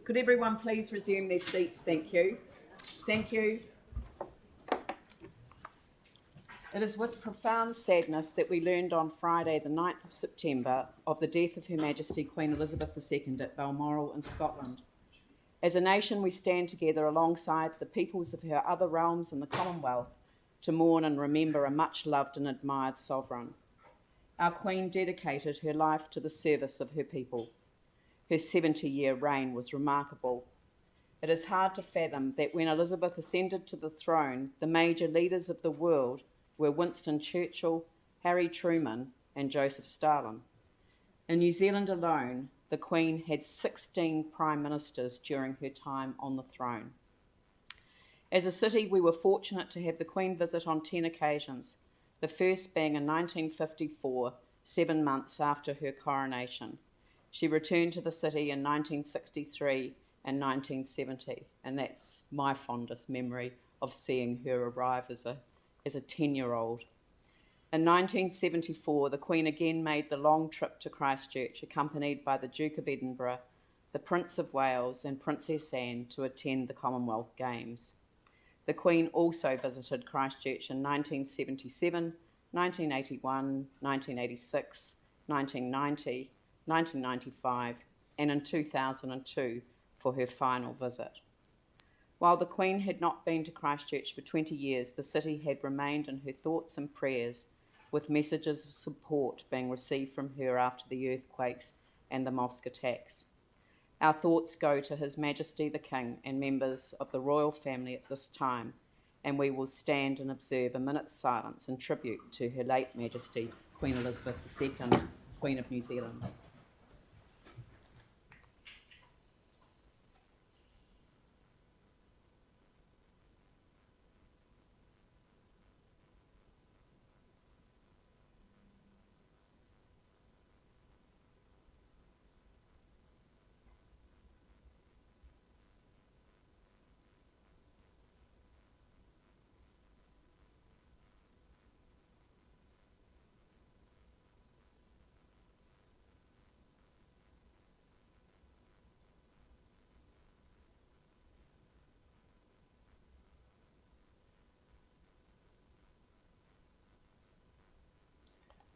Could everyone please resume their seats? Thank you. Thank you. It is with profound sadness that we learned on Friday, the 9th of September, of the death of Her Majesty Queen Elizabeth II at Balmoral in Scotland. As a nation, we stand together alongside the peoples of her other realms in the Commonwealth to mourn and remember a much-loved and admired sovereign. Our Queen dedicated her life to the service of her people. Her 70-year reign was remarkable. It is hard to fathom that when Elizabeth ascended to the throne, the major leaders of the world were Winston Churchill, Harry Truman, and Joseph Stalin. In New Zealand alone, the Queen had 16 Prime Ministers during her time on the throne. As a city, we were fortunate to have the Queen visit on 10 occasions, the first being in 1954, 7 months after her coronation. She returned to the city in 1963 and 1970, and that's my fondest memory of seeing her arrive as a 10-year-old. In 1974, the Queen again made the long trip to Christchurch, accompanied by the Duke of Edinburgh, the Prince of Wales and Princess Anne to attend the Commonwealth Games. The Queen also visited Christchurch in 1977, 1981, 1986, 1990, 1995, and in 2002 for her final visit. While the Queen had not been to Christchurch for 20 years, the city had remained in her thoughts and prayers, with messages of support being received from her after the earthquakes and the mosque attacks. Our thoughts go to His Majesty the King and members of the royal family at this time, and we will stand and observe a minute's silence in tribute to Her late Majesty, Queen Elizabeth II, Queen of New Zealand.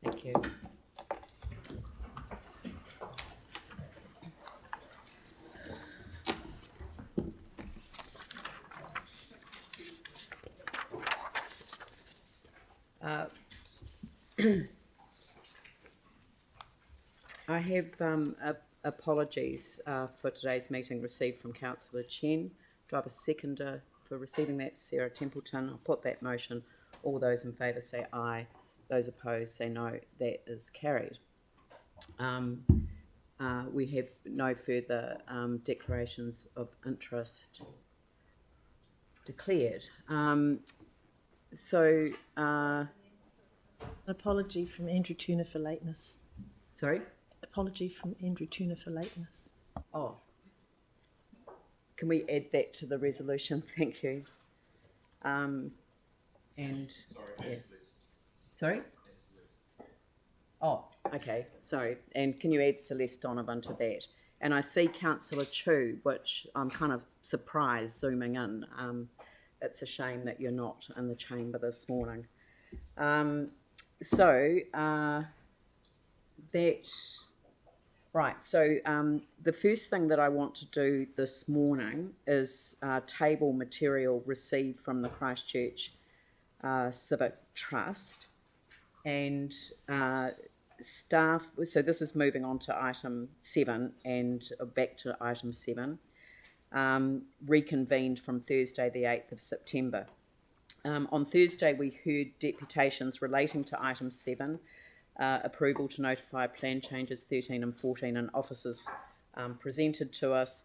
Thank you. I have apologies for today's meeting received from Councillor Chen. Do I have a seconder for receiving that? Sarah Templeton. I'll put that motion. All those in favour say aye. Those opposed say no. That is carried. We have no further declarations of interest declared. An apology from Andrew Turner for lateness. Sorry? Apology from Andrew Turner for lateness. Oh. Can we add that to the resolution? Thank you. Sorry? Oh, okay, sorry. And can you add Celeste Donovan to that? And I see Councillor Chu, which I'm kind of surprised zooming in. It's a shame that you're not in the chamber this morning. The first thing that I want to do this morning is table material received from the Christchurch Civic Trust. And staff, so this is moving on to item 7 and back to item 7, reconvened from Thursday the 8th of September. On Thursday we heard deputations relating to item 7, approval to notify plan changes 13 and 14, and officers presented to us.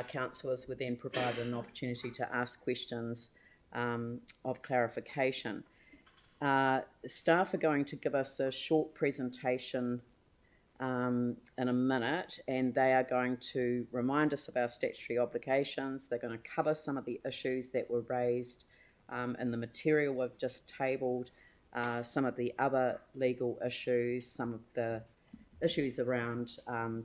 Councillors were then provided an opportunity to ask questions of clarification. Staff are going to give us a short presentation in a minute, and they are going to remind us of our statutory obligations. They're going to cover some of the issues that were raised in the material we've just tabled, some of the other legal issues, some of the issues around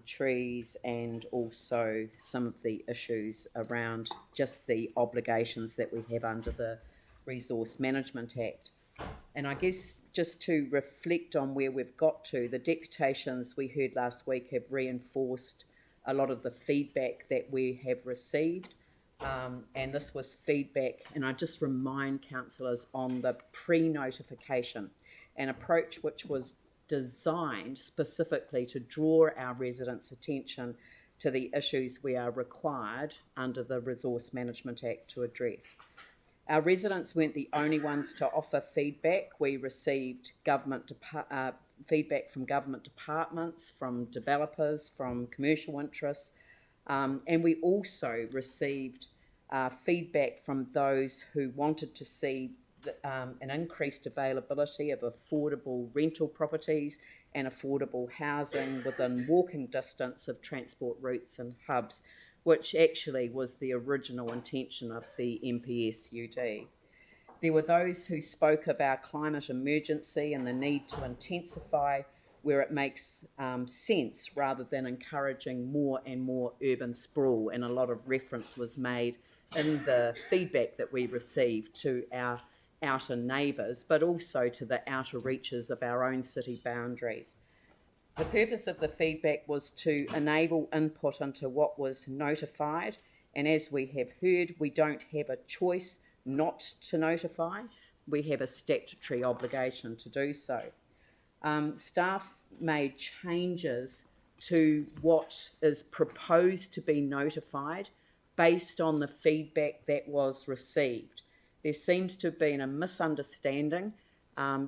trees, and also some of the issues around just the obligations that we have under the Resource Management Act. And I guess just to reflect on where we've got to, the deputations we heard last week have reinforced a lot of the feedback that we have received. And this was feedback, and I just remind councillors on the pre-notification, an approach which was designed specifically to draw our residents' attention to the issues we are required under the Resource Management Act to address. Our residents weren't the only ones to offer feedback. We received feedback from government departments, from developers, from commercial interests, and we also received feedback from those who wanted to see an increased availability of affordable rental properties and affordable housing within walking distance of transport routes and hubs, which actually was the original intention of the NPSUD. There were those who spoke of our climate emergency and the need to intensify where it makes sense, rather than encouraging more and more urban sprawl, and a lot of reference was made in the feedback that we received to our outer neighbours, but also to the outer reaches of our own city boundaries. The purpose of the feedback was to enable input into what was notified, and as we have heard, we don't have a choice not to notify. We have a statutory obligation to do so. Staff made changes to what is proposed to be notified based on the feedback that was received. There seems to have been a misunderstanding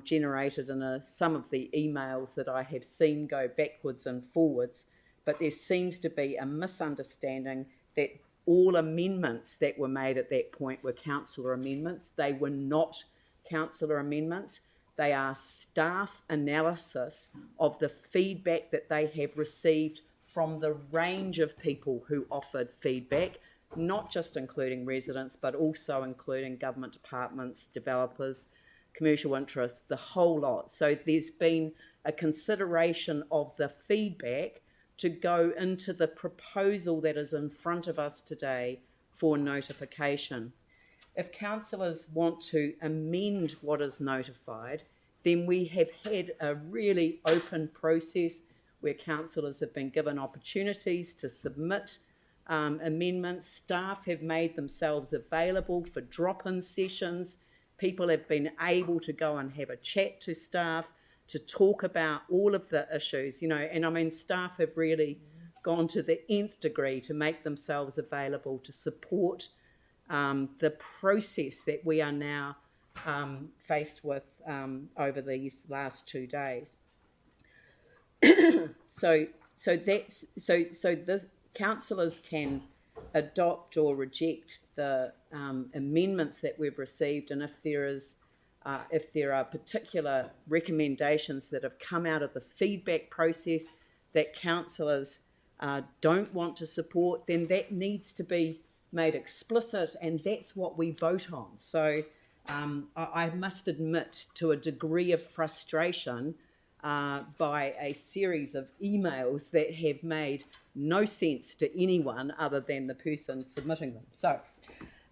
generated in some of the emails that I have seen go backwards and forwards, but there seems to be a misunderstanding that all amendments that were made at that point were councillor amendments. They were not councillor amendments. They are staff analysis of the feedback that they have received from the range of people who offered feedback, not just including residents, but also including government departments, developers, commercial interests, the whole lot. So there's been a consideration of the feedback to go into the proposal that is in front of us today for notification. If councillors want to amend what is notified, then we have had a really open process where councillors have been given opportunities to submit amendments. Staff have made themselves available for drop-in sessions. People have been able to go and have a chat to staff to talk about all of the issues, and I mean, staff have really gone to the nth degree to make themselves available to support the process that we are now faced with over these last 2 days. So this councillors can adopt or reject the amendments that we've received, and if there are particular recommendations that have come out of the feedback process that councillors don't want to support, then that needs to be made explicit, and that's what we vote on. So I must admit to a degree of frustration by a series of emails that have made no sense to anyone other than the person submitting them. So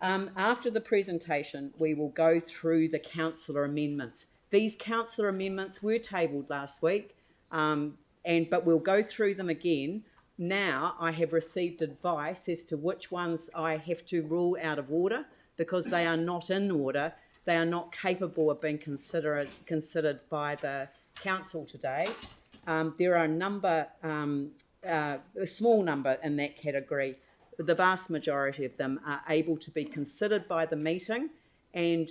after the presentation, we will go through the councillor amendments. These councillor amendments were tabled last week, but we'll go through them again. Now I have received advice as to which ones I have to rule out of order because they are not in order. They are not capable of being considered by the council today. There are a small number in that category. The vast majority of them are able to be considered by the meeting, and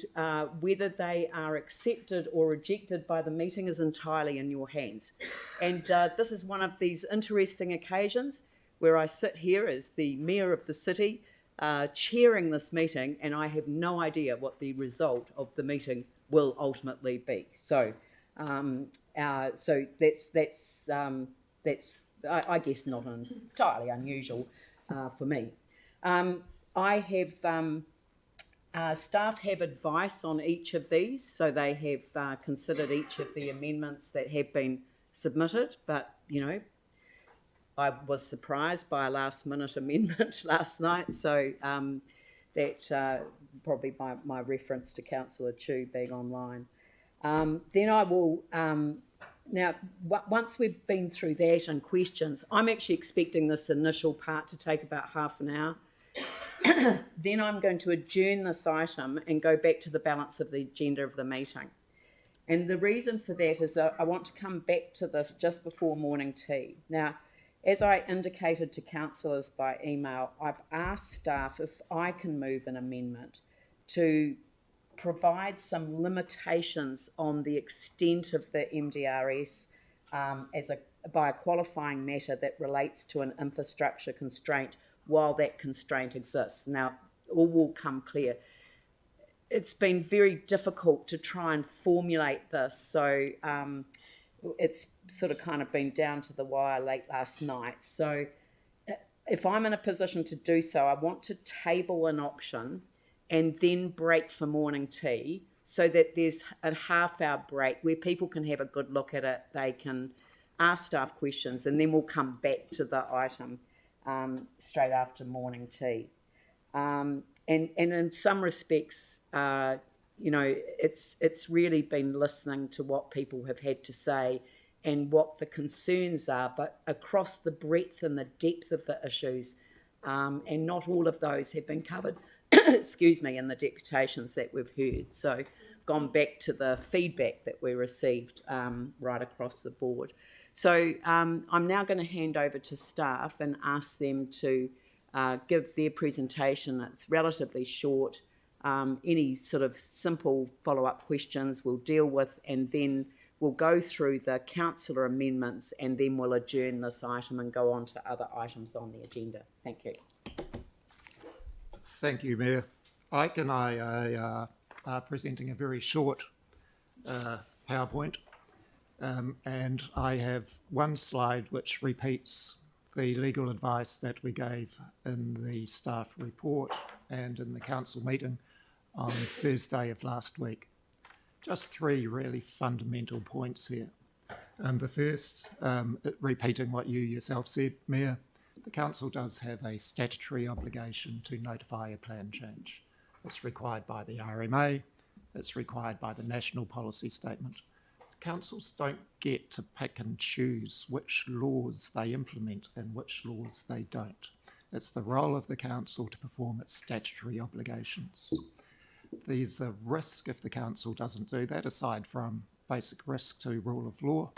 whether they are accepted or rejected by the meeting is entirely in your hands. And this is one of these interesting occasions where I sit here as the mayor of the city, chairing this meeting, and I have no idea what the result of the meeting will ultimately be. So, that's I guess not entirely unusual for me. I have staff have advice on each of these, so they have considered each of the amendments that have been submitted, but, you know, I was surprised by a last-minute amendment last night, so that probably my reference to Councillor Chu being online. Then I will, now, once we've been through that and questions, I'm actually expecting this initial part to take about half an hour. Then I'm going to adjourn this item and go back to the balance of the agenda of the meeting. And the reason for that is I want to come back to this just before morning tea. Now, as I indicated to councillors by email, I've asked staff if I can move an amendment to provide some limitations on the extent of the MDRS by a qualifying matter that relates to an infrastructure constraint while that constraint exists. Now, all will come clear. It's been very difficult to try and formulate this, so it's sort of kind of been down to the wire late last night. So if I'm in a position to do so, I want to table an option and then break for morning tea so that there's a half-hour break where people can have a good look at it, they can ask staff questions, and then we'll come back to the item straight after morning tea. And in some respects, you know, it's really been listening to what people have had to say and what the concerns are, but across the breadth and the depth of the issues, and not all of those have been covered, excuse me, in the deputations that we've heard. So gone back to the feedback that we received right across the board. So I'm now going to hand over to staff and ask them to give their presentation. It's relatively short. Any sort of simple follow-up questions we'll deal with, and then we'll go through the councillor amendments, and then we'll adjourn this item and go on to other items on the agenda. Thank you. Thank you, Mayor. Ike and I are presenting a very short PowerPoint, and I have one slide which repeats the legal advice that we gave in the staff report and in the council meeting on Thursday of last week. Just three really fundamental points here. The first, repeating what you yourself said, Mayor, the council does have a statutory obligation to notify a plan change. It's required by the RMA, it's required by the National Policy Statement. Councils don't get to pick and choose which laws they implement and which laws they don't. It's the role of the council to perform its statutory obligations. There's a risk if the council doesn't do that, aside from basic risk to rule of law,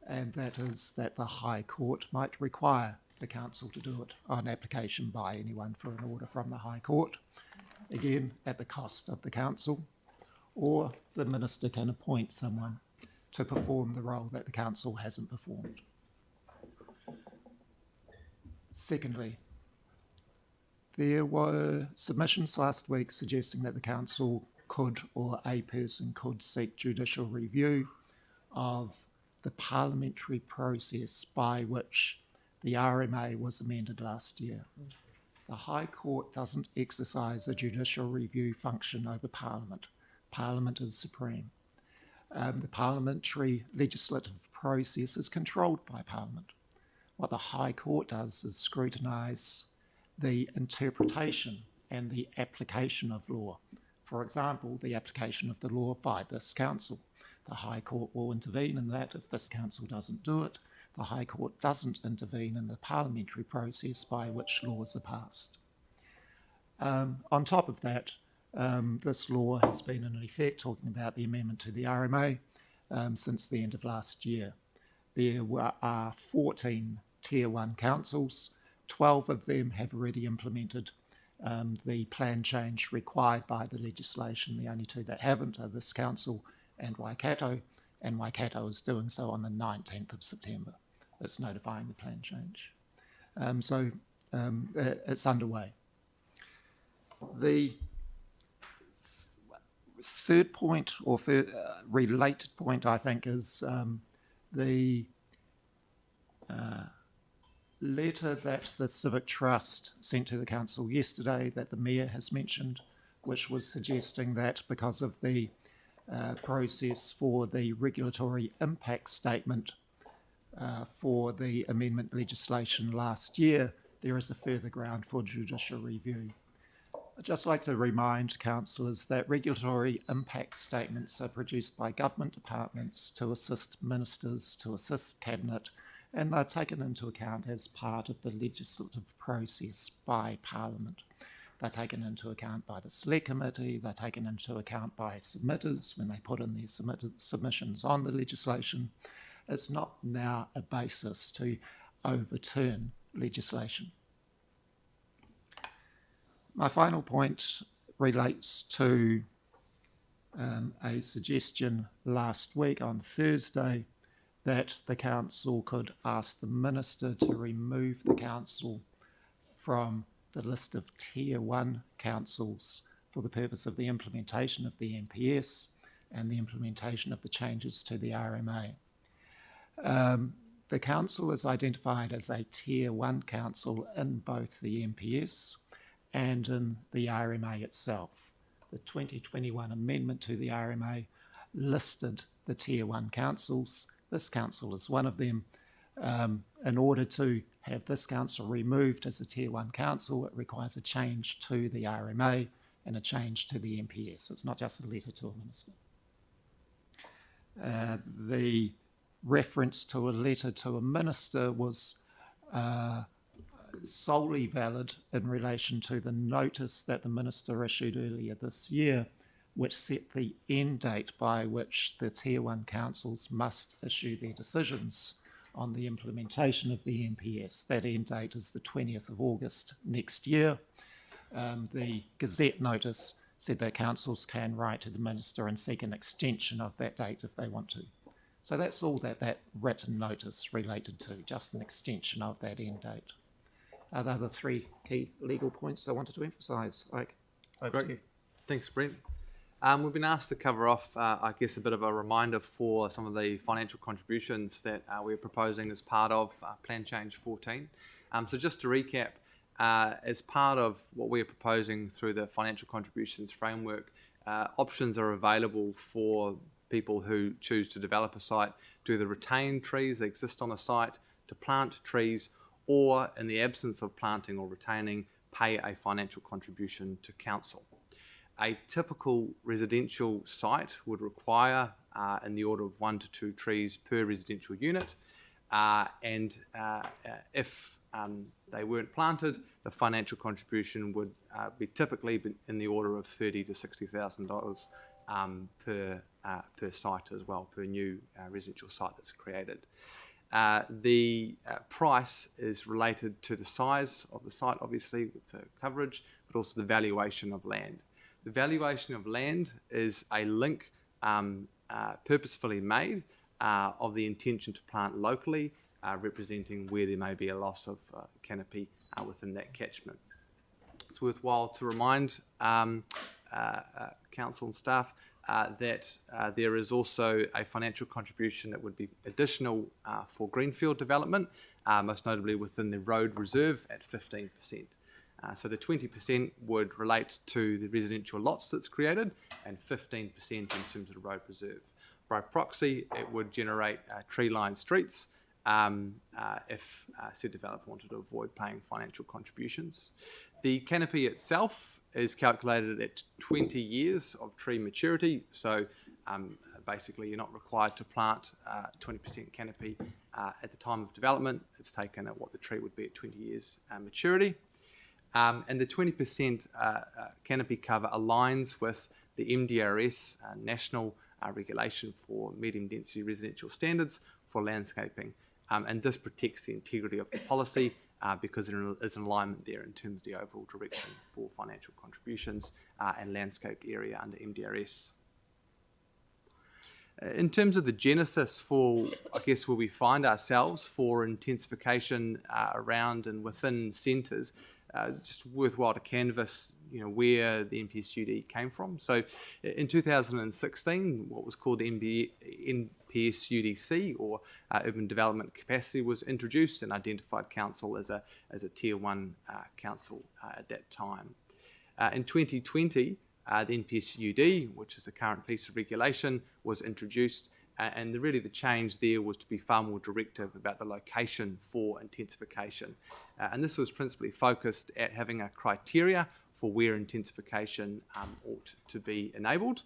and that is that the High Court might require the council to do it on application by anyone for an order from the High Court, again at the cost of the council, or the minister can appoint someone to perform the role that the council hasn't performed. Secondly, there were submissions last week suggesting that the council could, or a person could, seek judicial review of the parliamentary process by which the RMA was amended last year. The High Court doesn't exercise a judicial review function over Parliament. Parliament is supreme. The parliamentary legislative process is controlled by Parliament. What the High Court does is scrutinise the interpretation and the application of law. For example, the application of the law by this council. The High Court will intervene in that if this council doesn't do it. The High Court doesn't intervene in the parliamentary process by which laws are passed. On top of that, this law has been in effect, talking about the amendment to the RMA, since the end of last year. There are 14 Tier 1 councils. 12 of them have already implemented the plan change required by the legislation. The only two that haven't are this council and Waikato is doing so on the 19th of September. It's notifying the plan change. So it's underway. The third point, or related point, I think, is the letter that the Civic Trust sent to the council yesterday that the Mayor has mentioned, which was suggesting that because of the process for the regulatory impact statement for the amendment legislation last year, there is a further ground for judicial review. I'd just like to remind councillors that regulatory impact statements are produced by government departments to assist ministers, to assist cabinet, and they're taken into account as part of the legislative process by Parliament. They're taken into account by the Select Committee, they're taken into account by submitters when they put in their submissions on the legislation. It's not now a basis to overturn legislation. My final point relates to a suggestion last week on Thursday that the council could ask the minister to remove the council from the list of Tier 1 councils for the purpose of the implementation of the NPS and the implementation of the changes to the RMA. The council is identified as a Tier 1 council in both the NPS and in the RMA itself. The 2021 amendment to the RMA listed the Tier 1 councils. This council is one of them. In order to have this council removed as a Tier 1 council, it requires a change to the RMA and a change to the NPS. It's not just a letter to a minister. The reference to a letter to a minister was solely valid in relation to the notice that the minister issued earlier this year, which set the end date by which the Tier 1 councils must issue their decisions on the implementation of the NPS. That end date is the 20th of August next year. The Gazette notice said that councils can write to the minister and seek an extension of that date if they want to. So that's all that written notice related to, just an extension of that end date. They're the three key legal points I wanted to emphasise. Over to you. Thanks, Brent. We've been asked to cover off, I guess, a bit of a reminder for some of the financial contributions that we're proposing as part of Plan Change 14. So just to recap, as part of what we're proposing through the financial contributions framework, options are available for people who choose to develop a site to either retain trees that exist on a site, to plant trees, or in the absence of planting or retaining, pay a financial contribution to council. A typical residential site would require in the order of 1 to 2 trees per residential unit, and if they weren't planted, the financial contribution would be typically in the order of $30,000 to $60,000 per site as well, per new residential site that's created. The price is related to the size of the site, obviously, with the coverage, but also the valuation of land. The valuation of land is a link purposefully made of the intention to plant locally, representing where there may be a loss of canopy within that catchment. It's worthwhile to remind council and staff that there is also a financial contribution that would be additional for greenfield development, most notably within the road reserve at 15%. So the 20% would relate to the residential lots that's created, and 15% in terms of the road reserve. By proxy, it would generate tree-lined streets if said developer wanted to avoid paying financial contributions. The canopy itself is calculated at 20 years of tree maturity, so basically you're not required to plant 20% canopy at the time of development. It's taken at what the tree would be at 20 years maturity. And the 20% canopy cover aligns with the MDRS national regulation for medium density residential standards for landscaping. And this protects the integrity of the policy because there is an alignment there in terms of the overall direction for financial contributions and landscaped area under MDRS. In terms of the genesis for, I guess, where we find ourselves for intensification around and within centres, just worthwhile to canvass, where the NPSUD came from. So in 2016, what was called the NPSUDC, or Urban Development Capacity, was introduced and identified council as a Tier 1 council at that time. In 2020, the NPSUD, which is the current piece of regulation, was introduced, And really the change there was to be far more directive about the location for intensification. And this was principally focused at having a criteria for where intensification ought to be enabled,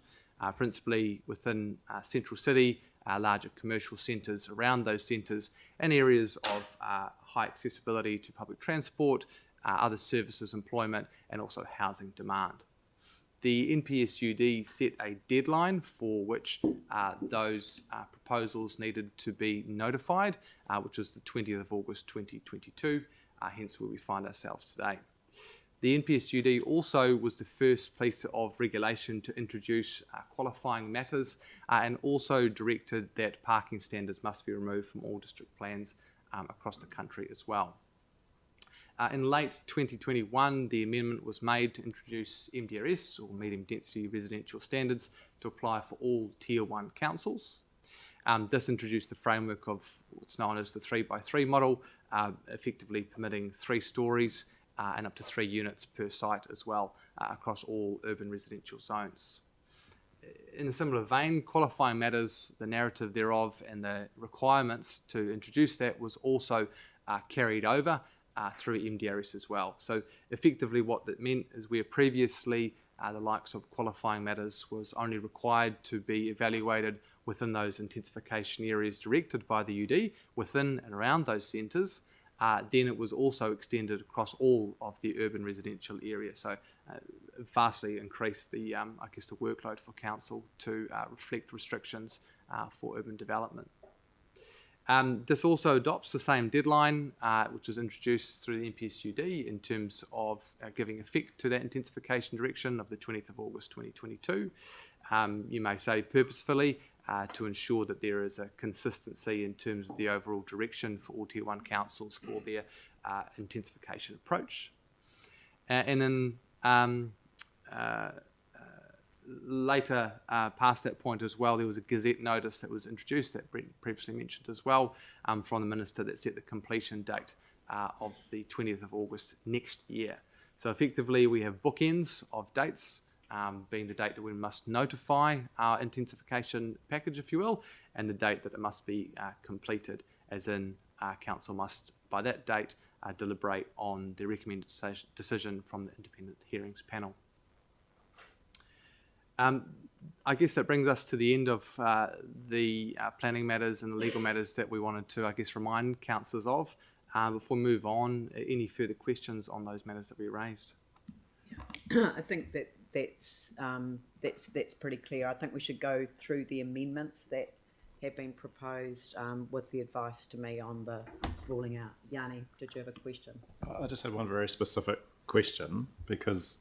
principally within central city, larger commercial centres around those centres, and areas of high accessibility to public transport, other services, employment, and also housing demand. The NPSUD set a deadline for which those proposals needed to be notified, which was the 20th of August 2022, hence where we find ourselves today. The NPSUD also was the first piece of regulation to introduce qualifying matters and also directed that parking standards must be removed from all district plans across the country as well. In late 2021, the amendment was made to introduce MDRS, or medium density residential standards, to apply for all Tier 1 councils. This introduced the framework of what's known as the 3x3 model, effectively permitting 3 stories and up to 3 units per site as well across all urban residential zones. In a similar vein, qualifying matters, the narrative thereof and the requirements to introduce that was also carried over through MDRS as well. So effectively what that meant is where previously the likes of qualifying matters was only required to be evaluated within those intensification areas directed by the UD within and around those centres, then it was also extended across all of the urban residential area. So vastly increased the, the workload for council to reflect restrictions for urban development. This also adopts the same deadline, which was introduced through the NPSUD in terms of giving effect to that intensification direction of the 20th of August 2022. You may say purposefully to ensure that there is a consistency in terms of the overall direction for all Tier 1 councils for their intensification approach. And then later, past that point as well, there was a Gazette notice that was introduced that Brent previously mentioned as well from the Minister that set the completion date of the 20th of August next year. So effectively we have bookends of dates, being the date that we must notify our intensification package, if you will, and the date that it must be completed, as in Council must, by that date, deliberate on the recommended decision from the Independent Hearings Panel. I guess that brings us to the end of the planning matters and the legal matters that we wanted to, remind councillors of. Before we move on, any further questions on those matters that we raised? I think that's pretty clear. I think we should go through the amendments that have been proposed with the advice to me on the ruling out. Yanni, did you have a question? I just had one very specific question because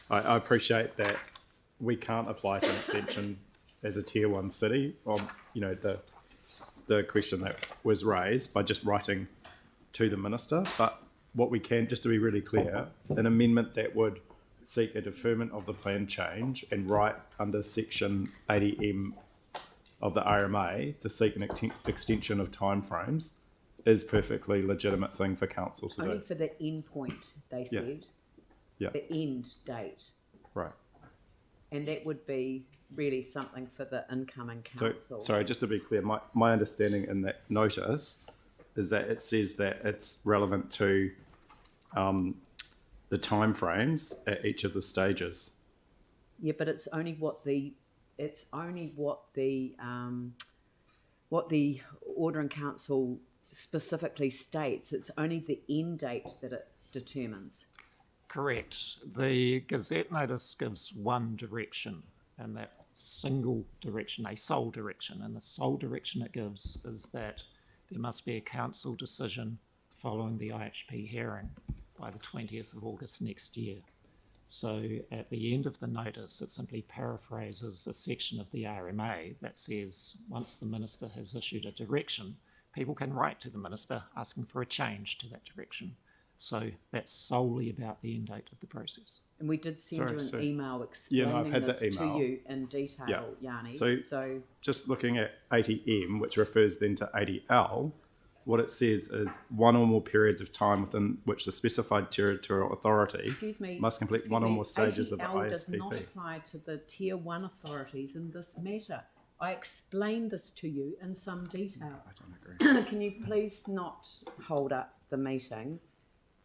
I appreciate that we can't apply for an extension as a Tier 1 city on, the question that was raised by just writing to the Minister. But what we can, just to be really clear, an amendment that would seek a deferment of the plan change and write under Section 80M of the RMA to seek an extension of timeframes is perfectly legitimate thing for council to Only do. for the end point, they said. Yeah. The end date. Right. And that would be really something for the incoming So, council. sorry, just to be clear, my understanding in that notice is that it says that it's relevant to the timeframes at each of the stages. Yeah, but it's only what the Order in Council specifically states. It's only the end date that it determines. Correct. The Gazette notice gives one direction, and that single direction, a sole direction, and the sole direction it gives is that there must be a council decision following the IHP hearing by the 20th of August next year. So at the end of the notice, it simply paraphrases a section of the RMA that says once the Minister has issued a direction, people can write to the Minister asking for a change to that direction. So that's solely about the end date of the process. And we did send you an email I've explaining had this that email. to you in detail, Yanni. So just looking at 80M, which refers then to 80L, what it says is one or more periods of time within which the specified territorial authority must complete one or more stages of the ISPP. 80L does not apply to the Tier 1 authorities in this matter. I explained this to you in some detail. I don't agree. Can you please not hold up the meeting?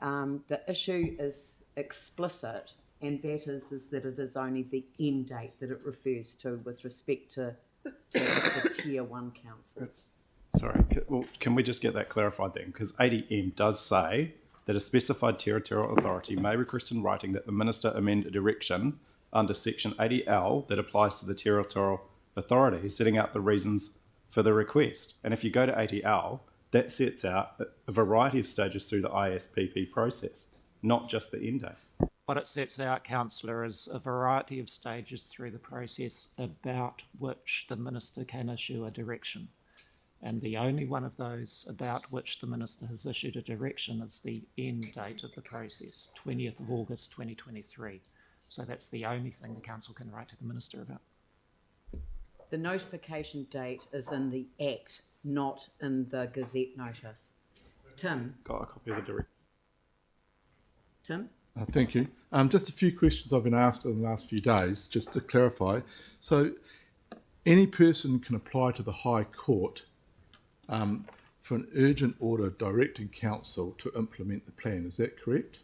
The issue is explicit, and that is that it is only the end date that it refers to with respect to the Tier 1 council. Sorry, well, can we just get that clarified then? Because 80M does say that a specified territorial authority may request in writing that the minister amend a direction under section 80L that applies to the territorial authority, setting out the reasons for the request. And if you go to 80L, that sets out a variety of stages through the ISPP process, not just the end date. What it sets out, councillor, is a variety of stages through the process about which the minister can issue a direction. And the only one of those about which the minister has issued a direction is the end date of the process, 20th of August 2023. So that's the only thing the council can write to the minister about. The notification date is in the Act, not in the Gazette notice. Tim? Got a copy of the direction. Tim? Thank you. Just a few questions I've been asked in the last few days, just to clarify. So, any person can apply to the High Court for an urgent order directing council to implement the plan. Is that correct?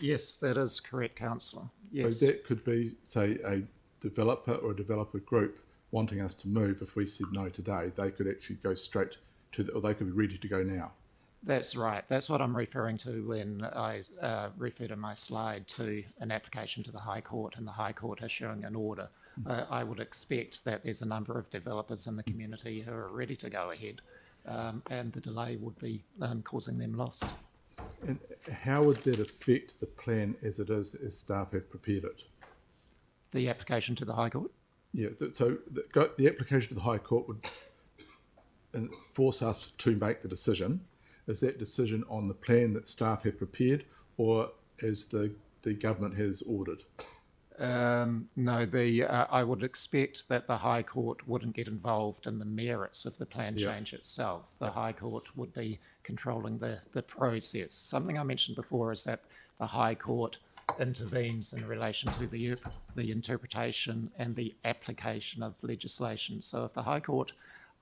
Yes, that is correct, councillor. Yes. So that could be, say, a developer or a developer group wanting us to move. If we said no today, they could actually go straight to or they could be ready to go now. That's right. That's what I'm referring to when I referred in my slide to an application to the High Court and the High Court issuing an order. I would expect that there's a number of developers in the community who are ready to go ahead, and the delay would be causing them loss. And how would that affect the plan as it is, as staff have prepared it? The application to the High Court? Yeah, so the application to the High Court would force us to make the decision. Is that decision on the plan that staff have prepared, or as the government has ordered? No, I would expect that the High Court wouldn't get involved in the merits of the plan change itself. The High Court would be controlling the process. Something I mentioned before is that the High Court intervenes in relation to the interpretation and the application of legislation. So if the High Court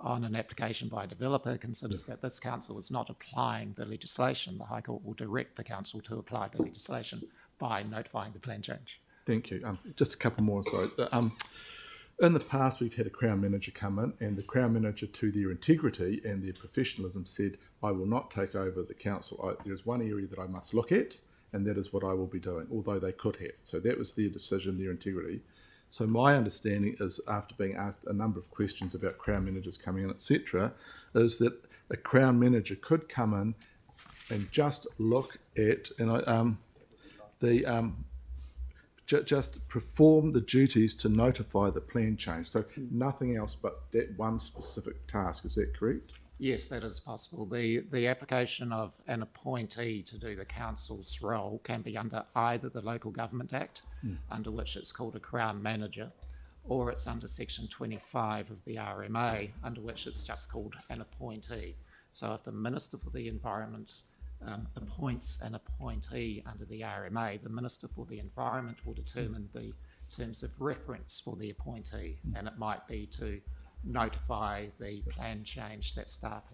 on an application by a developer considers that this council is not applying the legislation, the High Court will direct the council to apply the legislation by notifying the plan change. Thank you. Just a couple more. Sorry. In the past, we've had a Crown Manager come in, and the Crown Manager, to their integrity and their professionalism, said, I will not take over the council. There's one area that I must look at, and that is what I will be doing, although they could have. So that was their decision, their integrity. So my understanding is, after being asked a number of questions about Crown Managers coming in, etc., is that a Crown Manager could come in and just look at just perform the duties to notify the plan change. So nothing else but that one specific task. Is that correct? Yes, that is possible. The application of an appointee to do the council's role can be under either the Local Government Act, under which it's called a Crown Manager, or it's under Section 25 of the RMA, under which it's just called an appointee. So if the Minister for the Environment appoints an appointee under the RMA, the Minister for the Environment will determine the terms of reference for the appointee, and it might be to notify the plan change that staff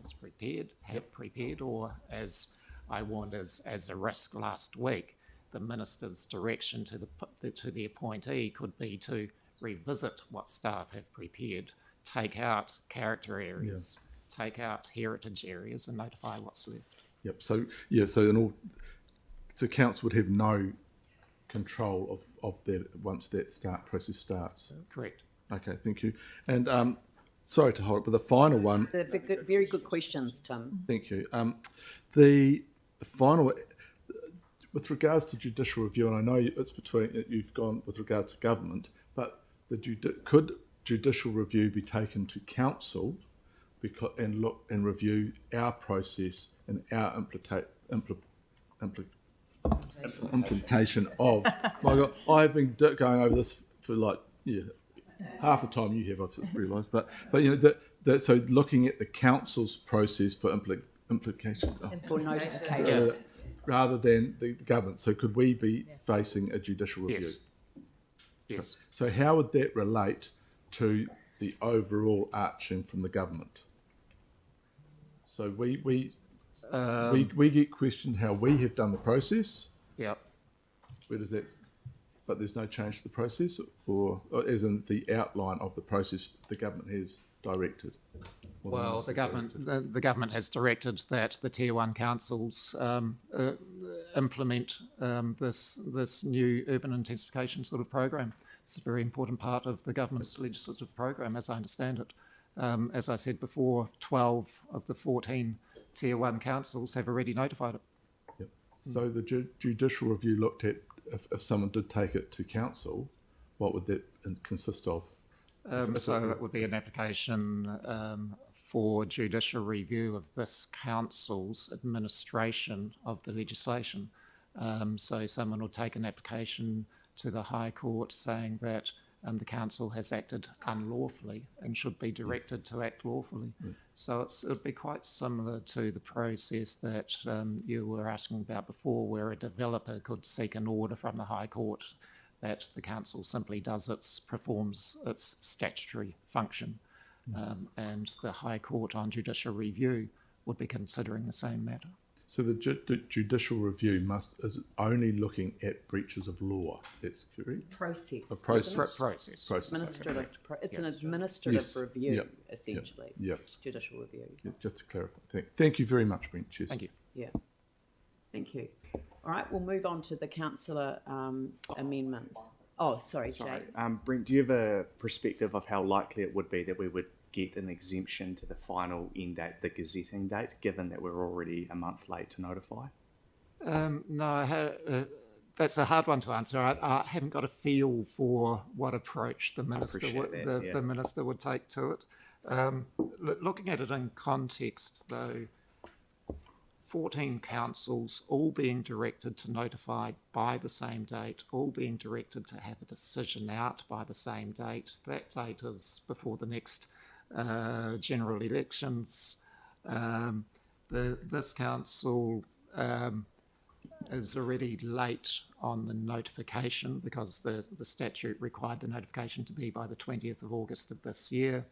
have prepared, or, as I warned as a risk last week, the Minister's direction to the appointee could be to revisit what staff have prepared, take out character areas, take out heritage areas, and notify what's left. Yep. So council would have no control of that once that process starts. Correct. Okay. Thank you. And sorry to hold it, but the final one. Very good questions, Tim. Thank you. The final, with regards to judicial review, and I know it's you've gone with regards to government, but could judicial review be taken to council and look and review our process and our implementation of? My God, I've been going over this for half the time you have, I've realised, but so looking at the council's process for implication For notification. rather than the government. So could we be facing a judicial review? Yes. So how would that relate to the overall arching from the government. So we get questioned how we have done the process. Yep. Where does that? But there's no change to the process, or as in the outline of the process the government has directed. Or Well, minister's the government directed. the government has directed that the Tier 1 councils implement this new urban intensification sort of program. It's a very important part of the government's legislative program, as I understand it. As I said before, 12 of the 14 Tier 1 councils have already notified it. Yep. So the judicial review looked at if someone did take it to council, what would that consist of? So it would be an application for judicial review of this council's administration of the legislation. So someone would take an application to the High Court saying that the council has acted unlawfully and should be directed to act lawfully. So it would be quite similar to the process that you were asking about before, where a developer could seek an order from the High Court that the council simply performs its statutory function. And the High Court on judicial review would be considering the same matter. So the judicial review is only looking at breaches of law. That's correct. Process. A process. Process. Process. Administrative. It's an administrative Yes. review, Yep. essentially. Yep. Judicial review. Yeah, just to clarify. Thank you very much, Brent. Cheers. Thank you. Yeah. Thank you. All right, we'll move on to the councillor amendments. Oh, sorry, Jay. Brent, do you have a perspective of how likely it would be that we would get an exemption to the final end date, the gazetting date, given that we're already a month late to notify? No, that's a hard one to answer. I haven't got a feel for what approach the minister the minister would take to it. Looking at it in context, though, 14 councils all being directed to notify by the same date, all being directed to have a decision out by the same date. That date is before the next general elections. This council is already late on the notification because the statute required the notification to be by the 20th of August of this year.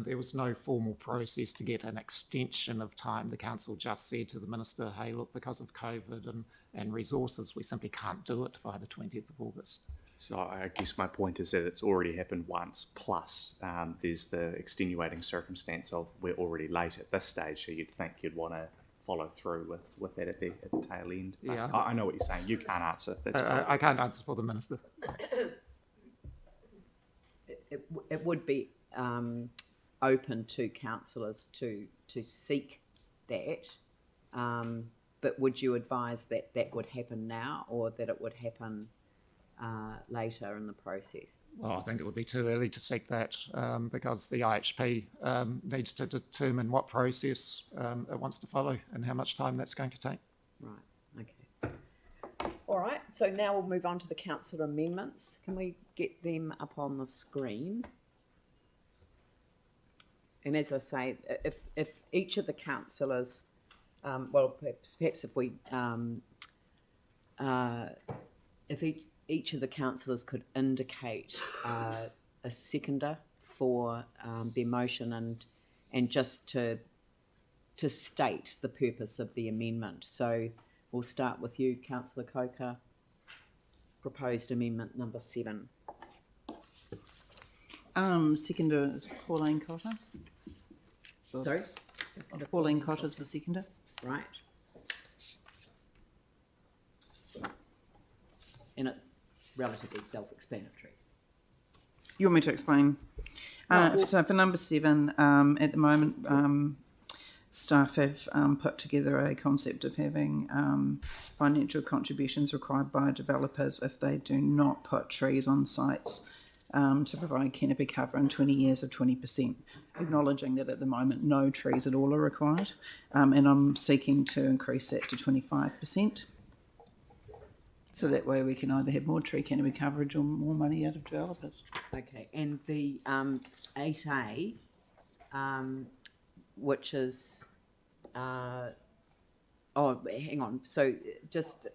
There was no formal process to get an extension of time. The council just said to the minister, hey, look, because of COVID and resources, we simply can't do it by the 20th of August. So I guess my point is that it's already happened once, plus there's the extenuating circumstance of we're already late at this stage, so you'd think you'd want to follow through with that at the tail end. But Yeah. I know what you're saying. You can't answer. That's fine. I can't answer for the minister. It would be open to councillors to seek that, but would you advise that that would happen now or that it would happen later in the process? Well, I think it would be too early to seek that because the IHP needs to determine what process it wants to follow and how much time that's going to take. Right, okay. All right, so now we'll move on to the councillor amendments. Can we get them up on the screen? And as I say, if each of the councillors, well, perhaps if we, if each of the councillors could indicate a seconder for their motion and just to state the purpose of the amendment. So we'll start with you, Councillor Coker. Proposed amendment number 7. Seconder is Pauline Cotter. Sorry? Pauline Cotter's the seconder. Right. And it's relatively self-explanatory. You want me to explain? So for number 7, at the moment, staff have put together a concept of having financial contributions required by developers if they do not put trees on sites to provide canopy cover in 20 years of 20%, acknowledging that at the moment no trees at all are required, and I'm seeking to increase that to 25%. So that way we can either have more tree canopy coverage or more money out of developers. Okay, and the 8A, which is, oh, hang on. So just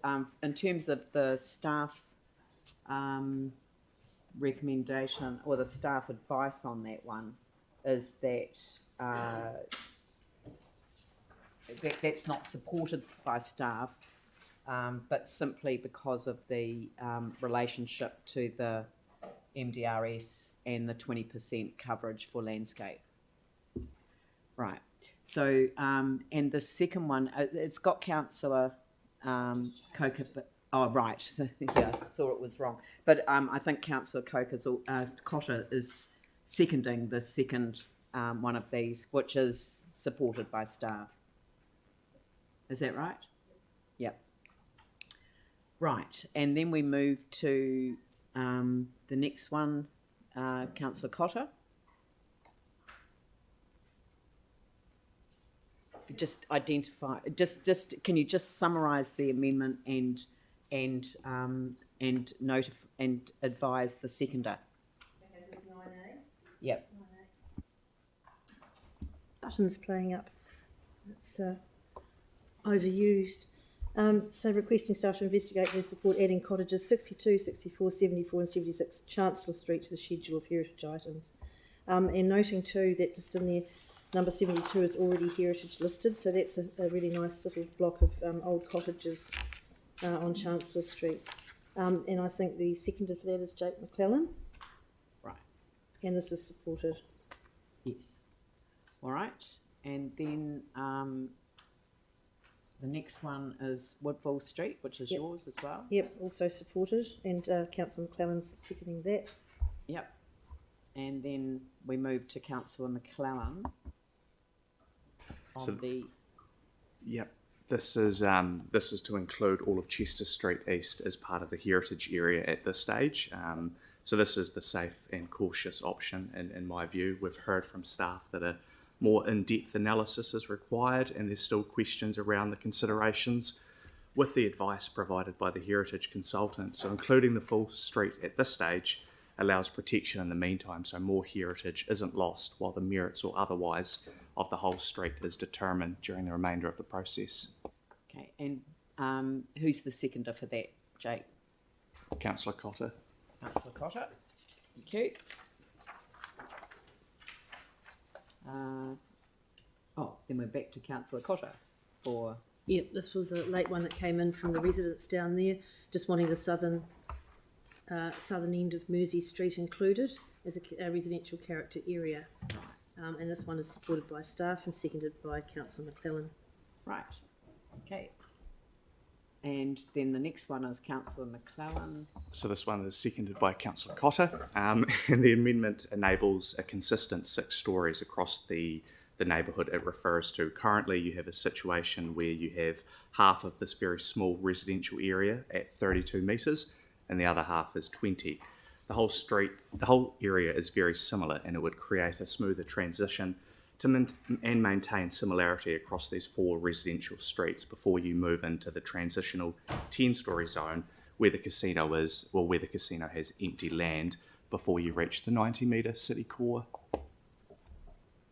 in terms of the staff recommendation or the staff advice on that one is that that's not supported by staff, but simply because of the relationship to the MDRS and the 20% coverage for landscape. Right. So, and the second one, it's got Councillor Coker, but, oh, right. Yeah, I saw it was wrong. But I think Councillor Cotter is seconding the second one of these, which is supported by staff. Is that right? Yep. Right. And then we move to the next one, Councillor Cotter. Just identify. Just can you just summarise the amendment and notify and advise the seconder? Okay, so it's 9A. Yep. 9A. Button's playing up. It's overused. So requesting staff to investigate and support adding cottages 62, 64, 74 and 76 Chancellor Street to the schedule of heritage items. And noting too that just in there, number 72 is already heritage listed, so that's a really nice little block of old cottages on Chancellor Street. And I think the seconder for that is Jake McClellan. Right. And this is supported. Yes. All right. And then the next one is Woodville Street, which is yours as well. Yep, also supported, and Councillor McClellan's seconding that. Yep. And then we move to Councillor McClellan on So- the. Yep. This is to include all of Chester Street East as part of the heritage area at this stage. So this is the safe and cautious option in my view. We've heard from staff that a more in-depth analysis is required, and there's still questions around the considerations with the advice provided by the heritage consultant. So including the full street at this stage allows protection in the meantime, so more heritage isn't lost while the merits or otherwise of the whole street is determined during the remainder of the process. Okay. And who's the seconder for that, Jake? Councillor Cotter. Councillor Cotter. Thank you. Then we're back to Councillor Cotter for. Yep, this was a late one that came in from the residents down there, just wanting the southern end of Mersey Street included as a residential character area. And this one is supported by staff and seconded by Councillor McClellan. Right. Okay. And then the next one is Councillor McClellan. So this one is seconded by Councillor Cotter, and the amendment enables a consistent 6 stories across the neighbourhood it refers to. Currently you have a situation where you have half of this very small residential area at 32 metres and the other half is 20. The whole area is very similar, and it would create a smoother transition and maintain similarity across these 4 residential streets before you move into the transitional 10-storey zone where the casino is, or where the casino has empty land before you reach the 90-metre city core.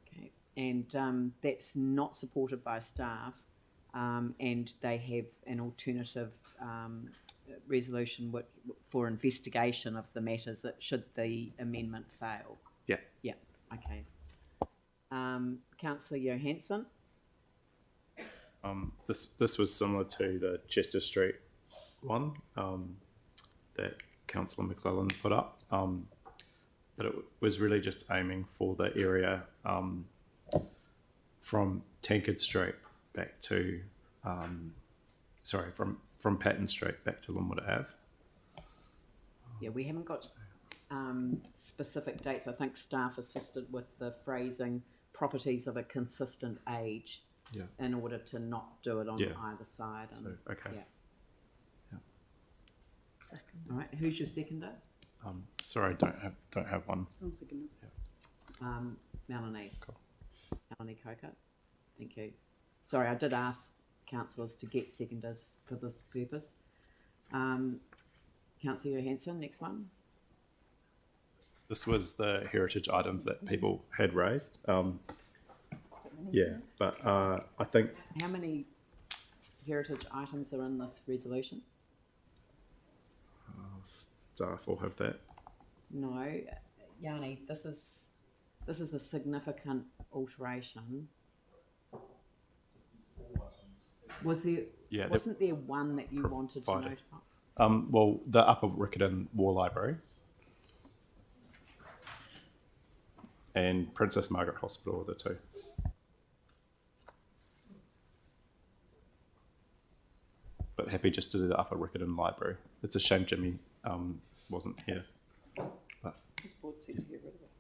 Okay. And that's not supported by staff, and they have an alternative resolution for investigation of the matters should the amendment fail. Yeah. Yeah. Okay. Councillor Johansson. This was similar to the Chester Street one that Councillor McClellan put up, but it was really just aiming for the area from Tankard Street back to from Patton Street back to Linwood Ave. Yeah, we haven't got specific dates. I think staff assisted with the phrasing properties of a consistent age in order to not do it on either side. So, okay. Yeah. Second. All right. Who's your seconder? Sorry, I don't have one. I'll second it. Melanie. Cool. Melanie Coker. Thank you. Sorry, I did ask councillors to get seconders for this purpose. Councillor Johansson, next one. This was the heritage items that people had raised. But I think How many heritage items are in this resolution? staff will have that. No, Yanni, this is a significant alteration. Was there, Yeah, wasn't there one that you wanted to provided. note? Well, the Upper Riccarton War Library and Princess Margaret Hospital are the two. But happy just to do the Upper Riccarton Library. It's a shame Jimmy wasn't here. But This board said to get rid of it.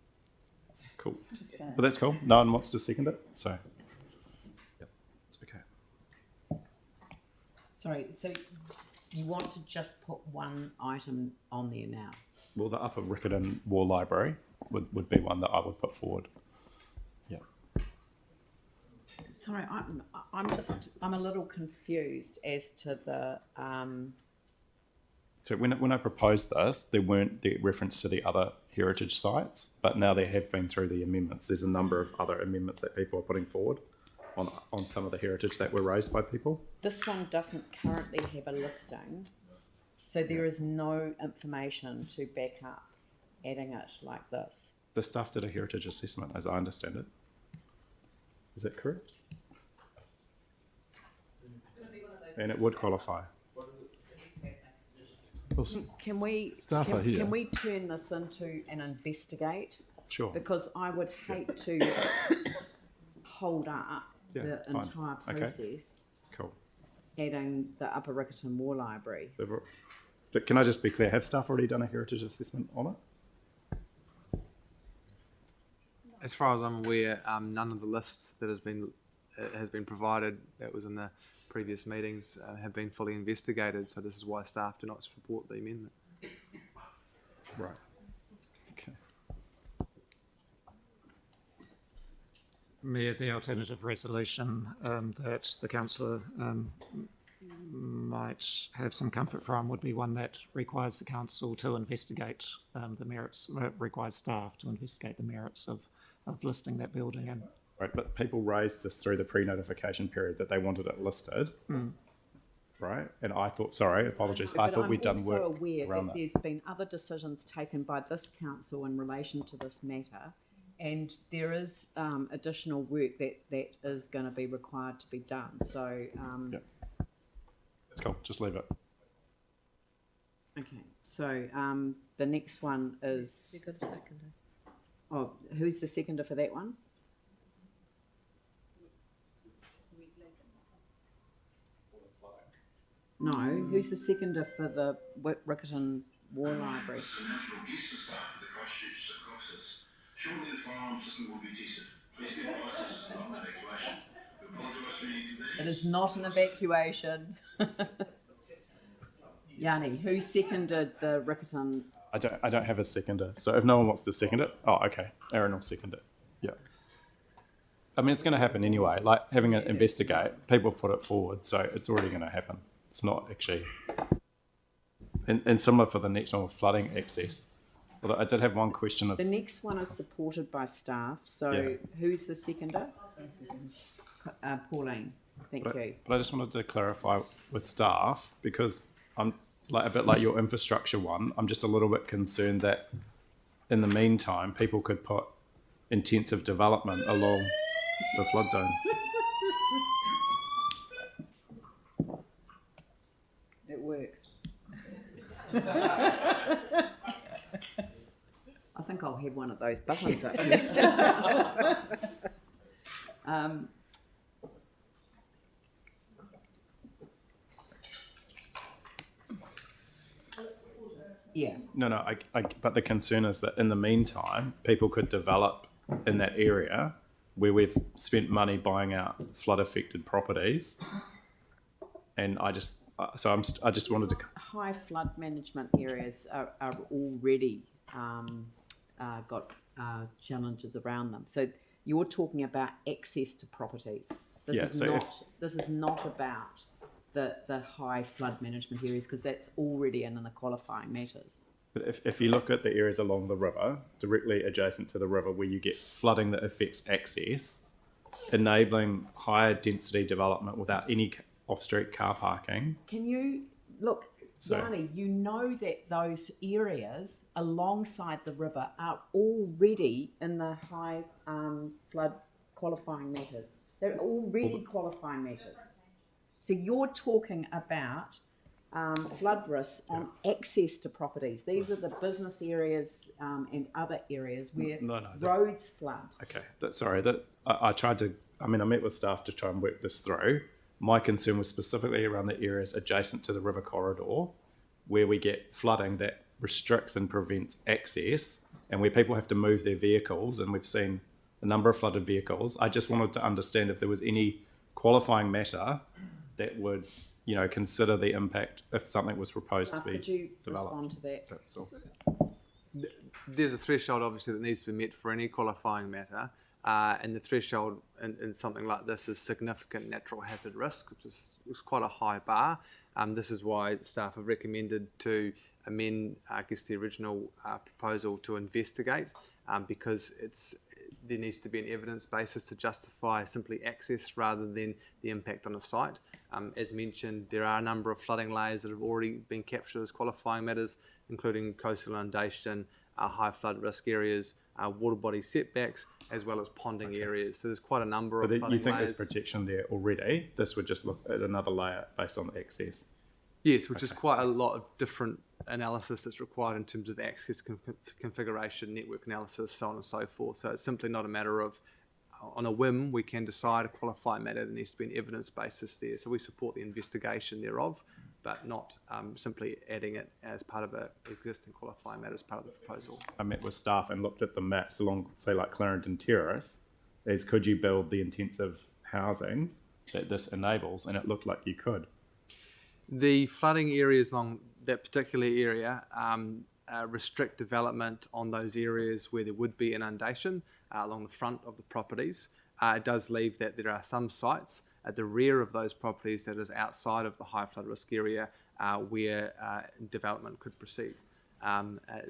cool. Just saying. But that's cool. No one wants to second it, so yep, it's okay. Sorry, so you want to just put one item on there now? Well, the Upper Riccarton War Library would be one that I would put forward. Yeah. Sorry, I'm a little confused as to the, So when I proposed this, there weren't the reference to the other heritage sites, but now there have been through the amendments. There's a number of other amendments that people are putting forward on some of the heritage that were raised by people. this one doesn't currently have a listing, so there is no information to back up adding it like this. The staff did a heritage assessment, as I understand it. Is that correct? And it would qualify. Well, Can we, Staff are here. can we turn this into an investigate? Sure. Because I would hate to hold up Yeah, the fine. entire Okay. process, Cool. adding the Upper Riccarton War Library. But can I just be clear? Have staff already done a heritage assessment on it? As far as I'm aware, none of the lists that has been provided that was in the previous meetings have been fully investigated. So this is why staff do not support the amendment. Right. Okay. Mayor, the alternative resolution that the councillor might have some comfort from would be one that requires the council to investigate the merits, requires staff to investigate the merits of listing that building. And Right, but people raised this through the pre-notification period that they wanted it listed, right? And I thought, sorry, apologies, I But thought I'm we'd done also work aware around that that. there's been other decisions taken by this council in relation to this matter, and there is additional work that is going to be required to be done. So, Yep. It's cool, just leave it. okay. So the next one is. You got a second. Oh, who's the seconder for that one? No, who's the seconder for the Riccarton War Library? National Geese staff at the Christchurch offices. Surely the fire alarm system will be tested. Please be advised this is not an evacuation. We apologise for any inconvenience. It is not an evacuation. Yanni, who seconded the Riccarton? I don't have a seconder, so if no one wants to second it, oh, okay, Aaron will second it. Yeah. I mean, it's going to happen anyway. Like having an investigate, people put it forward, so it's already going to happen. It's not actually, and similar for the next one with flooding access. Although I did have one question of. The next one is supported by staff. So Yeah. who's the seconder? Pauline. Thank you. But I just wanted to clarify with staff because I'm like a bit like your infrastructure one. I'm just a little bit concerned that in the meantime, people could put intensive development along the flood zone. It works. I think I'll have one of those buttons up here. Yeah. No, but the concern is that in the meantime, people could develop in that area where we've spent money buying out flood-affected properties, and I just wanted to. High flood management areas are already got challenges around them. So you're talking about access to properties. This is not about the high flood management areas because that's already in the qualifying matters. But if you look at the areas along the river, directly adjacent to the river, where you get flooding that affects access, enabling higher density development without any off-street car parking. Can you look? So Yanni, you know that those areas alongside the river are already in the high flood qualifying matters. They're already qualifying matters. So you're talking about flood risks on access to properties. These are the business areas and other areas where roads flood. Okay, I tried to. I met with staff to try and work this through. My concern was specifically around the areas adjacent to the river corridor, where we get flooding that restricts and prevents access, and where people have to move their vehicles, and we've seen a number of flooded vehicles. I just wanted to understand if there was any qualifying matter that would, consider the impact if something was proposed to be Could you developed. respond to that? That's all. There's a threshold, obviously, that needs to be met for any qualifying matter. And the threshold in something like this is significant natural hazard risk, which is quite a high bar. This is why staff have recommended to amend, the original proposal to investigate, because there needs to be an evidence basis to justify simply access rather than the impact on a site. As mentioned, there are a number of flooding layers that have already been captured as qualifying matters, including coastal inundation, high flood risk areas, water body setbacks, as well as ponding areas. So there's quite a number of flooding layers. You think there's protection there already? This would just look at another layer based on the access? Yes, which is quite a lot of different analysis that's required in terms of access configuration, network analysis, so on and so forth. So it's simply not a matter of, on a whim, we can decide a qualifying matter. There needs to be an evidence basis there. So we support the investigation thereof, but not simply adding it as part of an existing qualifying matter as part of the proposal. I met with staff and looked at the maps along, say, like Clarendon Terrace, as could you build the intensive housing that this enables, and it looked like you could. The flooding areas along that particular area restrict development on those areas where there would be inundation along the front of the properties. It does leave that there are some sites at the rear of those properties that is outside of the high flood risk area where development could proceed.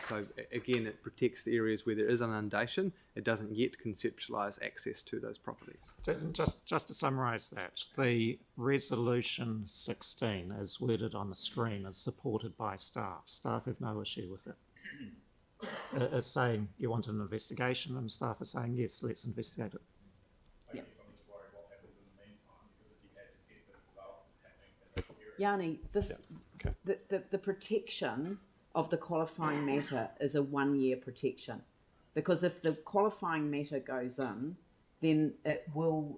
So again, it protects the areas where there is inundation. It doesn't yet conceptualise access to those properties. Just to summarise that, the resolution 16 as worded on the screen is supported by staff. Staff have no issue with it. It's saying you want an investigation, and staff are saying yes, let's investigate it. Yeah. Yanni, the protection of the qualifying matter is a 1 year protection, because if the qualifying matter goes in, then it will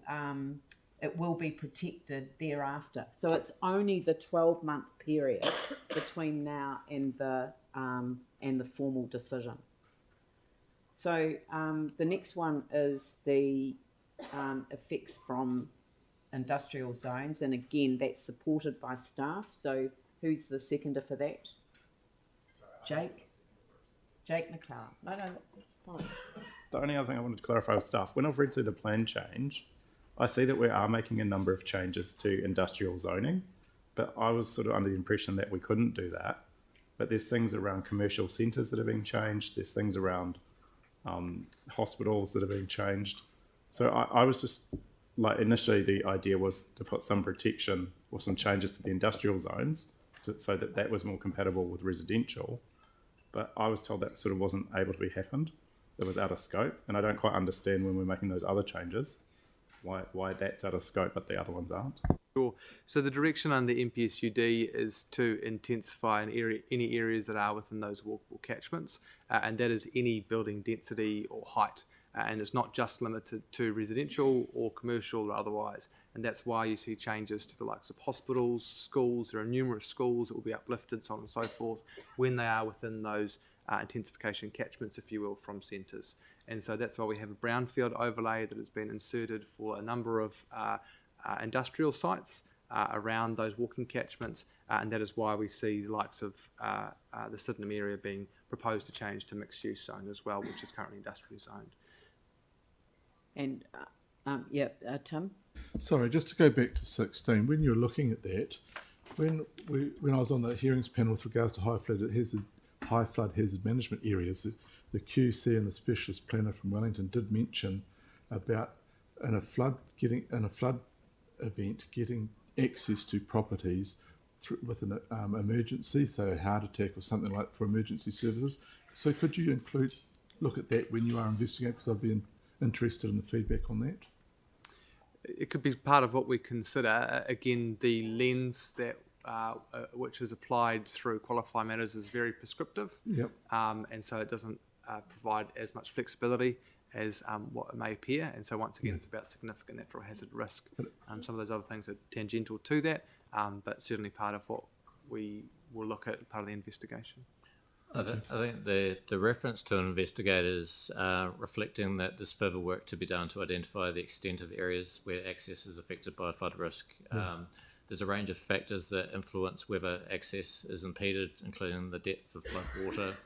be protected thereafter. So it's only the 12-month period between now and the formal decision. So the next one is the effects from industrial zones, and again that's supported by staff. So who's the seconder for that? Jake McLaren. No, that's fine. The only other thing I wanted to clarify with staff, when I've read through the plan change, I see that we are making a number of changes to industrial zoning, but I was sort of under the impression that we couldn't do that. But there's things around commercial centres that are being changed. There's things around hospitals that are being changed. So I was just initially the idea was to put some protection or some changes to the industrial zones so that was more compatible with residential. But I was told that sort of wasn't able to be happened. It was out of scope, and I don't quite understand when we're making those other changes why that's out of scope but the other ones aren't. Sure. So the direction under MPSUD is to intensify any areas that are within those walkable catchments, and that is any building density or height. And it's not just limited to residential or commercial or otherwise. And that's why you see changes to the likes of hospitals, schools. There are numerous schools that will be uplifted, so on and so forth, when they are within those intensification catchments, if you will, from centres. And so that's why we have a brownfield overlay that has been inserted for a number of industrial sites around those walking catchments. And that is why we see the likes of the Sydenham area being proposed to change to mixed use zone as well, which is currently industrially zoned. And Tim? Sorry, just to go back to 16, when you're looking at that, when I was on the hearings panel with regards to high flood hazard management areas, the QC and the specialist planner from Wellington did mention about in a flood event getting access to properties with an emergency, so a heart attack or something like for emergency services. So could you look at that when you are investigating? Because I'd be interested in the feedback on that. It could be part of what we consider. Again, the lens that which is applied through qualify matters is very prescriptive, Yep. and so it doesn't provide as much flexibility as what it may appear. And so once again, it's about significant natural hazard risk. Some of those other things are tangential to that, but certainly part of what we will look at part of the investigation. I think the reference to investigators reflecting that there's further work to be done to identify the extent of areas where access is affected by flood risk. There's a range of factors that influence whether access is impeded, including the depth of flood water,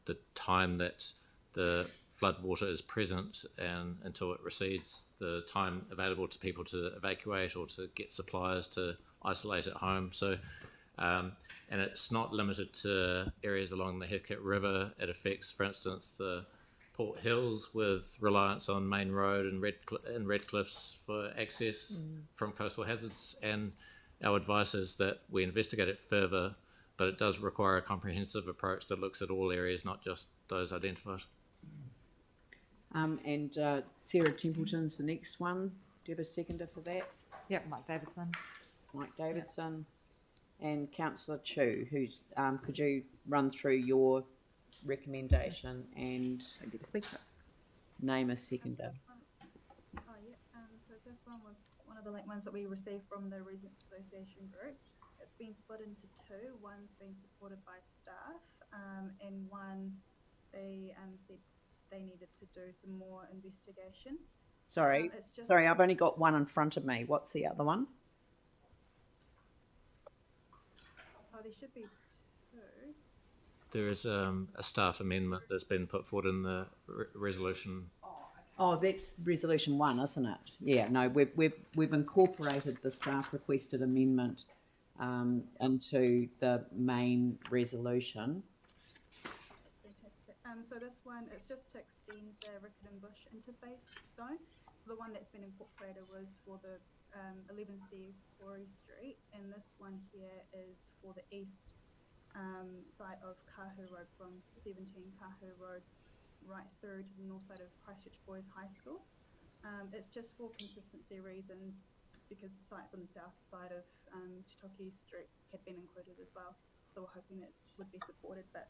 the time that the flood water is present and until it recedes, the time available to people to evacuate or to get suppliers to isolate at home. So, and it's not limited to areas along the Heathcote River. It affects, for instance, the Port Hills with reliance on Main Road and Redcliffs for access from coastal hazards. And our advice is that we investigate it further, but it does require a comprehensive approach that looks at all areas, not just those identified. And Sarah Templeton's the next one. Do you have a seconder for that? Yep, Mike Davidson. Mike Davidson. And Councillor Chu, who's, could you run through your recommendation and Maybe to speak to it. name a seconder? So this one was one of the ones that we received from the Residents Association group. It's been split into two. One's been supported by staff, and one they said they needed to do some more investigation. Sorry, sorry, I've only got one in front of me. What's the other one? Oh, there should be two. There is a staff amendment that's been put forward in the resolution. Oh, that's resolution 1, isn't it? Yeah, no, we've incorporated the staff requested amendment into the main resolution. That's fantastic. So this one, it's just to extend the Riccarton Bush interface zone. So the one that's been incorporated was for the 11C Quarry Street, and this one here is for the east side of Kahu Road, from 17 Kahu Road right through to the north side of Christchurch Boys High School. It's just for consistency reasons, because the sites on the south side of Titoki Street had been included as well. So we're hoping it would be supported, but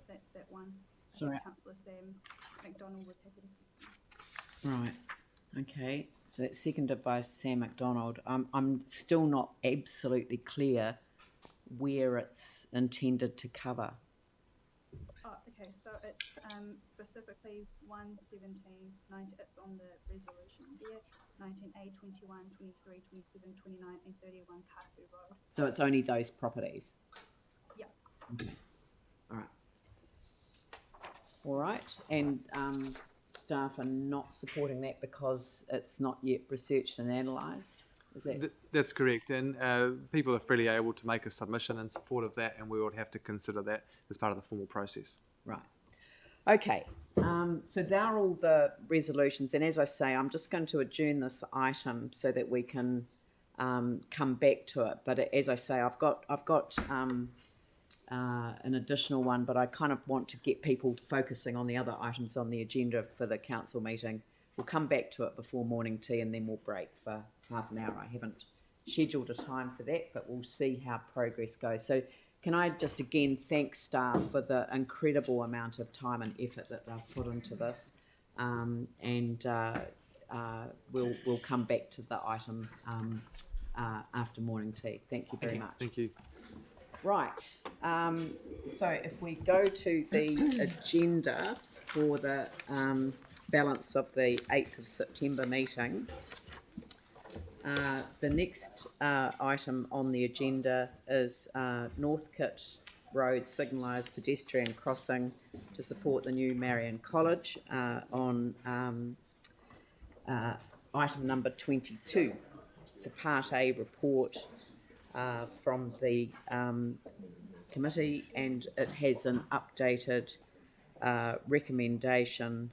that's that one. Sorry. Councillor Sam McDonald was happy to see. Right. Okay. So that's seconded by Sam McDonald. I'm still not absolutely clear where it's intended to cover. Oh, okay. So it's specifically 117, 90, it's on the resolution there, 19A, 21, 23, 27, 29, and 31 Kahu Road. So it's only those properties? Yeah. Okay. All right. All right. And staff are not supporting that because it's not yet researched and analysed? Is that... That's correct, and people are freely able to make a submission in support of that, and we would have to consider that as part of the formal process. Right. Okay. So there are all the resolutions, and as I say, I'm just going to adjourn this item so that we can come back to it. But as I say, I've got an additional one, but I kind of want to get people focusing on the other items on the agenda for the council meeting. We'll come back to it before morning tea, and then we'll break for half an hour. I haven't scheduled a time for that, but we'll see how progress goes. So can I just again thank staff for the incredible amount of time and effort that they've put into this, and we'll come back to the item after morning tea. Thank you very much. Thank you. Right, so if we go to the agenda for the balance of the 8th of September meeting, the next item on the agenda is Northcote Road signalised pedestrian crossing to support the new Marion College on item number 22. It's a Part A report from the committee, and it has an updated recommendation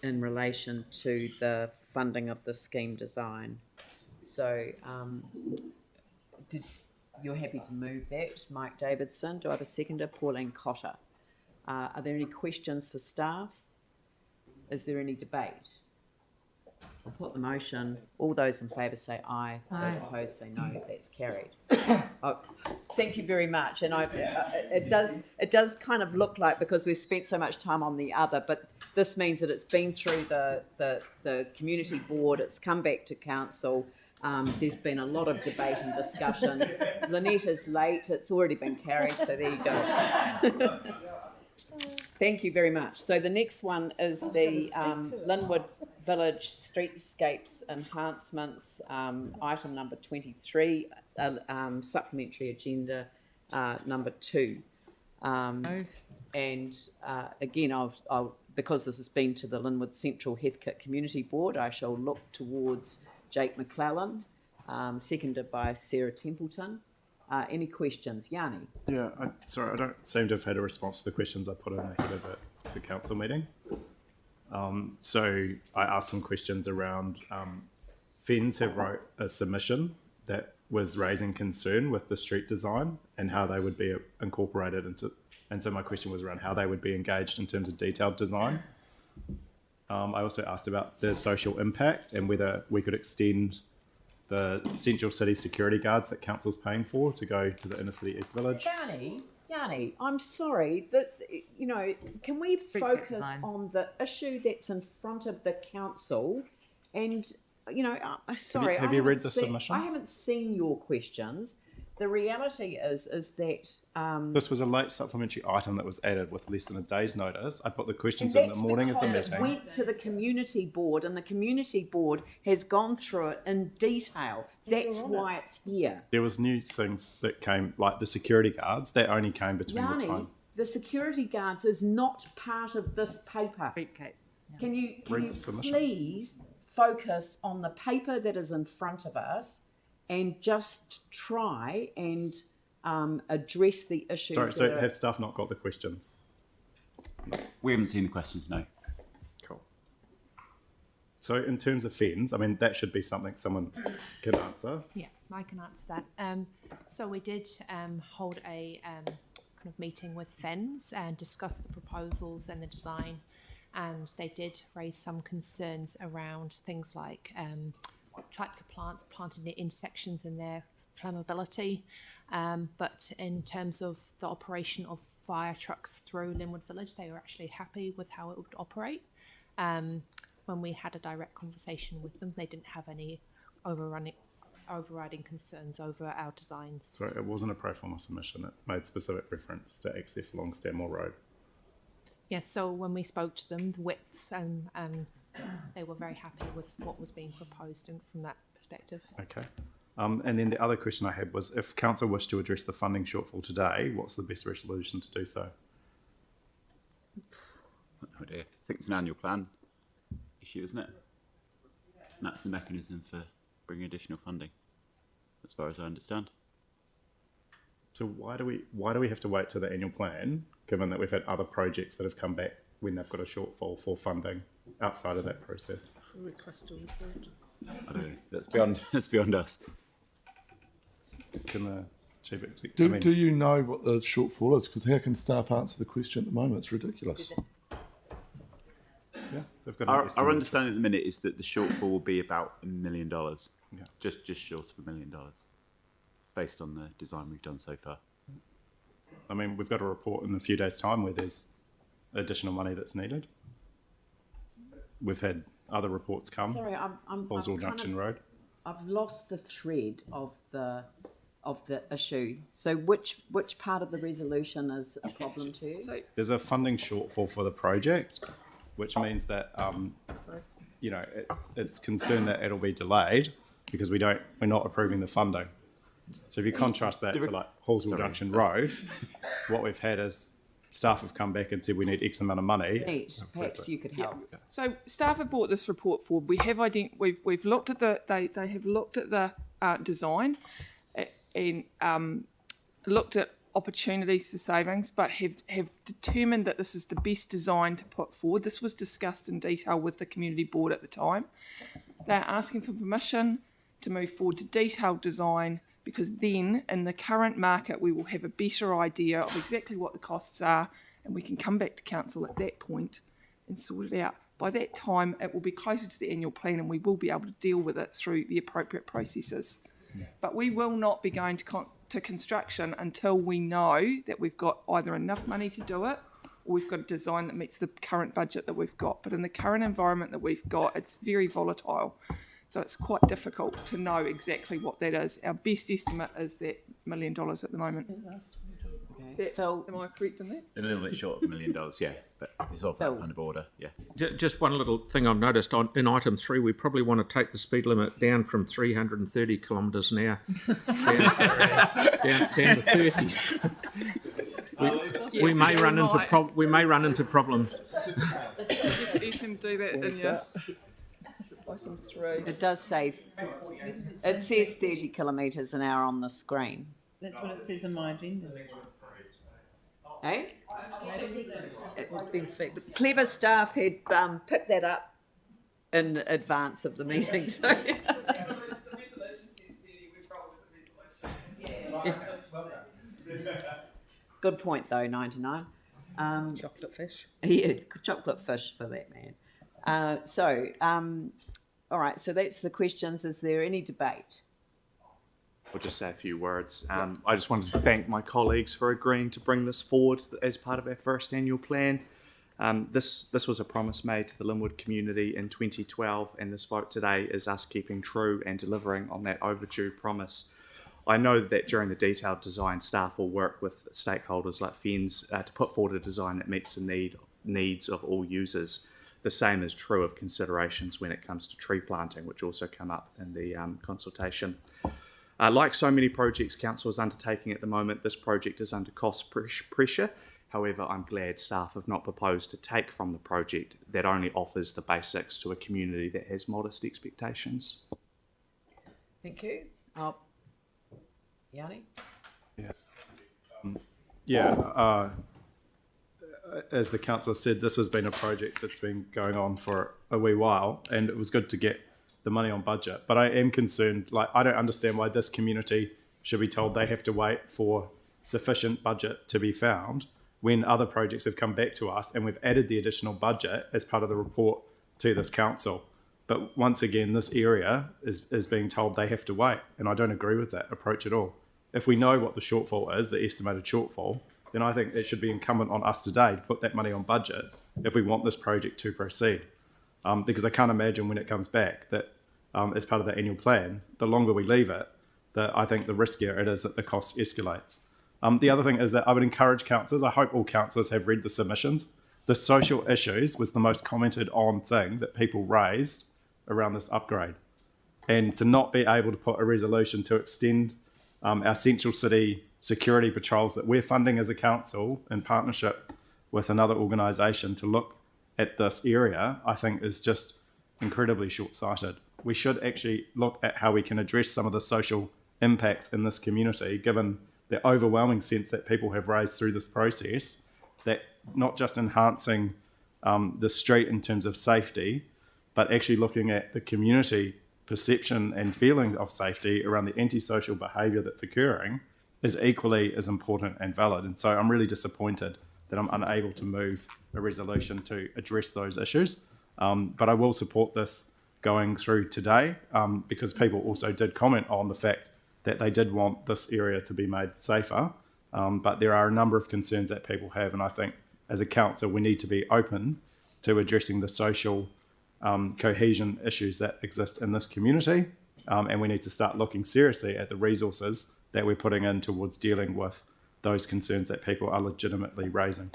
in relation to the funding of the scheme design. So you're happy to move that, Mike Davidson? Do I have a seconder? Pauline Cotter. Are there any questions for staff? Is there any debate? I'll put the motion. All those in favour say aye. Those opposed say no. That's carried. Oh, thank you very much. And it does kind of look like, because we've spent so much time on the other, but this means that it's been through the community board. It's come back to council. There's been a lot of debate and discussion. Lynette is late. It's already been carried. So there you go. Thank you very much. So the next one is the Linwood Village Streetscapes Enhancements, item number 23, supplementary agenda number 2. And again, I'll, because this has been to the Linwood Central Heathcote Community Board, I shall look towards Jake McClellan, seconded by Sarah Templeton. Any questions? Yanni? Yeah, sorry, I don't seem to have had a response to the questions I put in ahead of the council meeting. So I asked some questions around, Fens have wrote a submission that was raising concern with the street design and how they would be incorporated into, and so my question was around how they would be engaged in terms of detailed design. I also asked about the social impact and whether we could extend the central city security guards that council's paying for to go to the inner city East Village. Yanni, I'm sorry that, can we focus design on the issue that's in front of the council? And, sorry, Have you read the submissions? I haven't seen your questions. The reality is that This was a late supplementary item that was added with less than a day's notice. I put the questions in the morning of the meeting. It went to the community board, and the community board has gone through it in detail. That's why it's here. There was new things that came, like the security guards, that only came between the Yanni, time. the security guards is not part of this paper. Can you please focus on the paper that is in front of us and just try and address the issues? Sorry, so have staff not got the questions? We haven't seen the questions, no. Cool. So in terms of Fens, I mean, that should be something someone can answer. Yeah, I can answer that. So we did hold a kind of meeting with Fens and discuss the proposals and the design, and they did raise some concerns around things like what types of plants planted in the intersections and their flammability. But in terms of the operation of fire trucks through Linwood Village, they were actually happy with how it would operate. When we had a direct conversation with them, they didn't have any overriding concerns over our designs. So it wasn't a pro forma submission. It made specific reference to access along Stanmore Road. Yeah, so when we spoke to them, the widths, they were very happy with what was being proposed from that perspective. Okay. And then the other question I had was, if council wished to address the funding shortfall today, what's the best resolution to do so? Oh dear. I think it's an annual plan issue, isn't it? And that's the mechanism for bringing additional funding, as far as I understand. So why do we have to wait till the annual plan, given that we've had other projects that have come back when they've got a shortfall for funding outside of that process? I don't know. That's beyond us. Can the chief executive? Do you know what the shortfall is? Because how can staff answer the question at the moment? It's ridiculous. Yeah, they've got our understanding at the minute is that the shortfall will be about $1 million. Yeah. Just short of $1 million, based on the design we've done so far. I mean, we've got a report in a few days' time where there's additional money that's needed. We've had other reports come. Sorry, Boswell Junction Road. I've lost the thread of the issue. So which part of the resolution is a problem to you? There's a funding shortfall for the project, which means that it's concerned that it'll be delayed because we're not approving the funding. So if you contrast that to like Hallsville Junction Road, what we've had is staff have come back and said we need X amount of money. Perhaps you could help. Yeah. So staff have brought this report forward. We have we've looked at they have looked at the design and looked at opportunities for savings, but have determined that this is the best design to put forward. This was discussed in detail with the community board at the time. They're asking for permission to move forward to detailed design, because then in the current market we will have a better idea of exactly what the costs are, and we can come back to council at that point and sort it out. By that time, it will be closer to the annual plan and we will be able to deal with it through the appropriate processes. Yeah. But we will not be going to construction until we know that we've got either enough money to do it, or we've got a design that meets the current budget that we've got. But in the current environment that we've got, it's very volatile. So it's quite difficult to know exactly what that is. Our best estimate is that $1 million at the moment. Phil, am I correct in that? A little bit short of $1 million, yeah, but it's all kind of order, yeah. Just one little thing I've noticed in item 3, we probably want to take the speed limit down from 330 kilometres an hour down to 30. We may run into problems. You can do that in your item 3. It does say, it says 30 kilometres an hour on the screen. That's what it says in my agenda. Eh? It's been fixed. Clever staff had picked that up in advance of the meeting. So. Good point though, 99. Chocolate fish. Yeah, chocolate fish for that man. All right, so that's the questions. Is there any debate? I'll just say a few words. I just wanted to thank my colleagues for agreeing to bring this forward as part of our first annual plan. This was a promise made to the Linwood community in 2012, and this vote today is us keeping true and delivering on that overdue promise. I know that during the detailed design, staff will work with stakeholders like FENZ to put forward a design that meets the needs of all users. The same is true of considerations when it comes to tree planting, which also come up in the consultation. Like so many projects Council is undertaking at the moment, this project is under cost pressure. However, I'm glad staff have not proposed to take from the project that only offers the basics to a community that has modest expectations. Thank you. Yanni? As the councillor said, this has been a project that's been going on for a wee while, and it was good to get the money on budget. But I am concerned, I don't understand why this community should be told they have to wait for sufficient budget to be found when other projects have come back to us and we've added the additional budget as part of the report to this council. But once again, this area is being told they have to wait, and I don't agree with that approach at all. If we know what the shortfall is, the estimated shortfall, then I think it should be incumbent on us today to put that money on budget if we want this project to proceed. Because I can't imagine when it comes back that as part of the annual plan, the longer we leave it, I think the riskier it is that the cost escalates. The other thing is that I would encourage councillors, I hope all councillors have read the submissions. The social issues was the most commented on thing that people raised around this upgrade. And to not be able to put a resolution to extend our central city security patrols that we're funding as a council in partnership with another organisation to look at this area, I think is just incredibly short-sighted. We should actually look at how we can address some of the social impacts in this community, given the overwhelming sense that people have raised through this process, that not just enhancing the street in terms of safety, but actually looking at the community perception and feeling of safety around the antisocial behaviour that's occurring is equally as important and valid. And so I'm really disappointed that I'm unable to move a resolution to address those issues. But I will support this going through today because people also did comment on the fact that they did want this area to be made safer. But there are a number of concerns that people have, and I think as a council we need to be open to addressing the social cohesion issues that exist in this community, and we need to start looking seriously at the resources that we're putting in towards dealing with those concerns that people are legitimately raising.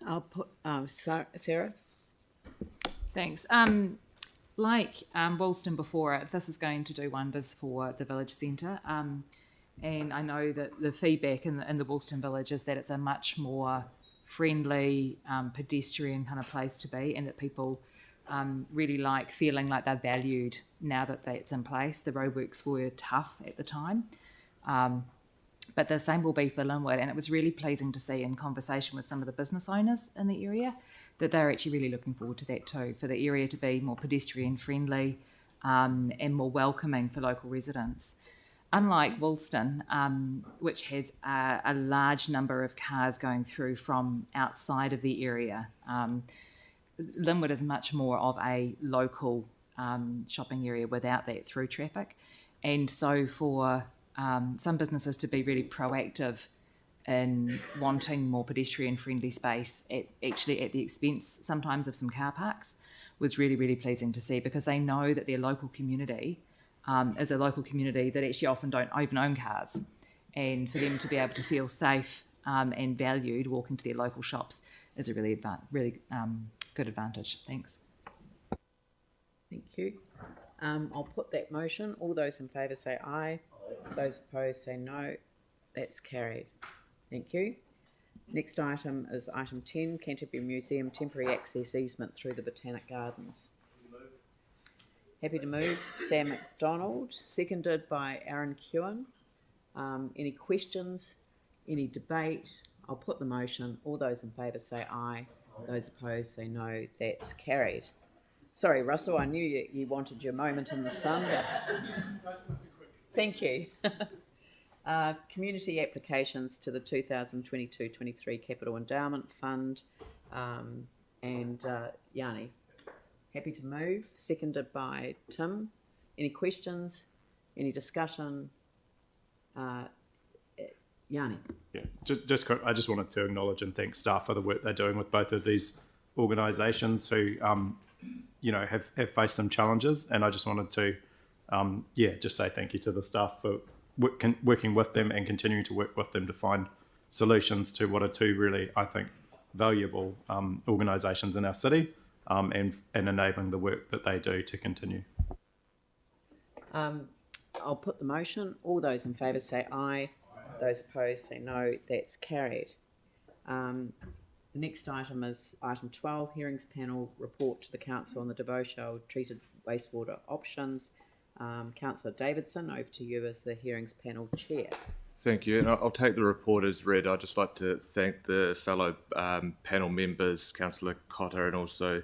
I'll put Sarah. Thanks. Like Woolston before it, this is going to do wonders for the village centre. And I know that the feedback in the Woolston village is that it's a much more friendly, pedestrian kind of place to be, and that people really like feeling like they're valued now that it's in place. The roadworks were tough at the time. But the same will be for Linwood, and it was really pleasing to see in conversation with some of the business owners in the area that they're actually really looking forward to that too, for the area to be more pedestrian friendly, and more welcoming for local residents. Unlike Woolston, which has a large number of cars going through from outside of the area, Linwood is much more of a local shopping area without that through traffic. And so for some businesses to be really proactive in wanting more pedestrian-friendly space, actually at the expense sometimes of some car parks, was really, really pleasing to see, because they know that their local community is a local community that actually often don't even own cars. And for them to be able to feel safe and valued walking to their local shops is a really good advantage. Thanks. Thank you. I'll put that motion. All those in favour say aye. Those opposed say no. That's carried. Thank you. Next item is item 10, Canterbury Museum temporary access easement through the Botanic Gardens. Happy to move. Sam McDonald, seconded by Aaron Kewen. Any questions? Any debate? I'll put the motion. All those in favour say aye. Those opposed say no. That's carried. Sorry, Russell, I knew you wanted your moment in the sun. But thank you. Community applications to the 2022-23 Capital Endowment Fund. Yanni, happy to move. Seconded by Tim. Any questions? Any discussion? Yanni. Yeah, just quick, I just wanted to acknowledge and thank staff for the work they're doing with both of these organisations who, have faced some challenges, and I just wanted to, just say thank you to the staff for working with them and continuing to work with them to find solutions to what are two really, I think, valuable organisations in our city, and enabling the work that they do to continue. I'll put the motion. All those in favour say aye. Those opposed say no. That's carried. The next item is item 12, Hearings Panel Report to the Council on the Devote Treated Wastewater Options. Councillor Davidson, over to you as the Hearings Panel Chair. Thank you, and I'll take the report as read. I'd just like to thank the fellow panel members, Councillor Cotter and also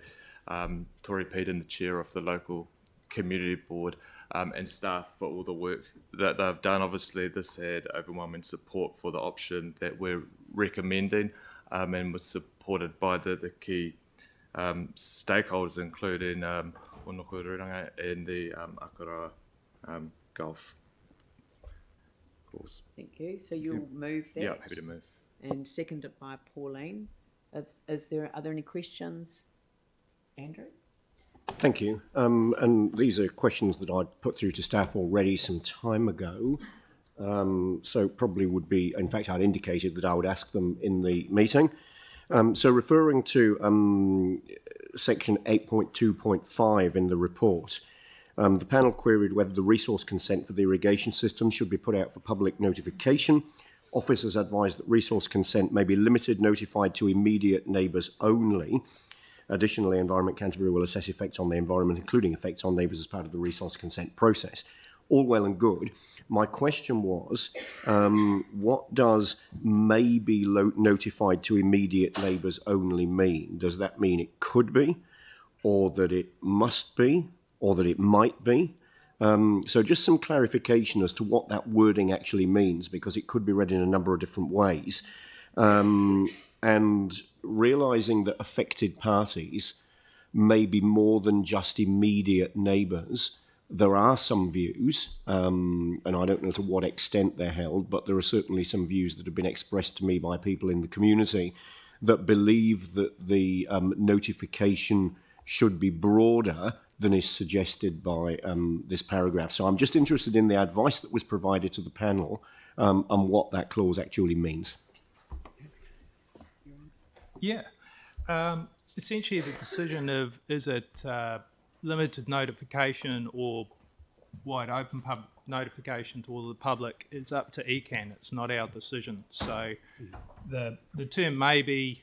Tori Peden, the Chair of the local community board, and staff for all the work that they've done. Obviously, this had overwhelming support for the option that we're recommending, and was supported by the key stakeholders, including Onokururanga and the Akara Golf course. Thank you. So you'll move that? Yeah, happy to move. And seconded by Pauline. Are there any questions? Andrew? Thank you. And these are questions that I'd put through to staff already some time ago. So probably would be, in fact, I'd indicated that I would ask them in the meeting. So referring to section 8.2.5 in the report, the panel queried whether the resource consent for the irrigation system should be put out for public notification. Officers advised that resource consent may be limited, notified to immediate neighbours only. Additionally, Environment Canterbury will assess effects on the environment, including effects on neighbours as part of the resource consent process. All well and good. My question was, what does may be notified to immediate neighbours only mean? Does that mean it could be, or that it must be, or that it might be? So just some clarification as to what that wording actually means, because it could be read in a number of different ways. And realising that affected parties may be more than just immediate neighbours. There are some views, and I don't know to what extent they're held, but there are certainly some views that have been expressed to me by people in the community that believe that the notification should be broader than is suggested by this paragraph. So I'm just interested in the advice that was provided to the panel and what that clause actually means. Yeah. Essentially, the decision of is it limited notification or wide open notification to all the public is up to ECAN. It's not our decision. So the term maybe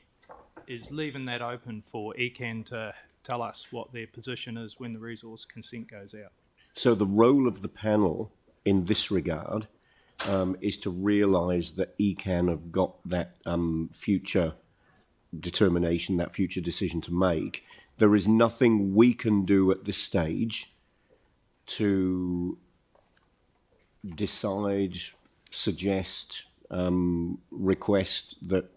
is leaving that open for ECAN to tell us what their position is when the resource consent goes out. So the role of the panel in this regard is to realise that ECAN have got that future determination, that future decision to make. There is nothing we can do at this stage to decide, suggest, request that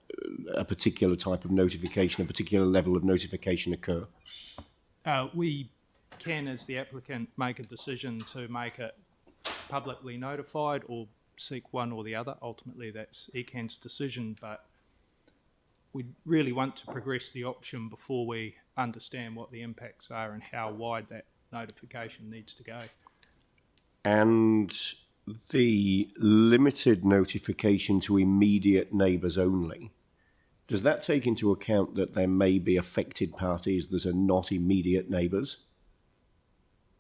a particular type of notification, a particular level of notification occur? We can, as the applicant, make a decision to make it publicly notified or seek one or the other. Ultimately, that's ECAN's decision, but we really want to progress the option before we understand what the impacts are and how wide that notification needs to go. And the limited notification to immediate neighbours only, does that take into account that there may be affected parties that are not immediate neighbours?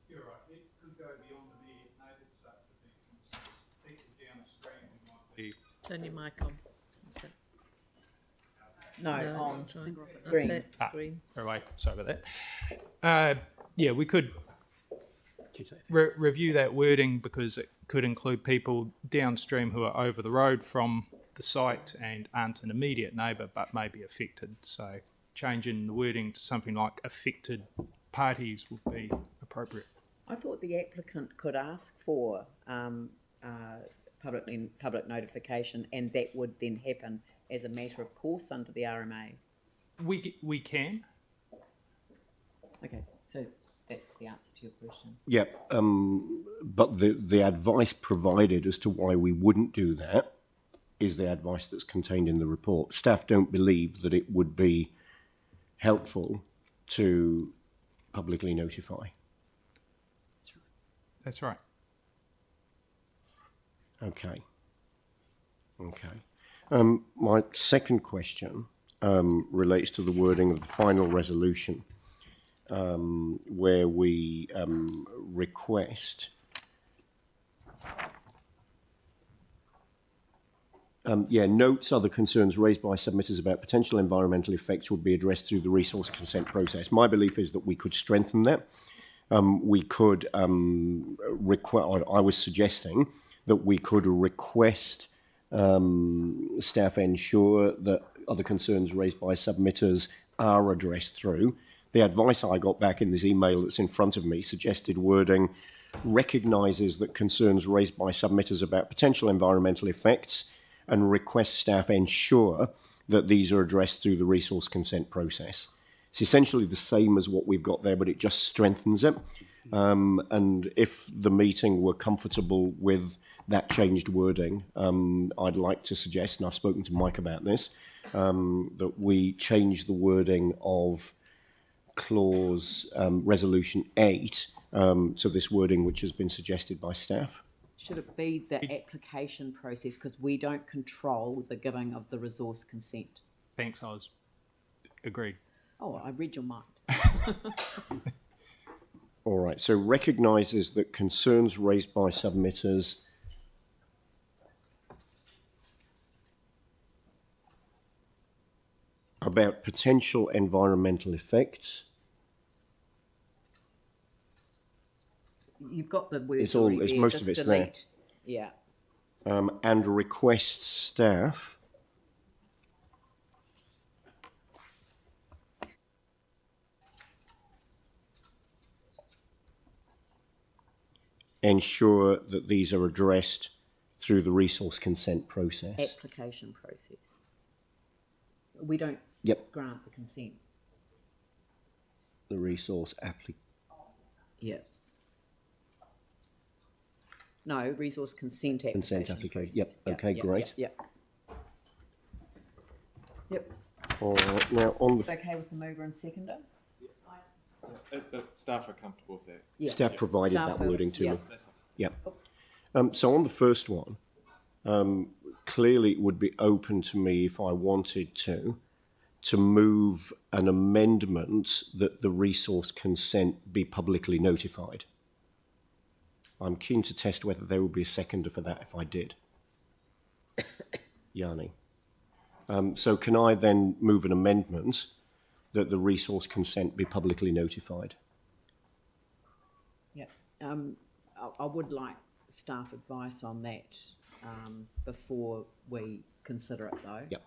You're right. It could go beyond immediate neighbours, such as people down the stream who might be... Turn your mic on. That's it. No, No, on. try. Green. That's it. Green. Right, sorry about that. Yeah, we could review that wording because it could include people downstream who are over the road from the site and aren't an immediate neighbour but may be affected. So changing the wording to something like affected parties would be appropriate. I thought the applicant could ask for public notification, and that would then happen as a matter of course under the RMA. We can. Okay, so that's the answer to your question. Yeah, but the advice provided as to why we wouldn't do that is the advice that's contained in the report. Staff don't believe that it would be helpful to publicly notify. That's right. Okay. My second question relates to the wording of the final resolution, where we request notes other concerns raised by submitters about potential environmental effects would be addressed through the resource consent process. My belief is that we could strengthen that. We could I was suggesting that we could request staff ensure that other concerns raised by submitters are addressed through. The advice I got back in this email that's in front of me suggested wording recognises that concerns raised by submitters about potential environmental effects and requests staff ensure that these are addressed through the resource consent process. It's essentially the same as what we've got there, but it just strengthens it. And if the meeting were comfortable with that changed wording, I'd like to suggest, and I've spoken to Mike about this, that we change the wording of clause resolution 8 to this wording which has been suggested by staff. Should it be the application process, because we don't control the giving of the resource consent? Thanks, I was agreed. Oh, I read your mind. All right, so recognises that concerns raised by submitters about potential environmental effects. You've got the words. It's all. It's most of it's there. Yeah. And requests staff ensure that these are addressed through the resource consent process. Application process. We don't grant the consent. The resource Yeah. No, resource consent application. Consent application. Yep. Okay, great. Yep. All right. Now on the. It's okay with the mover and seconder? Staff are comfortable with that. Yeah. Staff provided Staff that wording to yeah. me. Yeah. So on the first one, clearly it would be open to me if I wanted to move an amendment that the resource consent be publicly notified. I'm keen to test whether there would be a seconder for that if I did. Yanni. So can I then move an amendment that the resource consent be publicly notified? Yeah. I would like staff advice on that before we consider it, though. Yep.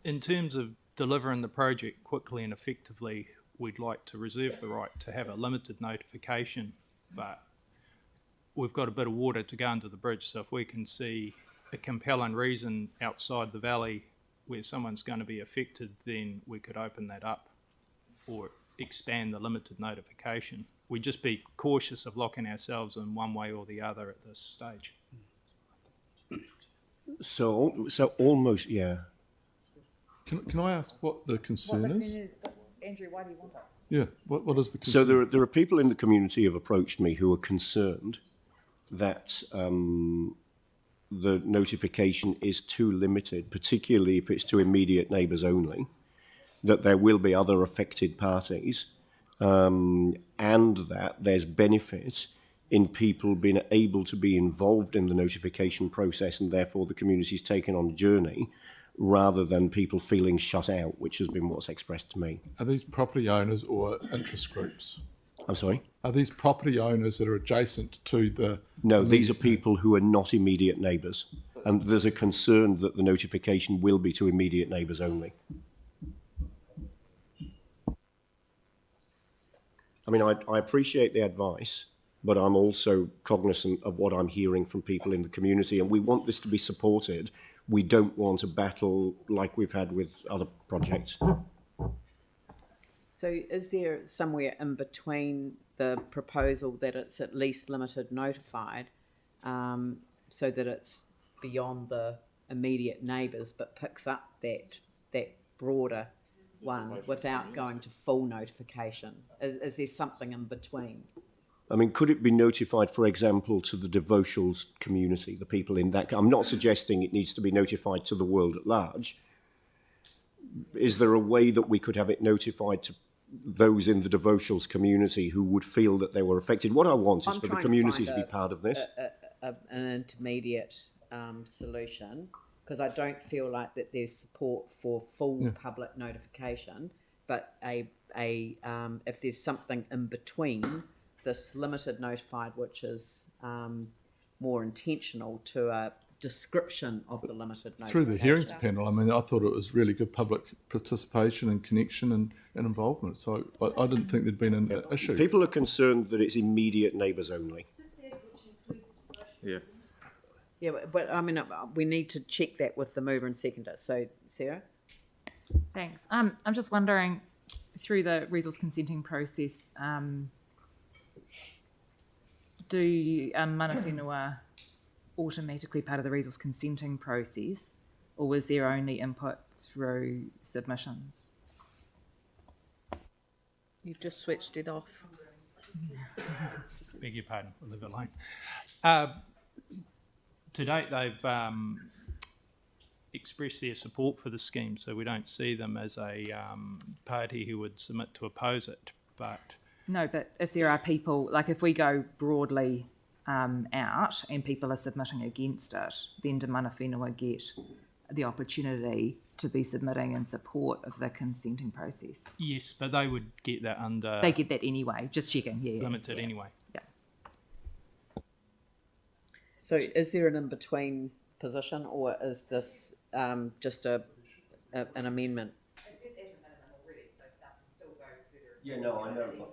In terms of delivering the project quickly and effectively, we'd like to reserve the right to have a limited notification, but we've got a bit of water to go under the bridge, so if we can see a compelling reason outside the valley where someone's going to be affected, then we could open that up or expand the limited notification. We'd just be cautious of locking ourselves in one way or the other at this stage. So almost, yeah. Can I ask what the concern is? Andrew, why do you want that? Yeah, what is the concern? So there are people in the community who have approached me who are concerned that the notification is too limited, particularly if it's to immediate neighbours only, that there will be other affected parties, and that there's benefit in people being able to be involved in the notification process, and therefore the community's taken on a journey rather than people feeling shut out, which has been what's expressed to me. Are these property owners or interest groups? I'm sorry? Are these property owners that are adjacent to the... No, these are people who are not immediate neighbours. And there's a concern that the notification will be to immediate neighbours only. I mean, I appreciate the advice, but I'm also cognizant of what I'm hearing from people in the community, and we want this to be supported. We don't want a battle like we've had with other projects. So is there somewhere in between the proposal that it's at least limited notified, so that it's beyond the immediate neighbours but picks up that broader one without going to full notification? Is there something in between? I mean, could it be notified, for example, to the Devote community, the people in that? I'm not suggesting it needs to be notified to the world at large. Is there a way that we could have it notified to those in the Devote community who would feel that they were affected? What I want is for the community to be part of this. An intermediate solution, because I don't feel like that there's support for full public notification, but if there's something in between this limited notified, which is more intentional to a description of the limited notification. Through the hearings panel, I mean, I thought it was really good public participation and connection and involvement. So I didn't think there'd been an issue. People are concerned that it's immediate neighbours only. Yeah. Yeah, but I mean, we need to check that with the mover and seconder. So, Sarah? Thanks. I'm just wondering, through the resource consenting process, do mana whenua automatically part of the resource consenting process, or was there only input through submissions? You've just switched it off. Beg your pardon, we'll leave it alone. To date, they've expressed their support for the scheme, so we don't see them as a party who would submit to oppose it. But no, but if there are people, like if we go broadly out and people are submitting against it, then do mana whenua get the opportunity to be submitting in support of the consenting process? yes, but they would get that under... They get that anyway, just checking, limited anyway. Yeah. So is there an in-between position, or is this just an amendment? Yeah, no, I know, but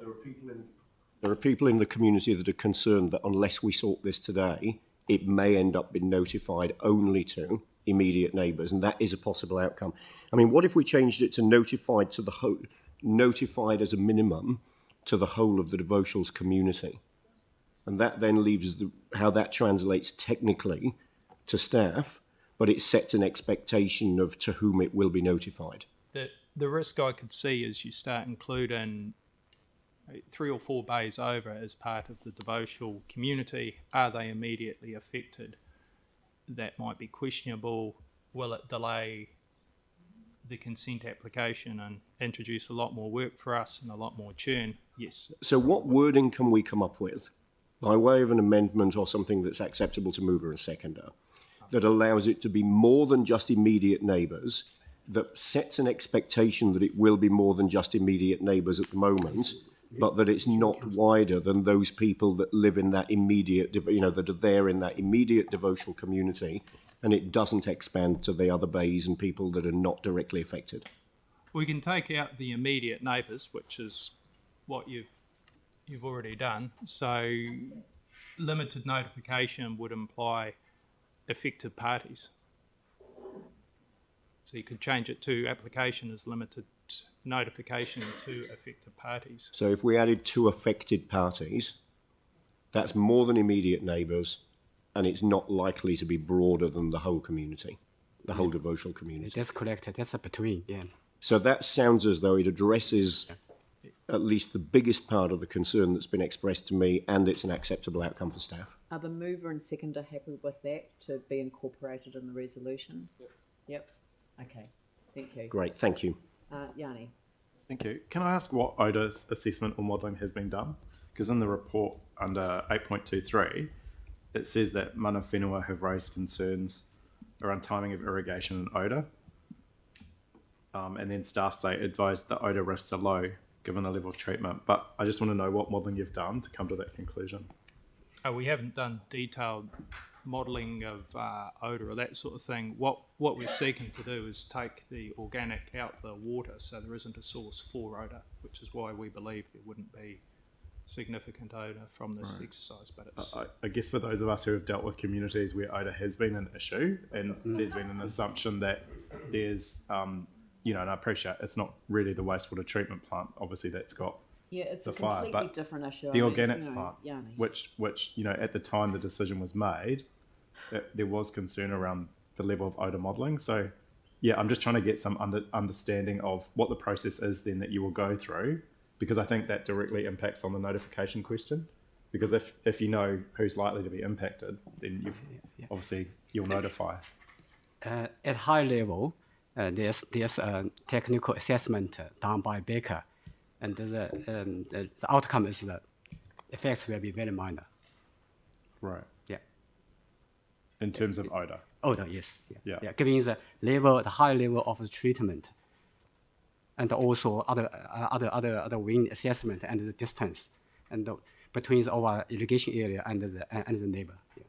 there are people in the community that are concerned that unless we sort this today, it may end up being notified only to immediate neighbours, and that is a possible outcome. I mean, what if we changed it to notified to the whole, notified as a minimum to the whole of the Devotionals community? And that then leaves how that translates technically to staff, but it sets an expectation of to whom it will be notified. The risk I could see is you start including 3 or 4 bays over as part of the devotional community. Are they immediately affected? That might be questionable. Will it delay the consent application and introduce a lot more work for us and a lot more churn? Yes. So what wording can we come up with by way of an amendment or something that's acceptable to mover and seconder that allows it to be more than just immediate neighbours, that sets an expectation that it will be more than just immediate neighbours at the moment, but that it's not wider than those people that live in that immediate, that are there in that immediate devotional community, and it doesn't expand to the other bays and people that are not directly affected? We can take out the immediate neighbours, which is what you've already done. So limited notification would imply affected parties. So you could change it to application as limited notification to affected parties. So if we added 2 affected parties, that's more than immediate neighbours, and it's not likely to be broader than the whole community, the whole devotional community. That's correct. That's a between, yeah. So that sounds as though it addresses at least the biggest part of the concern that's been expressed to me, and it's an acceptable outcome for staff. Are the mover and seconder happy with that to be incorporated in the resolution? Yep. Okay. Thank you. Great, thank you. Yanni. Thank you. Can I ask what odour assessment or modelling has been done? Because in the report under 8.23, it says that mana whenua have raised concerns around timing of irrigation and odour. And then staff say advised the odour risks are low given the level of treatment. But I just want to know what modelling you've done to come to that conclusion. We haven't done detailed modelling of odour or that sort of thing. What we're seeking to do is take the organic out the water so there isn't a source for odour, which is why we believe there wouldn't be significant odour from this exercise. But it's I guess for those of us who have dealt with communities where odour has been an issue and there's been an assumption that there's, and I appreciate it's not really the wastewater treatment plant, obviously that's got it's the a fire, completely but different issue. the organics part, Yanni. which at the time the decision was made, there was concern around the level of odour modelling. So, I'm just trying to get some understanding of what the process is then that you will go through, because I think that directly impacts on the notification question. Because if you know who's likely to be impacted, then obviously you'll notify. At high level, there's a technical assessment done by Baker, and the outcome is the effects will be very minor. Right. Yeah. In terms of odour. Odour, yes. Yeah. Given the high level of the treatment, and also other wind assessment and the distance, and between our irrigation area and the neighbour. Yeah.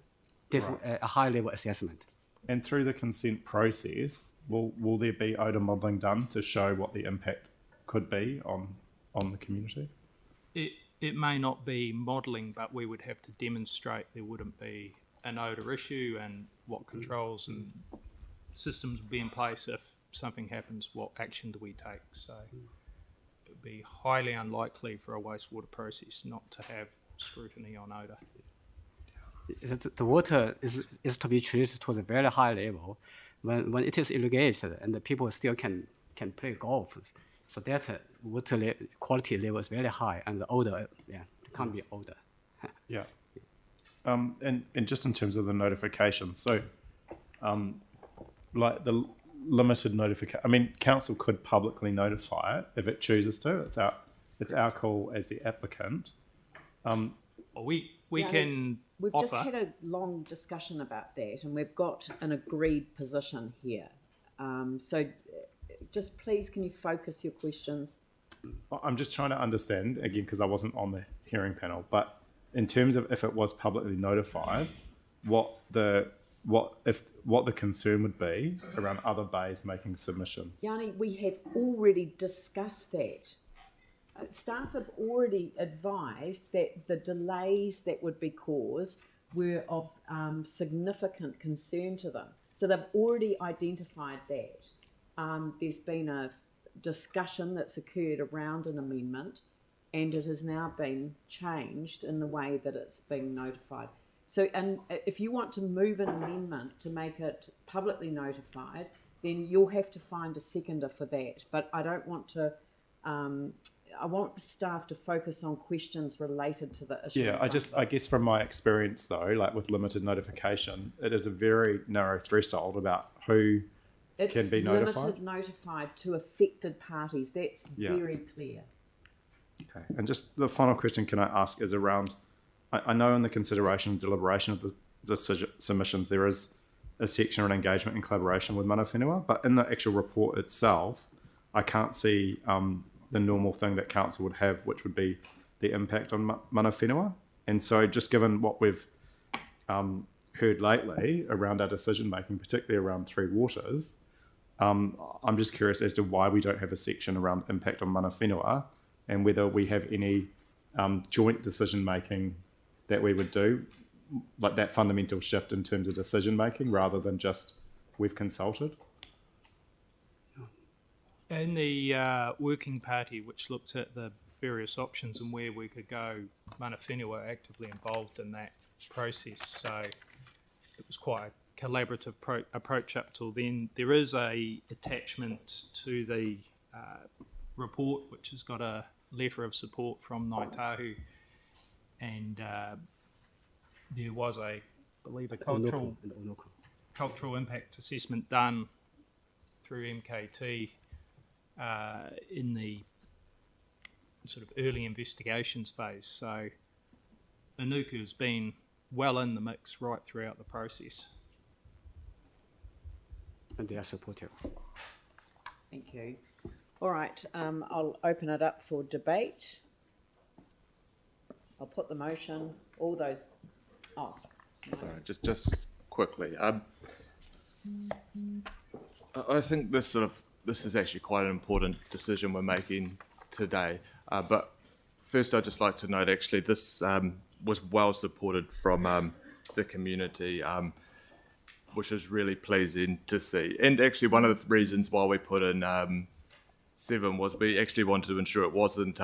There's a high level assessment. And through the consent process, will there be odour modelling done to show what the impact could be on the community? It may not be modelling, but we would have to demonstrate there wouldn't be an odour issue and what controls and systems would be in place if something happens. What action do we take? So it would be highly unlikely for a wastewater process not to have scrutiny on odour. The water is to be treated to a very high level. When it is irrigated and the people still can play golf, so that water quality level is very high, and the odor, there can't be odor. Yeah. And just in terms of the notification, so like the limited notification, I mean, council could publicly notify it if it chooses to. It's our call as the applicant. We can We've offer. just had a long discussion about that, and we've got an agreed position here. So just please, can you focus your questions? I'm just trying to understand, again, because I wasn't on the hearing panel, but in terms of if it was publicly notified, what the concern would be around other bays making submissions. Yanni, we have already discussed that. Staff have already advised that the delays that would be caused were of significant concern to them. So they've already identified that. There's been a discussion that's occurred around an amendment, and it has now been changed in the way that it's being notified. So, and if you want to move an amendment to make it publicly notified, then you'll have to find a seconder for that. But I don't want to... I want staff to focus on questions related to the issue. Yeah, I guess from my experience though, like with limited notification, it is a very narrow threshold about who can be notified. It's limited notified to affected parties. That's very clear. Okay, and just the final question can I ask is around, I know in the consideration and deliberation of the submissions there is a section on engagement and collaboration with mana whenua, but in the actual report itself, I can't see the normal thing that council would have, which would be the impact on mana whenua. And so just given what we've heard lately around our decision making, particularly around Three Waters, I'm just curious as to why we don't have a section around impact on mana whenua, and whether we have any joint decision making that we would do, like that fundamental shift in terms of decision making rather than just we've consulted. In the working party, which looked at the various options and where we could go, mana whenua were actively involved in that process, so it was quite a collaborative approach up till then. There is a attachment to the report which has got a letter of support from Ngāi Tahu, and there was I believe a cultural impact assessment done through MKT in the sort of early investigations phase. So Inuku has been well in the mix right throughout the process. And they are supportive. Thank you. All right, I'll open it up for debate. I'll put the motion. All those. Oh, no. Sorry, just quickly. I think this is actually quite an important decision we're making today. But first, I'd just like to note actually this was well supported from the community, which was really pleasing to see. And actually, one of the reasons why we put in 7 was we actually wanted to ensure it wasn't,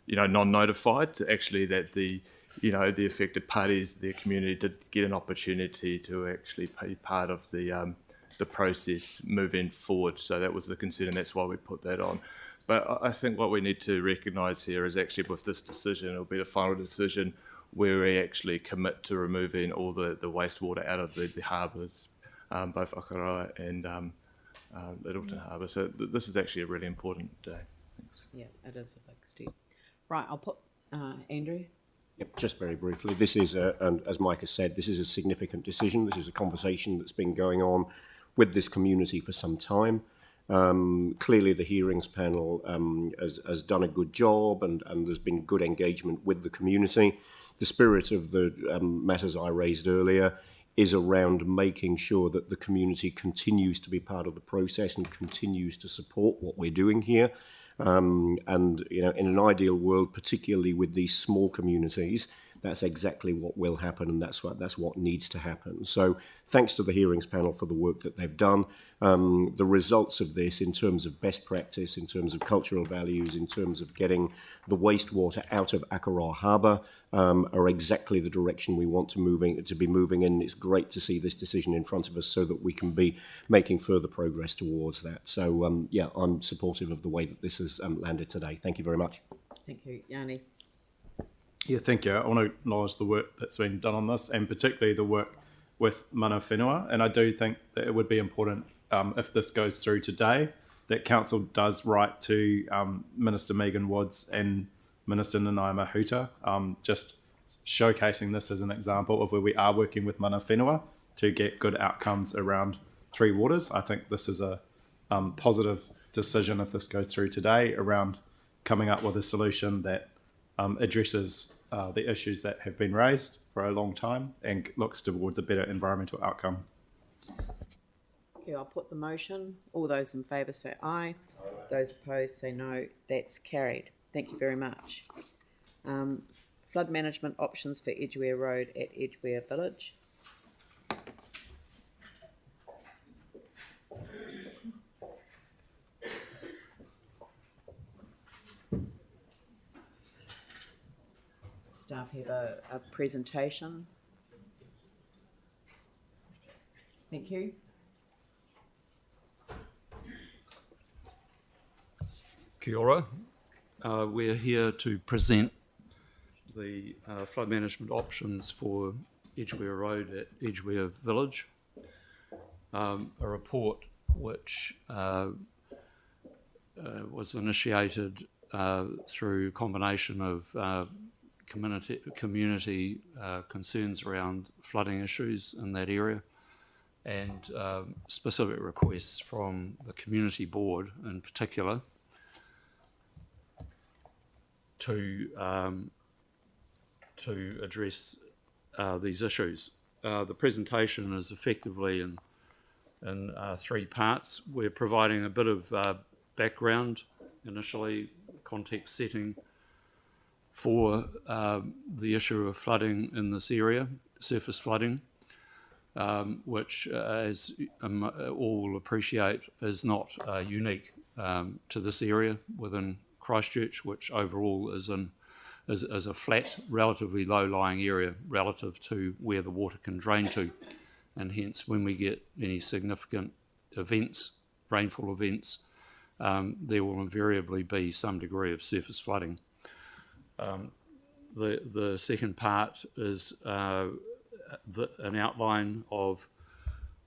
non-notified. Actually, that the affected parties, the community, did get an opportunity to actually be part of the process moving forward. So that was the concern, and that's why we put that on. But I think what we need to recognise here is actually with this decision, it'll be the final decision where we actually commit to removing all the wastewater out of the harbours, both Whakaroa and Littleton Harbour. So this is actually a really important day. Thanks. Yeah, it is a big step. Right, I'll put Andrew. Yep, just very briefly. This is, and as Mike has said, this is a significant decision. This is a conversation that's been going on with this community for some time. Clearly, the hearings panel has done a good job, and there's been good engagement with the community. The spirit of the matters I raised earlier is around making sure that the community continues to be part of the process and continues to support what we're doing here. And in an ideal world, particularly with these small communities, that's exactly what will happen, and that's what needs to happen. So thanks to the hearings panel for the work that they've done. The results of this in terms of best practice, in terms of cultural values, in terms of getting the wastewater out of Akaroa Harbour are exactly the direction we want to be moving in. It's great to see this decision in front of us so that we can be making further progress towards that. So I'm supportive of the way that this has landed today. Thank you very much. Thank you, Yanni. Yeah, thank you. I want to acknowledge the work that's been done on this, and particularly the work with mana whenua. And I do think that it would be important, if this goes through today, that council does write to Minister Megan Woods and Minister Nanaia Mahuta, just showcasing this as an example of where we are working with mana whenua to get good outcomes around Three Waters. I think this is a positive decision if this goes through today around coming up with a solution that addresses the issues that have been raised for a long time and looks towards a better environmental outcome. Okay, I'll put the motion. All those in favour say aye. Those opposed say no. That's carried. Thank you very much. Flood management options for Edgeware Road at Edgeware Village. Staff have a presentation. Thank you. Kia ora. We're here to present the flood management options for Edgeware Road at Edgeware Village. A report which was initiated through a combination of community concerns around flooding issues in that area, and specific requests from the community board in particular to address these issues. The presentation is effectively in 3 parts. We're providing a bit of background, initially context setting for the issue of flooding in this area, surface flooding, which, as all will appreciate, is not unique to this area within Christchurch, which overall is a flat, relatively low-lying area relative to where the water can drain to. And hence, when we get any significant events, rainfall events, there will invariably be some degree of surface flooding. The second part is an outline of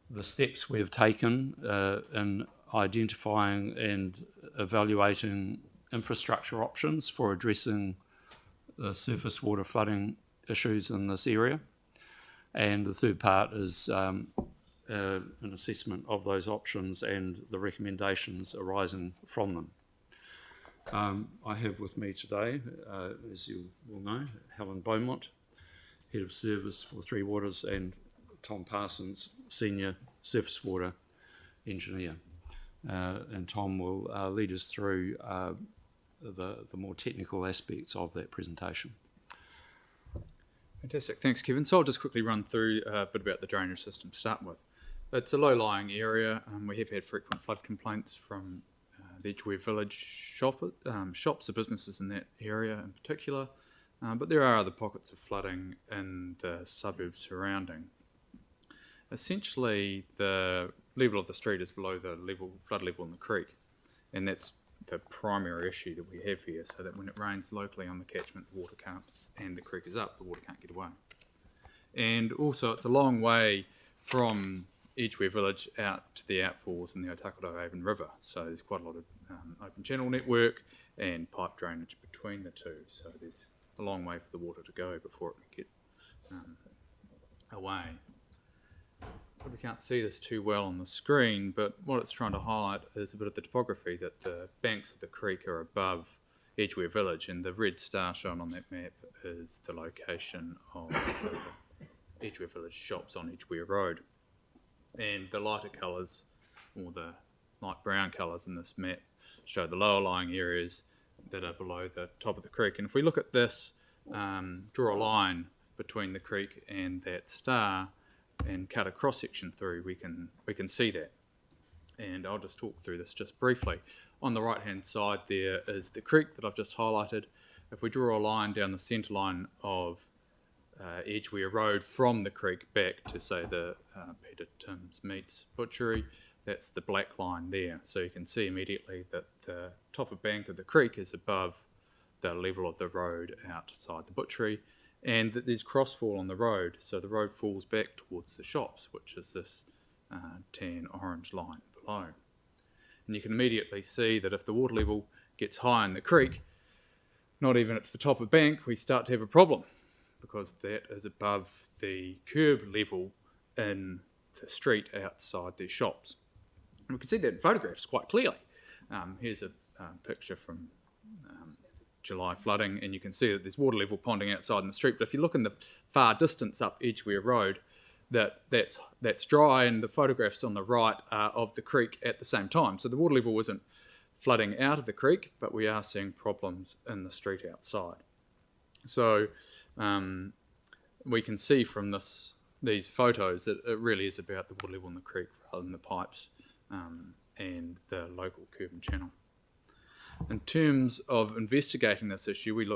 the steps we've taken in identifying and evaluating infrastructure options for addressing the surface water flooding issues in this area. And the third part is an assessment of those options and the recommendations arising from them. I have with me today, as you will know, Helen Beaumont, Head of Service for Three Waters, and Tom Parsons, Senior Surface Water Engineer. And Tom will lead us through the more technical aspects of that presentation. Fantastic, thanks Kevin. So I'll just quickly run through a bit about the drainage system to start with. It's a low-lying area. We have had frequent flood complaints from the Edgeware village shops or businesses in that area in particular, but there are other pockets of flooding in the suburbs surrounding. Essentially, the level of the street is below the flood level in the creek, and that's the primary issue that we have here, so that when it rains locally on the catchment, the water can't, and the creek is up, the water can't get away. And also, it's a long way from Edgeware village out to the outfalls in the Otakoto River, so there's quite a lot of open channel network and pipe drainage between the two, so there's a long way for the water to go before it can get away. Probably can't see this too well on the screen, but what it's trying to highlight is a bit of the topography, that the banks of the creek are above Edgeware village, and the red star shown on that map is the location of the Edgeware village shops on Edgeware Road. And the lighter colours, or the light brown colours in this map, show the lower lying areas that are below the top of the creek. And if we look at this, draw a line between the creek and that star and cut a cross section through, we can see that. And I'll just talk through this just briefly. On the right hand side there is the creek that I've just highlighted. If we draw a line down the centre line of Edgeware Road from the creek back to, say, the Peter Tim's Meats Butchery, that's the black line there. So you can see immediately that the top of bank of the creek is above the level of the road outside the butchery, and that there's crossfall on the road, so the road falls back towards the shops, which is this tan orange line below. And you can immediately see that if the water level gets high in the creek, not even at the top of bank, we start to have a problem, because that is above the curb level in the street outside their shops. And we can see that in photographs quite clearly. Here's a picture from July flooding, and you can see that there's water level ponding outside in the street. But if you look in the far distance up Edgeware Road, that's dry, and the photographs on the right are of the creek at the same time. So the water level isn't flooding out of the creek, but we are seeing problems in the street outside. So we can see from these photos that it really is about the water level in the creek rather than the pipes and the local curb and channel. In terms of investigating this issue, we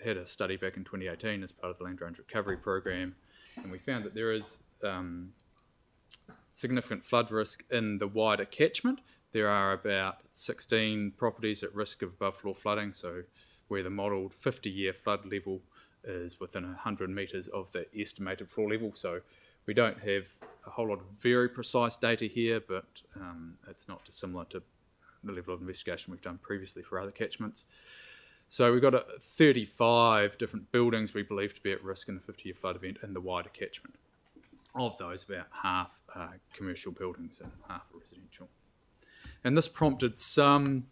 had a study back in 2018 as part of the Land Drainage Recovery Program, and we found that there is significant flood risk in the wider catchment. There are about 16 properties at risk of above floor flooding, so where the modelled 50-year flood level is within 100 metres of the estimated floor level. So we don't have a whole lot of very precise data here, but it's not dissimilar to the level of investigation we've done previously for other catchments. So we've got 35 different buildings we believe to be at risk in a 50-year flood event in the wider catchment. Of those, about half are commercial buildings and half are residential. And this prompted some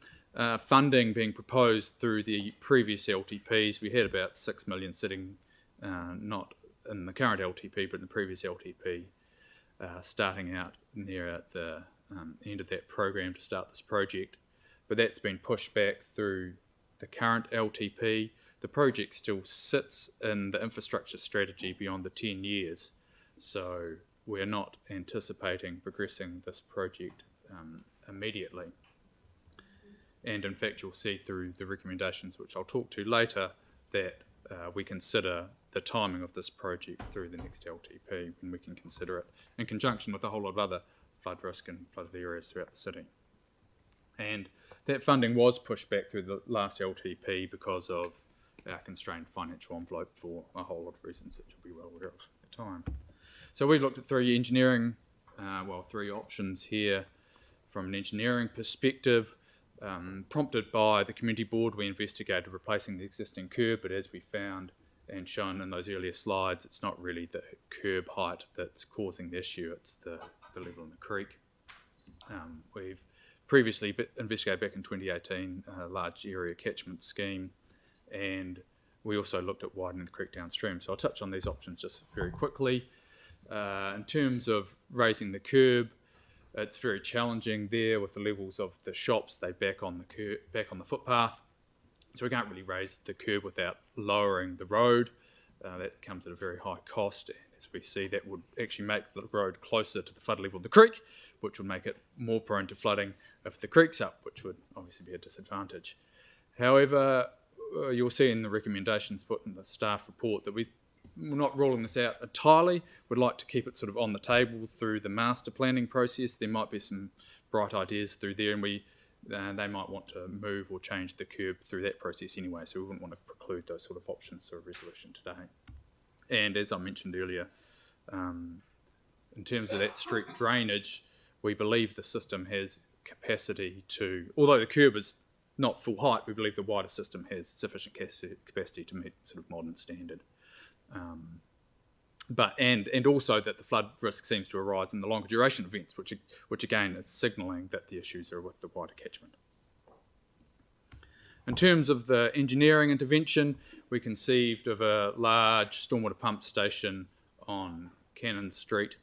funding being proposed through the previous LTPs. We had about 6 million sitting, not in the current LTP, but in the previous LTP, starting out near at the end of that program to start this project, but that's been pushed back through the current LTP. The project still sits in the infrastructure strategy beyond the 10 years, so we're not anticipating progressing this project immediately. And in fact, you'll see through the recommendations, which I'll talk to later, that we consider the timing of this project through the next LTP when we can consider it in conjunction with a whole lot of other flood risk and flooded areas throughout the city. And that funding was pushed back through the last LTP because of our constrained financial envelope for a whole lot of reasons that you'll be well aware of at the time. So we've looked at three options here from an engineering perspective. Prompted by the community board, we investigated replacing the existing curb, but as we found and shown in those earlier slides, it's not really the curb height that's causing the issue, it's the level in the creek. We've previously investigated back in 2018 a large area catchment scheme, and we also looked at widening the creek downstream. So I'll touch on these options just very quickly. In terms of raising the curb, it's very challenging there with the levels of the shops. They back on the footpath, so we can't really raise the curb without lowering the road. That comes at a very high cost, and as we see, that would actually make the road closer to the flood level of the creek, which would make it more prone to flooding if the creek's up, which would obviously be a disadvantage. However, you'll see in the recommendations put in the staff report that we're not ruling this out entirely. We'd like to keep it sort of on the table through the master planning process. There might be some bright ideas through there, and they might want to move or change the curb through that process anyway, so we wouldn't want to preclude those sort of options through a resolution today. And as I mentioned earlier, in terms of that street drainage, we believe the system has capacity to, although the curb is not full height, we believe the wider system has sufficient capacity to meet sort of modern standard. And also that the flood risk seems to arise in the longer duration events, which again is signalling that the issues are with the wider catchment. In terms of the engineering intervention, we conceived of a large stormwater pump station on Cannon Street,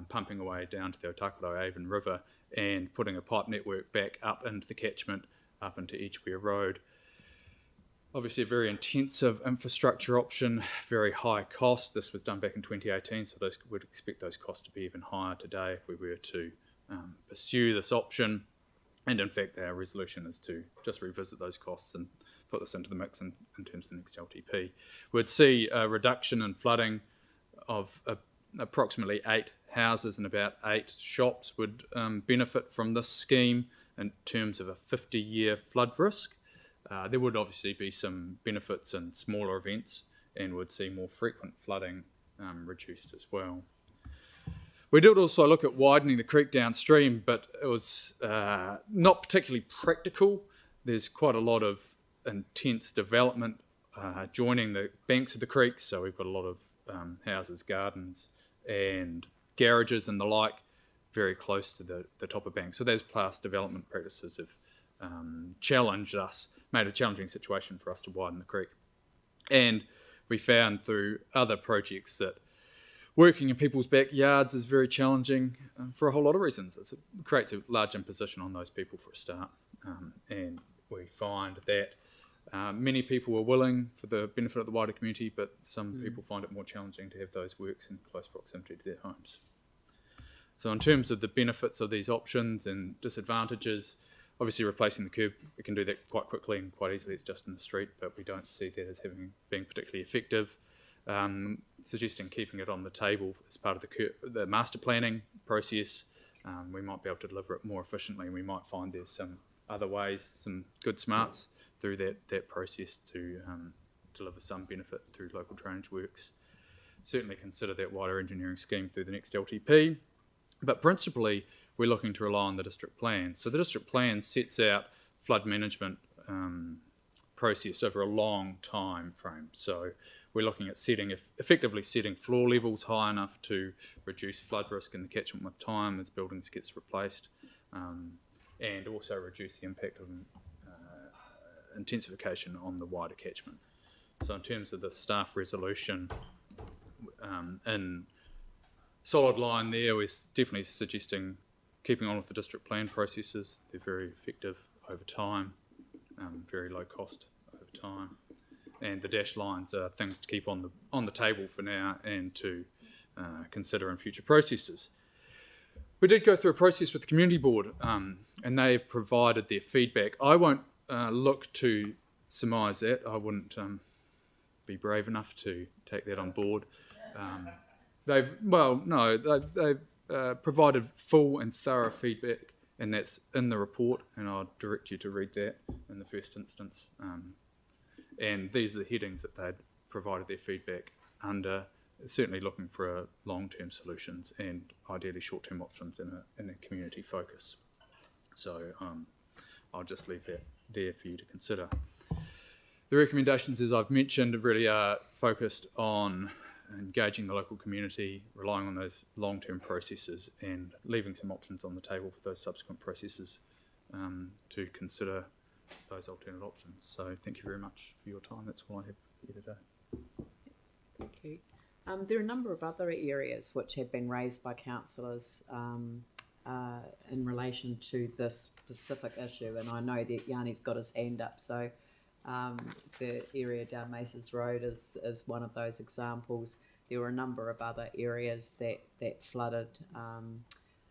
pumping away down to the Otakaro Avon River and putting a pipe network back up into the catchment, up into Edgeware Road. Obviously a very intensive infrastructure option, very high cost. This was done back in 2018, so we'd expect those costs to be even higher today if we were to pursue this option. And in fact, our resolution is to just revisit those costs and put this into the mix in terms of the next LTP. We'd see a reduction in flooding of approximately 8 houses and about 8 shops would benefit from this scheme in terms of a 50-year flood risk. There would obviously be some benefits in smaller events and would see more frequent flooding reduced as well. We did also look at widening the creek downstream, but it was not particularly practical. There's quite a lot of intense development joining the banks of the creek, so we've got a lot of houses, gardens and garages and the like very close to the top of banks. So those past development practices have challenged us, made a challenging situation for us to widen the creek. And we found through other projects that working in people's backyards is very challenging for a whole lot of reasons. It creates a large imposition on those people for a start. And we find that many people are willing for the benefit of the wider community, but some people find it more challenging to have those works in close proximity to their homes. So in terms of the benefits of these options and disadvantages, obviously replacing the curb, we can do that quite quickly and quite easily. It's just in the street, but we don't see that as being particularly effective. Suggesting keeping it on the table as part of the master planning process, we might be able to deliver it more efficiently, and we might find there's some other ways, some good smarts through that process to deliver some benefit through local drainage works. Certainly consider that wider engineering scheme through the next LTP. But principally, we're looking to rely on the district plan. So the district plan sets out flood management process over a long time frame. So we're looking at effectively setting floor levels high enough to reduce flood risk in the catchment with time as buildings gets replaced, and also reduce the impact of intensification on the wider catchment. So in terms of the staff resolution, in solid line there. We're definitely suggesting keeping on with the district plan processes. They're very effective over time, very low cost over time. And the dashed lines are things to keep on the table for now and to consider in future processes. We did go through a process with the community board, and they've provided their feedback. I won't look to surmise that. I wouldn't be brave enough to take that on board. They've provided full and thorough feedback, and that's in the report, and I'll direct you to read that in the first instance. And these are the headings that they'd provided their feedback under, certainly looking for long-term solutions and ideally short-term options in a community focus. So I'll just leave that there for you to consider. The recommendations, as I've mentioned, really are focused on engaging the local community, relying on those long-term processes and leaving some options on the table for those subsequent processes to consider those alternate options. So thank you very much for your time. That's all I have here today. Thank you. There are a number of other areas which have been raised by councillors in relation to this specific issue, and I know that Yanni's got his hand up, so the area down Maces Road is one of those examples. There were a number of other areas that flooded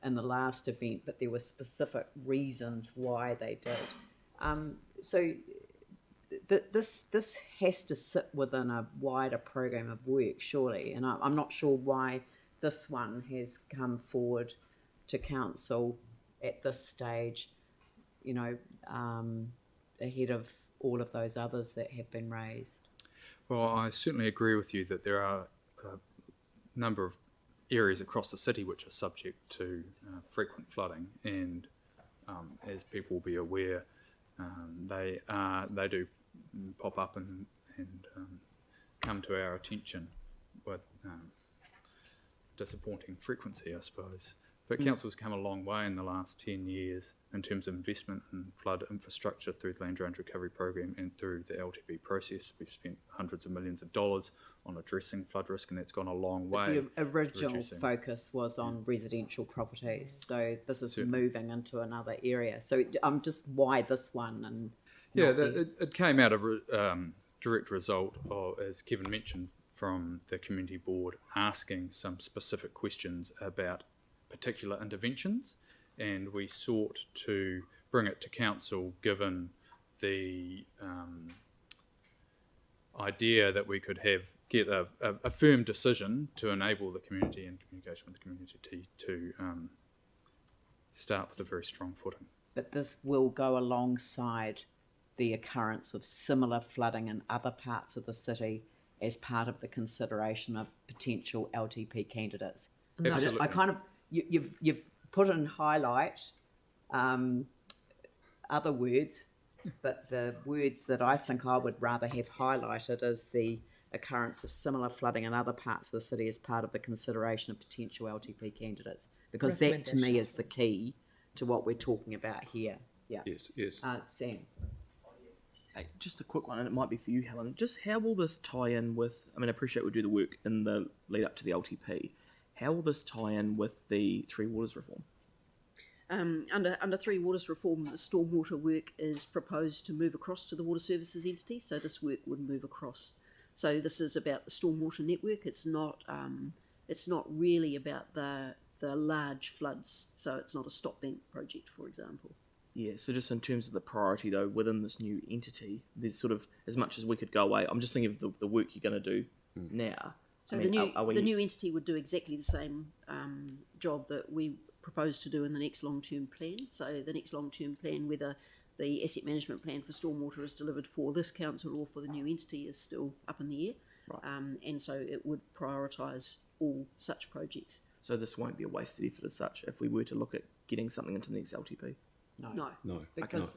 in the last event, but there were specific reasons why they did. So this has to sit within a wider program of work, surely, and I'm not sure why this one has come forward to council at this stage, you know, ahead of all of those others that have been raised. Well, I certainly agree with you that there are a number of areas across the city which are subject to frequent flooding, and as people will be aware, they do pop up and come to our attention with disappointing frequency, I suppose. But council's come a long way in the last 10 years in terms of investment in flood infrastructure through the Land Drainage Recovery Program and through the LTP process. We've spent hundreds of millions of dollars on addressing flood risk, and that's gone a long way. The original focus was on residential properties, so this is moving into another area. So just why this one? And yeah, it came out of direct result of, as Kevin mentioned, from the community board asking some specific questions about particular interventions, and we sought to bring it to council given the idea that we could get a firm decision to enable the community and communication with the community to start with a very strong footing. But this will go alongside the occurrence of similar flooding in other parts of the city as part of the consideration of potential LTP candidates. Absolutely. I kind of you've put in highlight other words, but the words that I think I would rather have highlighted is the occurrence of similar flooding in other parts of the city as part of the consideration of potential LTP candidates, because that to me is the key to what we're talking about here. Yeah. Yes. Sam. Hey, just a quick one, and it might be for you, Helen. Just how will this tie in with, I mean, I appreciate we do the work in the lead up to the LTP. How will this tie in with the Three Waters reform? Under Three Waters reform, the stormwater work is proposed to move across to the water services entity, so this work would move across. So this is about the stormwater network. It's not really about the large floods. So it's not a stop bank project, for example. Yeah, so just in terms of the priority, though, within this new entity, there's sort of, as much as we could go away, I'm just thinking of the work you're going to do now. So the new entity would do exactly the same job that we propose to do in the next long-term plan. So the next long-term plan, whether the asset management plan for stormwater is delivered for this council or for the new entity, is still up in the air. Right. And so it would prioritise all such projects. So this won't be a wasted effort as such if we were to look at getting something into the next LTP? No. Because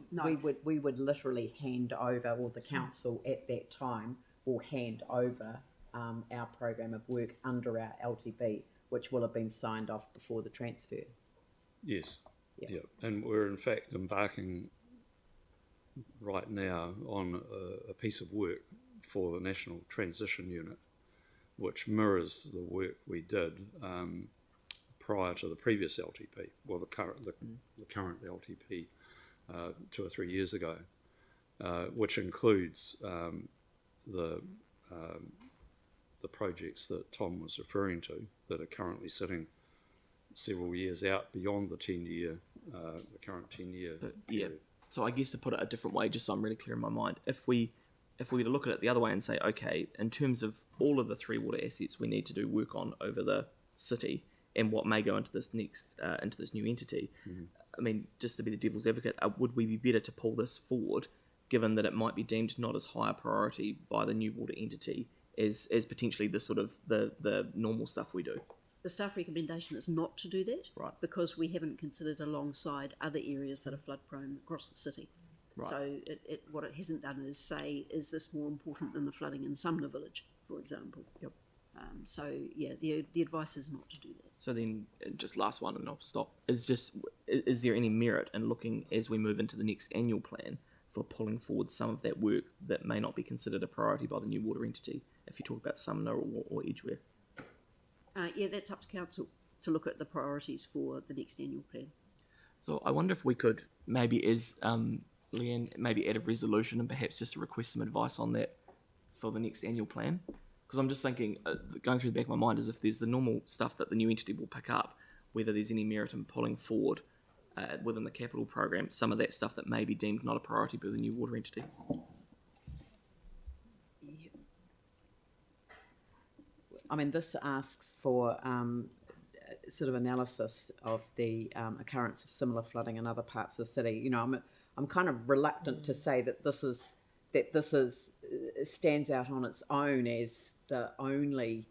we would literally hand over, or the council at that time will hand over our program of work under our LTP, which will have been signed off before the transfer. Yes. Yeah. And we're in fact embarking right now on a piece of work for the National Transition Unit, which mirrors the work we did prior to the previous LTP, well, the current LTP 2 or 3 years ago, which includes the projects that Tom was referring to that are currently sitting several years out beyond the 10-year, the current 10-year period. So I guess to put it a different way, just so I'm really clear in my mind, if we were to look at it the other way and say, okay, in terms of all of the 3 water assets we need to do work on over the city and what may go into this next into this new entity, I mean, just to be the devil's advocate, would we be better to pull this forward, given that it might be deemed not as high a priority by the new water entity as potentially the sort of the normal stuff we do? The staff recommendation is not to do that, right? Because we haven't considered alongside other areas that are flood prone across the city. Right. So what it hasn't done is say, is this more important than the flooding in Sumner Village, for example? Yep. So yeah, the advice is not to do that. So then, just last one, and I'll stop. Is there any merit in looking as we move into the next annual plan for pulling forward some of that work that may not be considered a priority by the new water entity? If you talk about Sumner or Edgeware. Yeah, that's up to council to look at the priorities for the next annual plan. So I wonder if we could maybe, as Leanne, maybe add a resolution and perhaps just to request some advice on that for the next annual plan. Because I'm just thinking, going through the back of my mind, is if there's the normal stuff that the new entity will pick up, whether there's any merit in pulling forward within the capital program some of that stuff that may be deemed not a priority by the new water entity. I mean, this asks for sort of analysis of the occurrence of similar flooding in other parts of the city. You know, I'm kind of reluctant to say that this stands out on its own as the only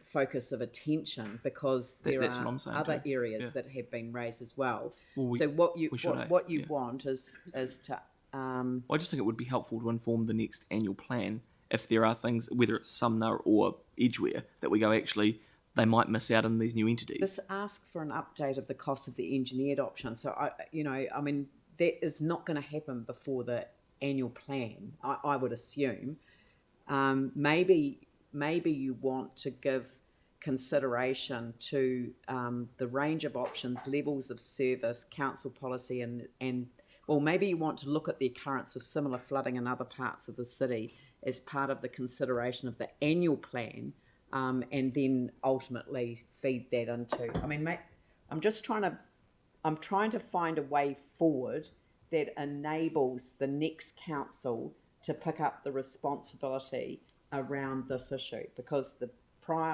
focus of attention, because there that's are what I'm saying other too. areas that have been raised as well. So what you want is to. I just think it would be helpful to inform the next annual plan if there are things, whether it's Sumner or Edgeware, that we go, actually, they might miss out on these new entities. This asks for an update of the cost of the engineered option. So, I mean, that is not going to happen before the annual plan, I would assume. Maybe you want to give consideration to the range of options, levels of service, council policy, and well, maybe you want to look at the occurrence of similar flooding in other parts of the city as part of the consideration of the annual plan, and then ultimately feed that into. I mean, mate, I'm trying to find a way forward that enables the next council to pick up the responsibility around this issue, because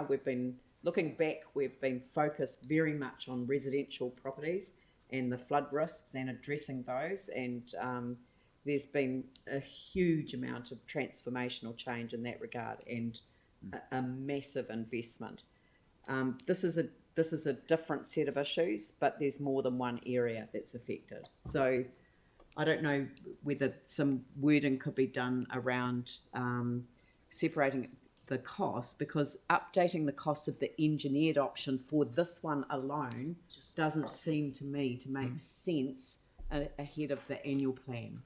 we've been looking back, we've been focused very much on residential properties and the flood risks and addressing those, and there's been a huge amount of transformational change in that regard, and a massive investment. This is a different set of issues, but there's more than one area that's affected. So I don't know whether some wording could be done around separating the cost, because updating the cost of the engineered option for this one alone doesn't seem to me to make sense ahead of the annual plan.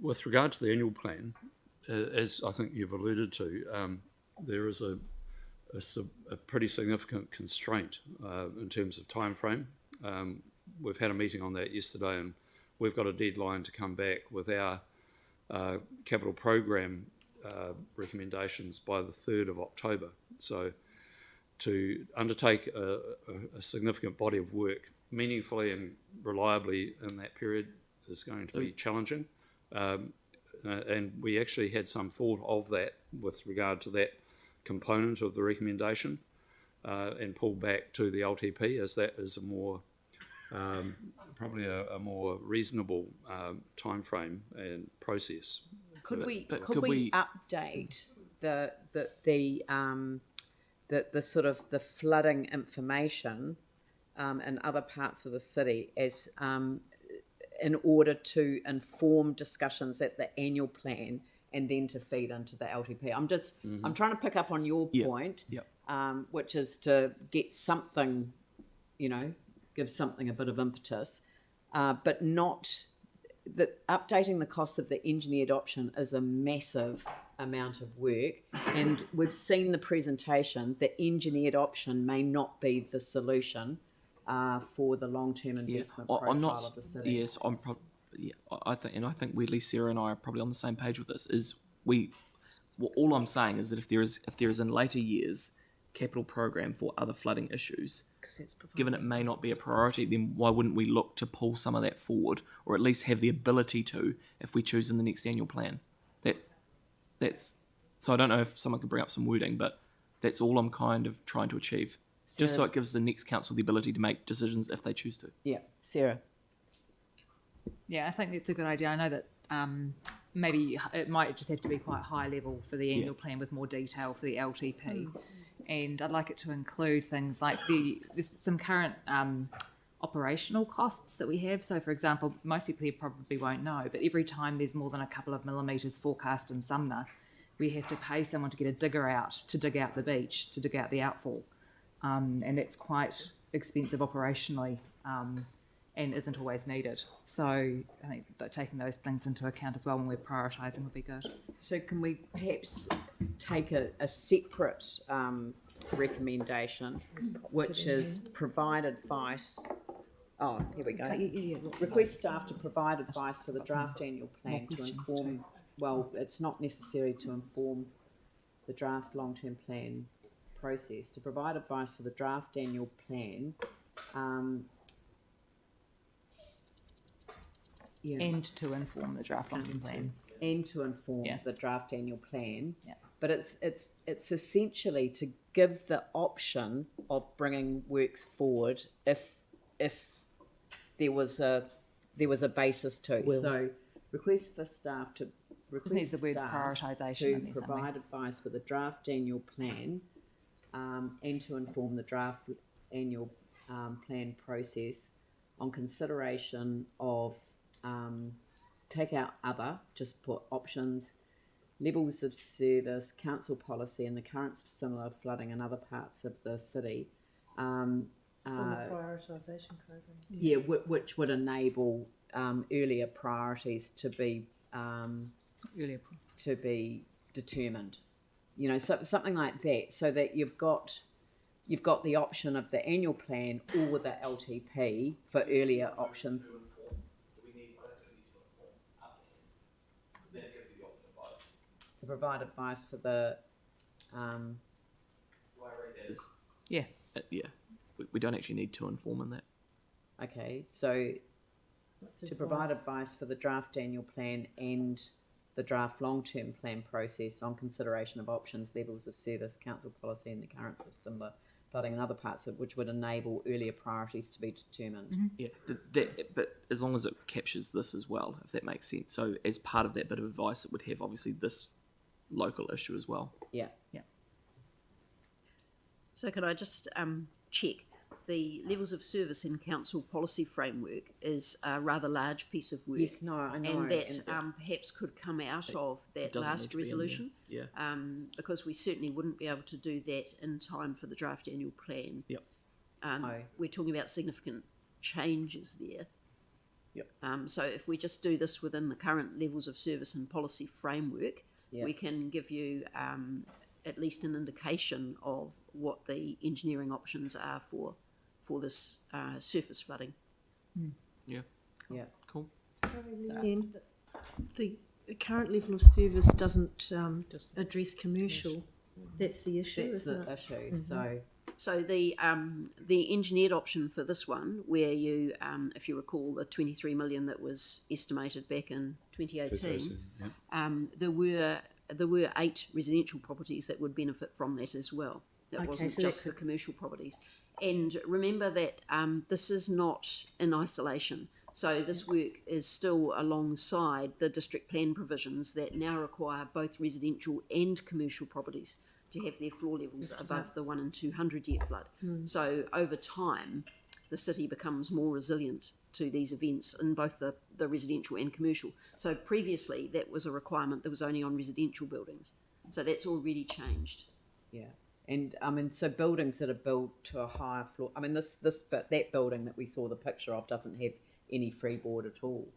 With regard to the annual plan, as I think you've alluded to, there is a pretty significant constraint in terms of time frame. We've had a meeting on that yesterday, and we've got a deadline to come back with our capital program recommendations by the 3rd of October. So to undertake a significant body of work meaningfully and reliably in that period is going to be challenging. And we actually had some thought of that with regard to that component of the recommendation, and pulled back to the LTP, as that is a more probably a more reasonable time frame and process. Could we update the sort of the flooding information in other parts of the city as in order to inform discussions at the annual plan and then to feed into the LTP? I'm trying to pick up on your point, which is to get something, give something a bit of impetus, but not that updating the cost of the engineered option is a massive amount of work, and we've seen the presentation. The engineered option may not be the solution for the long-term investment profile I'm not. of the city. Yes, I think weirdly Sarah and I are probably on the same page with this. All I'm saying is that if there is in later years capital program for other flooding issues, given it may not be a priority, then why wouldn't we look to pull some of that forward, or at least have the ability to, if we choose in the next annual plan? That's. So I don't know if someone could bring up some wording, but that's all I'm kind of trying to achieve, just so it gives the next council the ability to make decisions if they choose to. Yeah, Sarah. Yeah, I think that's a good idea. I know that maybe it might just have to be quite high level for the annual plan with more detail for the LTP. And I'd like it to include things like there's some current operational costs that we have. So, for example, most people here probably won't know, but every time there's more than a couple of millimetres forecast in Sumner, we have to pay someone to get a digger out to dig out the beach, to dig out the outfall. And that's quite expensive operationally and isn't always needed. So I think that taking those things into account as well when we're prioritising would be good. So can we perhaps take a separate recommendation, which is provide advice. Oh, here we go. Request staff to provide advice for the draft annual plan to inform. Well, it's not necessary to inform the draft long-term plan process. To provide advice for the draft annual plan. And to inform the draft long-term plan. And to inform the draft annual plan. Yeah. But it's essentially to give the option of bringing works forward if there was a basis to. So request for staff to needs the word prioritisation to provide advice for the draft annual plan and to inform the draft annual plan process on consideration of take out other, just put options, levels of service, council policy, and the currents of similar flooding in other parts of the city. From the prioritisation program. Yeah, which would enable earlier priorities to be determined. You know, something like that, so that you've got the option of the annual plan or the LTP for earlier options. To provide advice for the we don't actually need to inform in that. Okay, so to provide advice for the draft annual plan and the draft long-term plan process on consideration of options, levels of service, council policy, and the currents of similar flooding in other parts of which would enable earlier priorities to be determined. Yeah, but as long as it captures this as well, if that makes sense. So as part of that bit of advice, it would have obviously this local issue as well. Yeah. So could I just check? The levels of service in council policy framework is a rather large piece of work. Yes, no, I know. And that perhaps could come out of that last resolution. Yeah. Because we certainly wouldn't be able to do that in time for the draft annual plan. Yep. We're talking about significant changes there. Yep. So if we just do this within the current levels of service and policy framework, we can give you at least an indication of what the engineering options are for this surface flooding. Yeah. Cool. The current level of service doesn't address commercial. That's the issue. That's the issue. Mm-hmm. So the engineered option for this one, where you, if you recall, the 23 million that was estimated back in 2018, there were 8 residential properties that would benefit from that as well. That wasn't just the commercial properties. And remember that this is not in isolation. So this work is still alongside the district plan provisions that now require both residential and commercial properties to have their floor levels above the 1 in 200 year flood. So over time, the city becomes more resilient to these events in both the residential and commercial. So previously, that was a requirement that was only on residential buildings. So that's already changed. Yeah. And I mean, so buildings that are built to a higher floor, I mean, that building that we saw the picture of doesn't have any freeboard at all.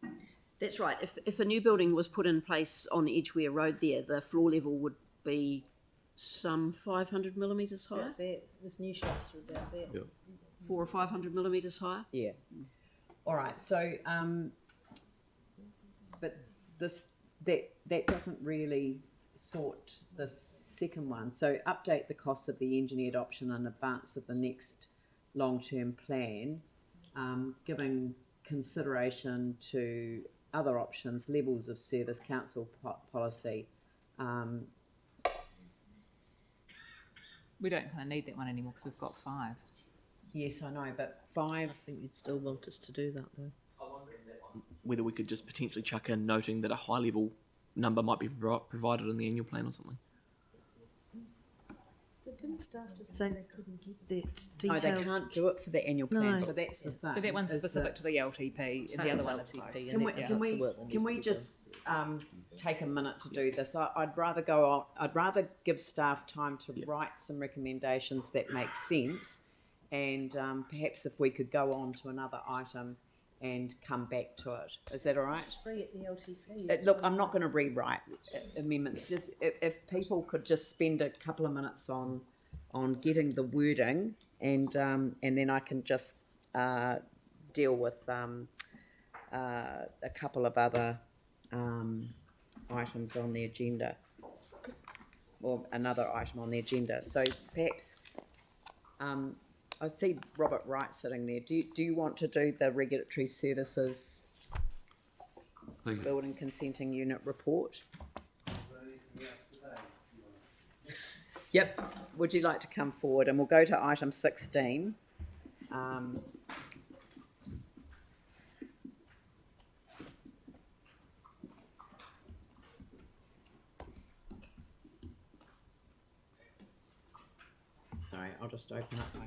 That's right. If a new building was put in place on Edgeware Road there, the floor level would be some 500 millimetres higher. About that. This new shops are about that. Yep. 400 or 500 millimetres higher. Yeah. All right. So, but that doesn't really sort the second one. So, update the costs of the engineered option in advance of the next long-term plan, giving consideration to other options, levels of service, council policy. We don't kind of need that one anymore because we've got 5. Yes, I know, but 5. I think you'd still want us to do that though. Whether we could just potentially chuck in noting that a high level number might be provided in the annual plan or something. But didn't staff just say they couldn't get that No, detail? they can't do it for the annual plan, No. so that's the thing. But that one's is specific that- to the LTP, and the other one is both. Can we just take a minute to do this? I'd rather go on. I'd rather give staff time to write some recommendations that make sense, and perhaps if we could go on to another item and come back to it. Is that all right? Free at the LTP. Look, I'm not going to rewrite amendments. Just if people could just spend a couple of minutes on getting the wording, and then I can just deal with a couple of other items on the agenda, or another item on the agenda. So perhaps I see Robert Wright sitting there. Do you want to do the regulatory services building consenting unit report? Yep. Would you like to come forward? And we'll go to item 16. Sorry, I'll just open up my...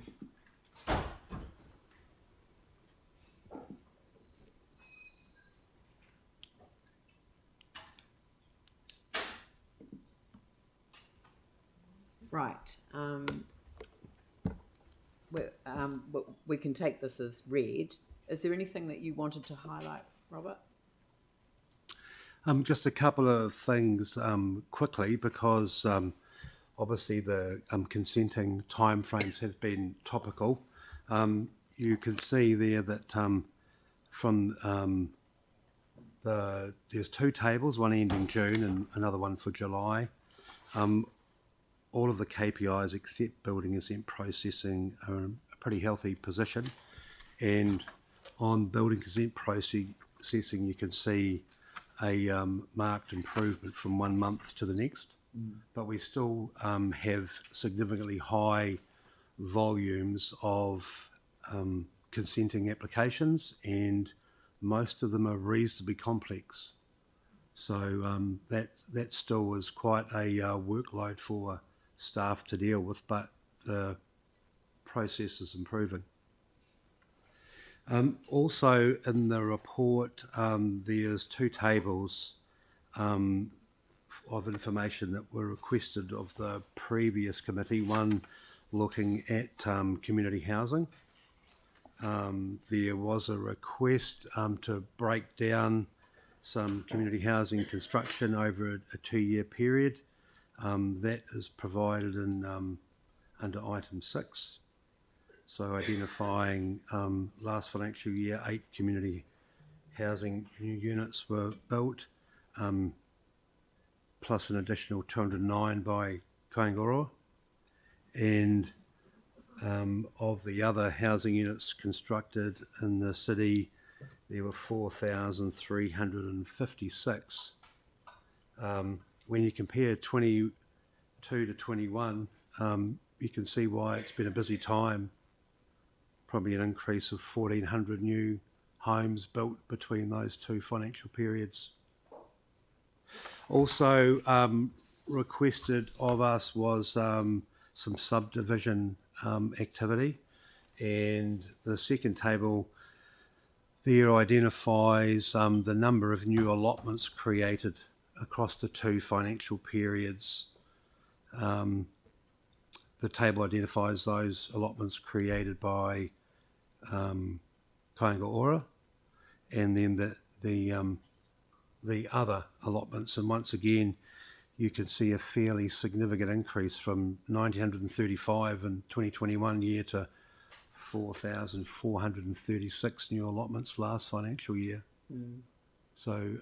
Right. We can take this as read. Is there anything that you wanted to highlight, Robert? Just a couple of things quickly, because obviously the consenting timeframes have been topical. You can see there that from there's 2 tables, one ending June and another one for July. All of the KPIs except building consent processing are in a pretty healthy position. And on building consent processing, you can see a marked improvement from 1 month to the next. But we still have significantly high volumes of consenting applications, and most of them are reasonably complex. So that still is quite a workload for staff to deal with, but the process is improving. Also in the report, there's 2 tables of information that were requested of the previous committee, one looking at community housing. There was a request to break down some community housing construction over a 2-year period. That is provided in under item 6. So identifying last financial year 8 community housing new units were built, plus an additional 209 by Kaingoroa. And of the other housing units constructed in the city, there were 4,356. When you compare 22 to 21, you can see why it's been a busy time. Probably an increase of 1,400 new homes built between those 2 financial periods. Also requested of us was some subdivision activity, and the second table there identifies the number of new allotments created across the 2 financial periods. The table identifies those allotments created by Kaingoroa, and then the the other allotments, and once again, you can see a fairly significant increase from 1,935 in 2021 year to 4,436 new allotments last financial year. Mm. So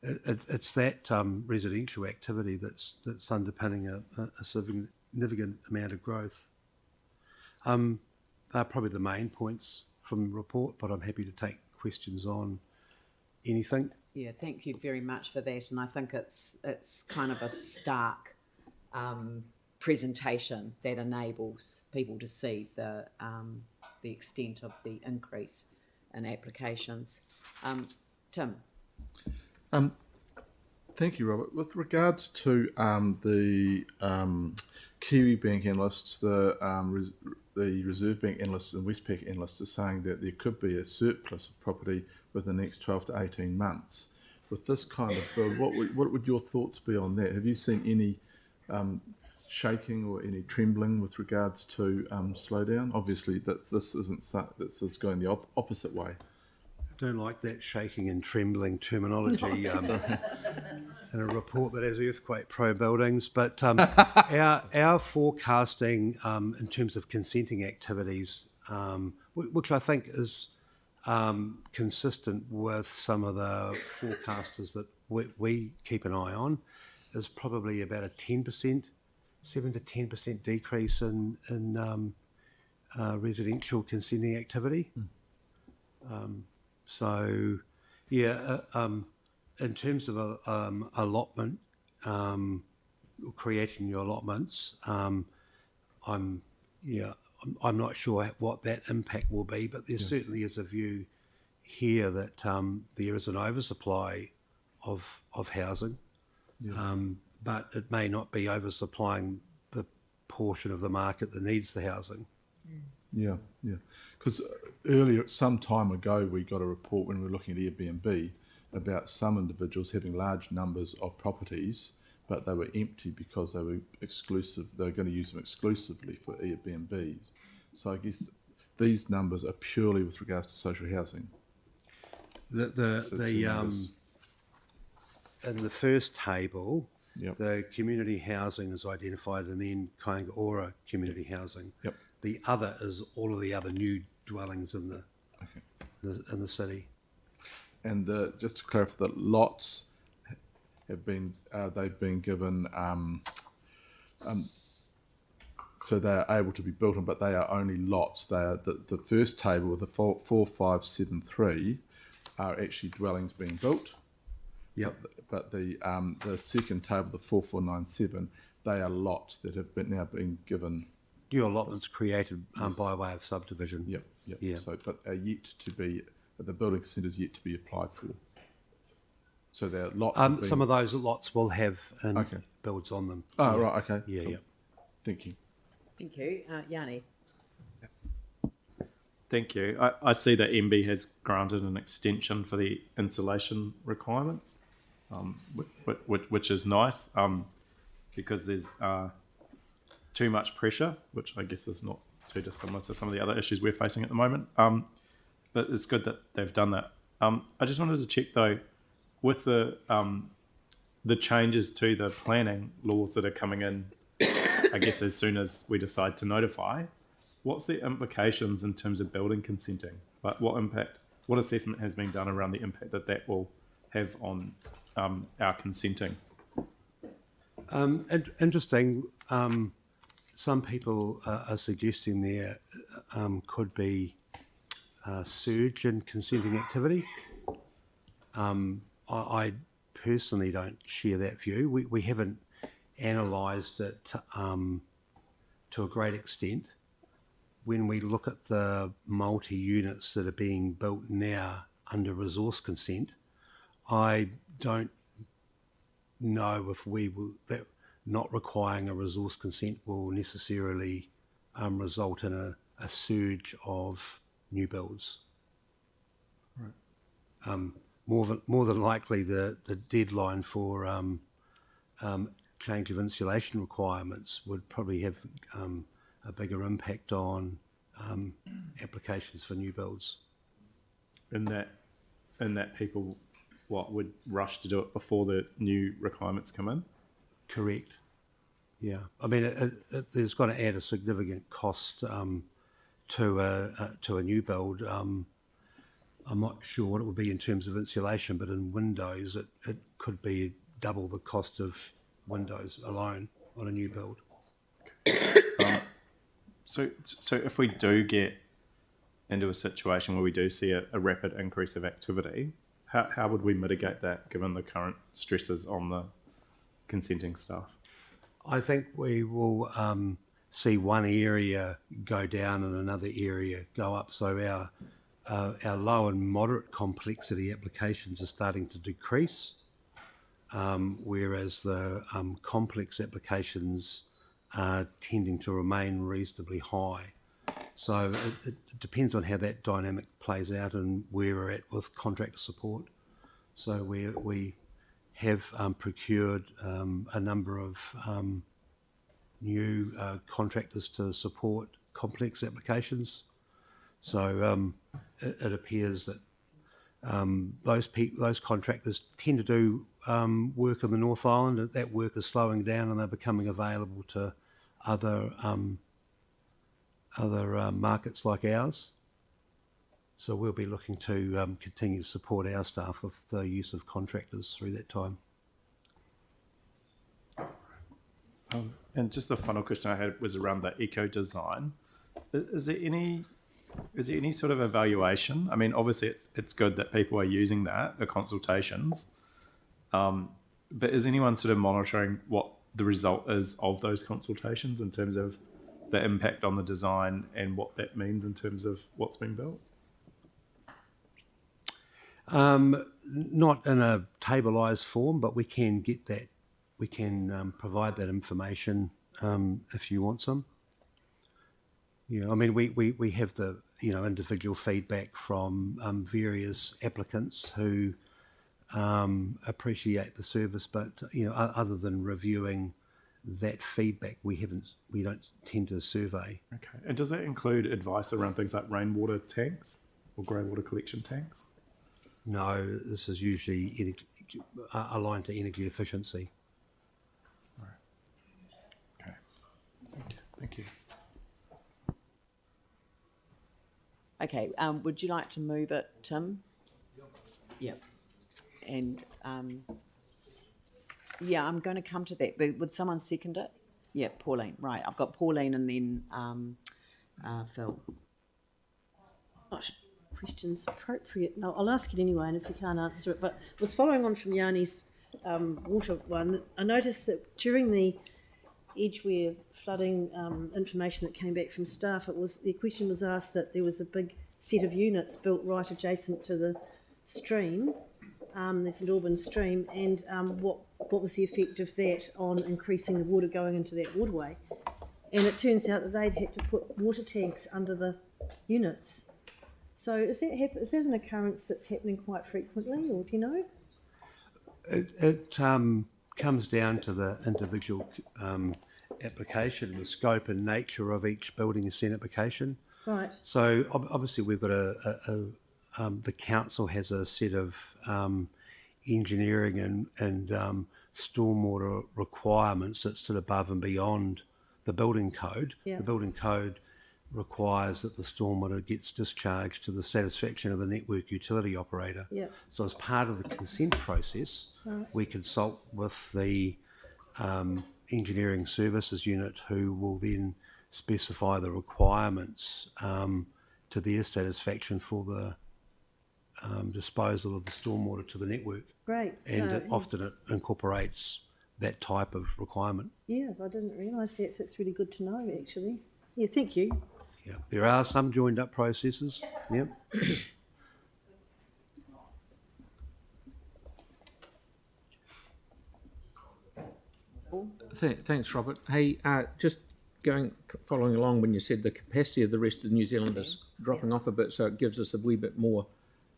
it's that residential activity that's underpinning a significant amount of growth. They're probably the main points from the report, but I'm happy to take questions on anything. Yeah, thank you very much for that. And I think it's kind of a stark presentation that enables people to see the extent of the increase in applications. Tim. Thank you, Robert. With regards to the Kiwi Bank analysts, the Reserve Bank analysts and Westpac analysts are saying that there could be a surplus of property within the next 12 to 18 months. With this kind of build, what would your thoughts be on that? Have you seen any shaking or any trembling with regards to slowdown? Obviously, this is going the opposite way. I don't like that shaking and trembling terminology in a report that has earthquake-prone buildings. But our forecasting in terms of consenting activities, which I think is consistent with some of the forecasters that we keep an eye on, is probably about a 10%, 7 to 10% decrease in residential consenting activity. So, yeah, in terms of allotment, creating new allotments, I'm not sure what that impact will be, but there certainly is a view here that there is an oversupply of housing, but it may not be oversupplying the portion of the market that needs the housing. Yeah. Because earlier, some time ago, we got a report when we were looking at Airbnb about some individuals having large numbers of properties, but they were empty because they were exclusive. They were going to use them exclusively for Airbnbs. So I guess these numbers are purely with regards to social housing. In the first table, the community housing is identified, and then Kainga community housing. The other is all of the other new dwellings in the city. And just to clarify, the lots have been they've been given so they are able to be built on, but they are only lots. They are the first table with the 4573 are actually dwellings being built. But the second table, the 4497, they are lots that have now been given. New allotments created by way of subdivision. Yeah. So, but are yet to be, the building consent is yet to be applied for. So there are lots. Some of those lots will have builds on them. Oh, right. Okay. Yeah. Cool. Thank you. Thank you, Yanni. Thank you. I see that MB has granted an extension for the insulation requirements, which is nice because there's too much pressure, which I guess is not too dissimilar to some of the other issues we're facing at the moment. But it's good that they've done that. I just wanted to check though, with the changes to the planning laws that are coming in, I guess as soon as we decide to notify, what's the implications in terms of building consenting? Like what assessment has been done around the impact that will have on our consenting? Interesting. Some people are suggesting there could be a surge in consenting activity. I personally don't share that view. We haven't analysed it to a great extent. When we look at the multi-units that are being built now under resource consent, I don't know if that not requiring a resource consent will necessarily result in a surge of new builds. Right. More than likely, the deadline for change of insulation requirements would probably have a bigger impact on applications for new builds. In that people would rush to do it before the new requirements come in? Correct. Yeah, I mean, there's going to add a significant cost to a new build. I'm not sure what it would be in terms of insulation, but in windows, it could be double the cost of windows alone on a new build. So if we do get into a situation where we do see a rapid increase of activity, how would we mitigate that given the current stresses on the consenting staff? I think we will see one area go down and another area go up. So our low and moderate complexity applications are starting to decrease, whereas the complex applications are tending to remain reasonably high. So it depends on how that dynamic plays out and where we're at with contractor support. So we have procured a number of new contractors to support complex applications. So it appears that those contractors tend to do work in the North Island. That work is slowing down and they're becoming available to other markets like ours. So we'll be looking to continue to support our staff with the use of contractors through that time. And just the final question I had was around the eco design. Is there any sort of evaluation? I mean, obviously it's good that people are using the consultations, but is anyone sort of monitoring what the result is of those consultations in terms of the impact on the design and what that means in terms of what's been built? Not in a tableized form, but we can get that. We can provide that information if you want some. Yeah, I mean, we have the individual feedback from various applicants who appreciate the service, but other than reviewing that feedback, we don't tend to survey. Okay, and does that include advice around things like rainwater tanks or greywater collection tanks? No, this is usually aligned to energy efficiency. Okay, thank you. Okay, would you like to move it, Tim? Yeah. And yeah, I'm going to come to that. But would someone second it? Yeah, Pauline. Right, I've got Pauline and then Phil. Questions appropriate? No, I'll ask it anyway, and if you can't answer it. But I was following on from Yanni's water one. I noticed that during the Edgeware flooding information that came back from staff, the question was asked that there was a big set of units built right adjacent to the stream, the St Albans stream, and what was the effect of that on increasing the water going into that waterway? And it turns out that they'd had to put water tanks under the units. So is that an occurrence that's happening quite frequently, or do you know? It comes down to the individual application, the scope and nature of each building consent application. Right. So obviously we've got the council has a set of engineering and stormwater requirements that sit above and beyond the building code. Yeah. The building code requires that the stormwater gets discharged to the satisfaction of the network utility operator. Yeah. So as part of the consent process, we consult with the engineering services unit, who will then specify the requirements to their satisfaction for the disposal of the stormwater to the network. Great. And often it incorporates that type of requirement. Yeah, I didn't realise that, so it's really good to know, actually. Yeah, thank you. Yeah, there are some joined up processes. Yep. Thanks, Robert. Hey, just following along when you said the capacity of the rest of New Zealand is dropping off a bit, so it gives us a wee bit more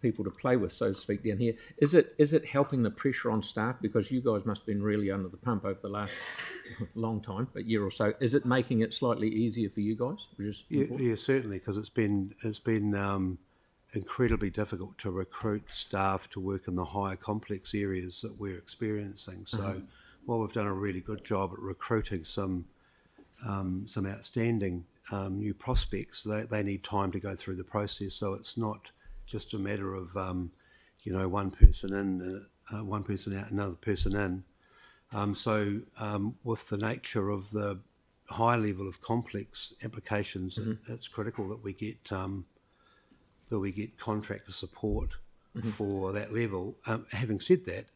people to play with, so to speak, down here. Is it helping the pressure on staff? Because you guys must have been really under the pump over the last long time, a year or so. Is it making it slightly easier for you guys? Yeah, certainly, because it's been incredibly difficult to recruit staff to work in the higher complex areas that we're experiencing. So while we've done a really good job at recruiting some outstanding new prospects, they need time to go through the process. So it's not just a matter of one person in, one person out, another person in. With the nature of the high level of complex applications, it's critical that we get contractor support for that level. Having said that,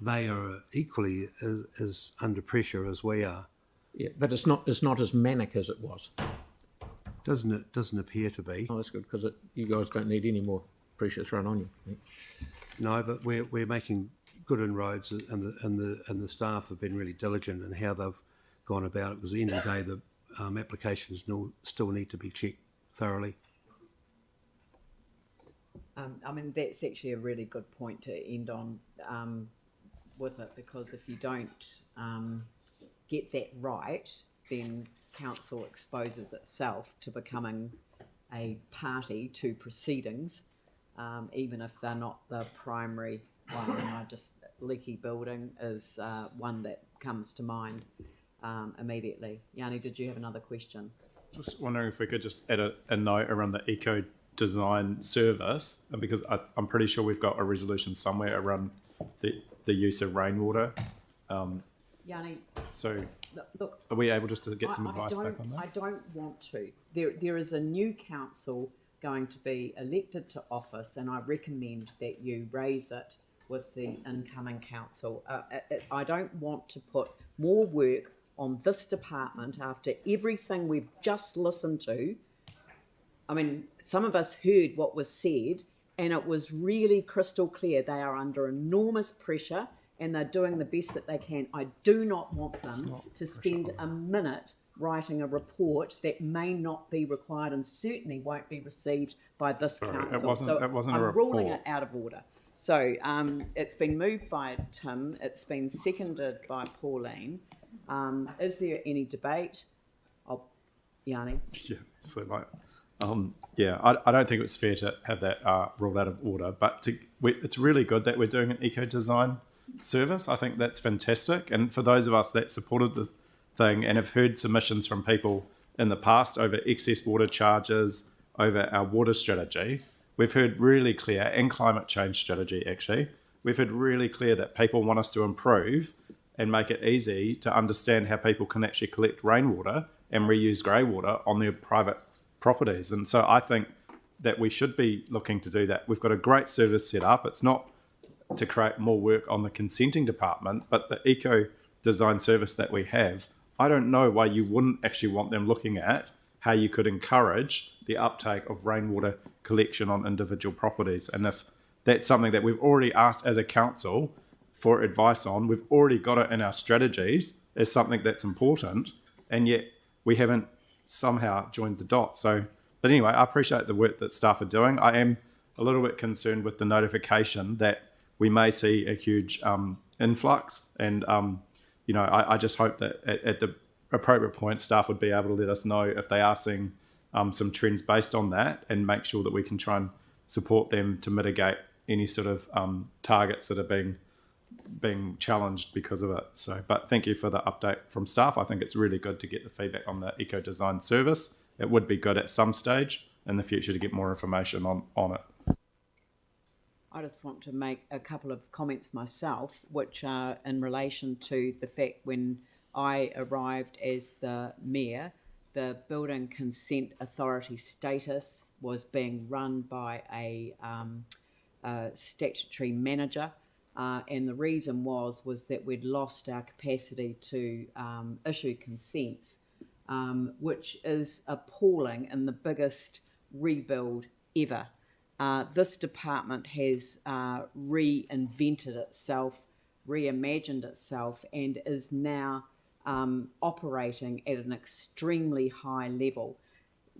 they are equally as under pressure as we are. Yeah, but it's not as manic as it was. Doesn't appear to be. Oh, that's good, because you guys don't need any more pressure thrown on you. No, but we're making good inroads, and the staff have been really diligent in how they've gone about it. Because at the end of the day, the applications still need to be checked thoroughly. I mean, that's actually a really good point to end on with it, because if you don't get that right, then council exposes itself to becoming a party to proceedings, even if they're not the primary one. And leaky building is one that comes to mind immediately. Yanni, did you have another question? Just wondering if we could just add a note around the eco design service, because I'm pretty sure we've got a resolution somewhere around the use of rainwater. Yanni, so look, are we able just to get some advice back on that? I don't want to. There is a new council going to be elected to office, and I recommend that you raise it with the incoming council. I don't want to put more work on this department after everything we've just listened to. I mean, some of us heard what was said, and it was really crystal clear. They are under enormous pressure, and they're doing the best that they can. I do not want them to spend a minute writing a report that may not be required and certainly won't be received by this council. It wasn't a report. I'm ruling it out of order. So it's been moved by Tim. It's been seconded by Pauline. Is there any debate? Yanni? Yeah, so I don't think it was fair to have that ruled out of order, but it's really good that we're doing an eco-design service. I think that's fantastic. And for those of us that supported the thing and have heard submissions from people in the past over excess water charges, over our water strategy, we've heard really clear, and climate change strategy actually, we've heard really clear that people want us to improve and make it easy to understand how people can actually collect rainwater and reuse grey water on their private properties. And so I think that we should be looking to do that. We've got a great service set up. It's not to create more work on the consenting department, but the eco design service that we have, I don't know why you wouldn't actually want them looking at how you could encourage the uptake of rainwater collection on individual properties. And if that's something that we've already asked as a council for advice on, we've already got it in our strategies as something that's important, and yet we haven't somehow joined the dots. So, but anyway, I appreciate the work that staff are doing. I am a little bit concerned with the notification that we may see a huge influx, and I just hope that at the appropriate point, staff would be able to let us know if they are seeing some trends based on that, and make sure that we can try and support them to mitigate any sort of targets that are being challenged because of it. So, but thank you for the update from staff. I think it's really good to get the feedback on the eco design service. It would be good at some stage in the future to get more information on it. I just want to make a couple of comments myself, which are in relation to the fact when I arrived as the mayor, the building consent authority status was being run by a statutory manager. And the reason was that we'd lost our capacity to issue consents, which is appalling in the biggest rebuild ever. This department has reinvented itself, reimagined itself, and is now operating at an extremely high level.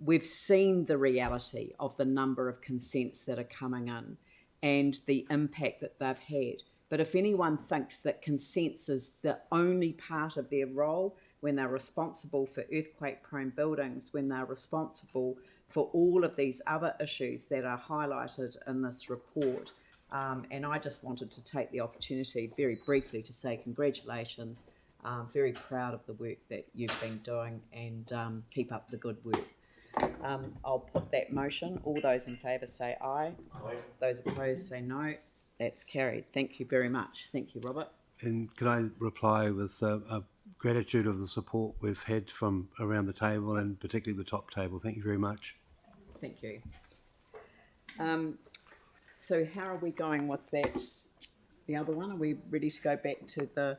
We've seen the reality of the number of consents that are coming in and the impact that they've had. But if anyone thinks that consents is the only part of their role, when they're responsible for earthquake-prone buildings, when they're responsible for all of these other issues that are highlighted in this report. And I just wanted to take the opportunity very briefly to say congratulations. Very proud of the work that you've been doing, and keep up the good work. I'll put that motion. All those in favour say aye. Aye. Those opposed say no. That's carried. Thank you very much. Thank you, Robert. And can I reply with a gratitude of the support we've had from around the table, and particularly the top table. Thank you very much. Thank you. So how are we going with that? The other one, are we ready to go back to the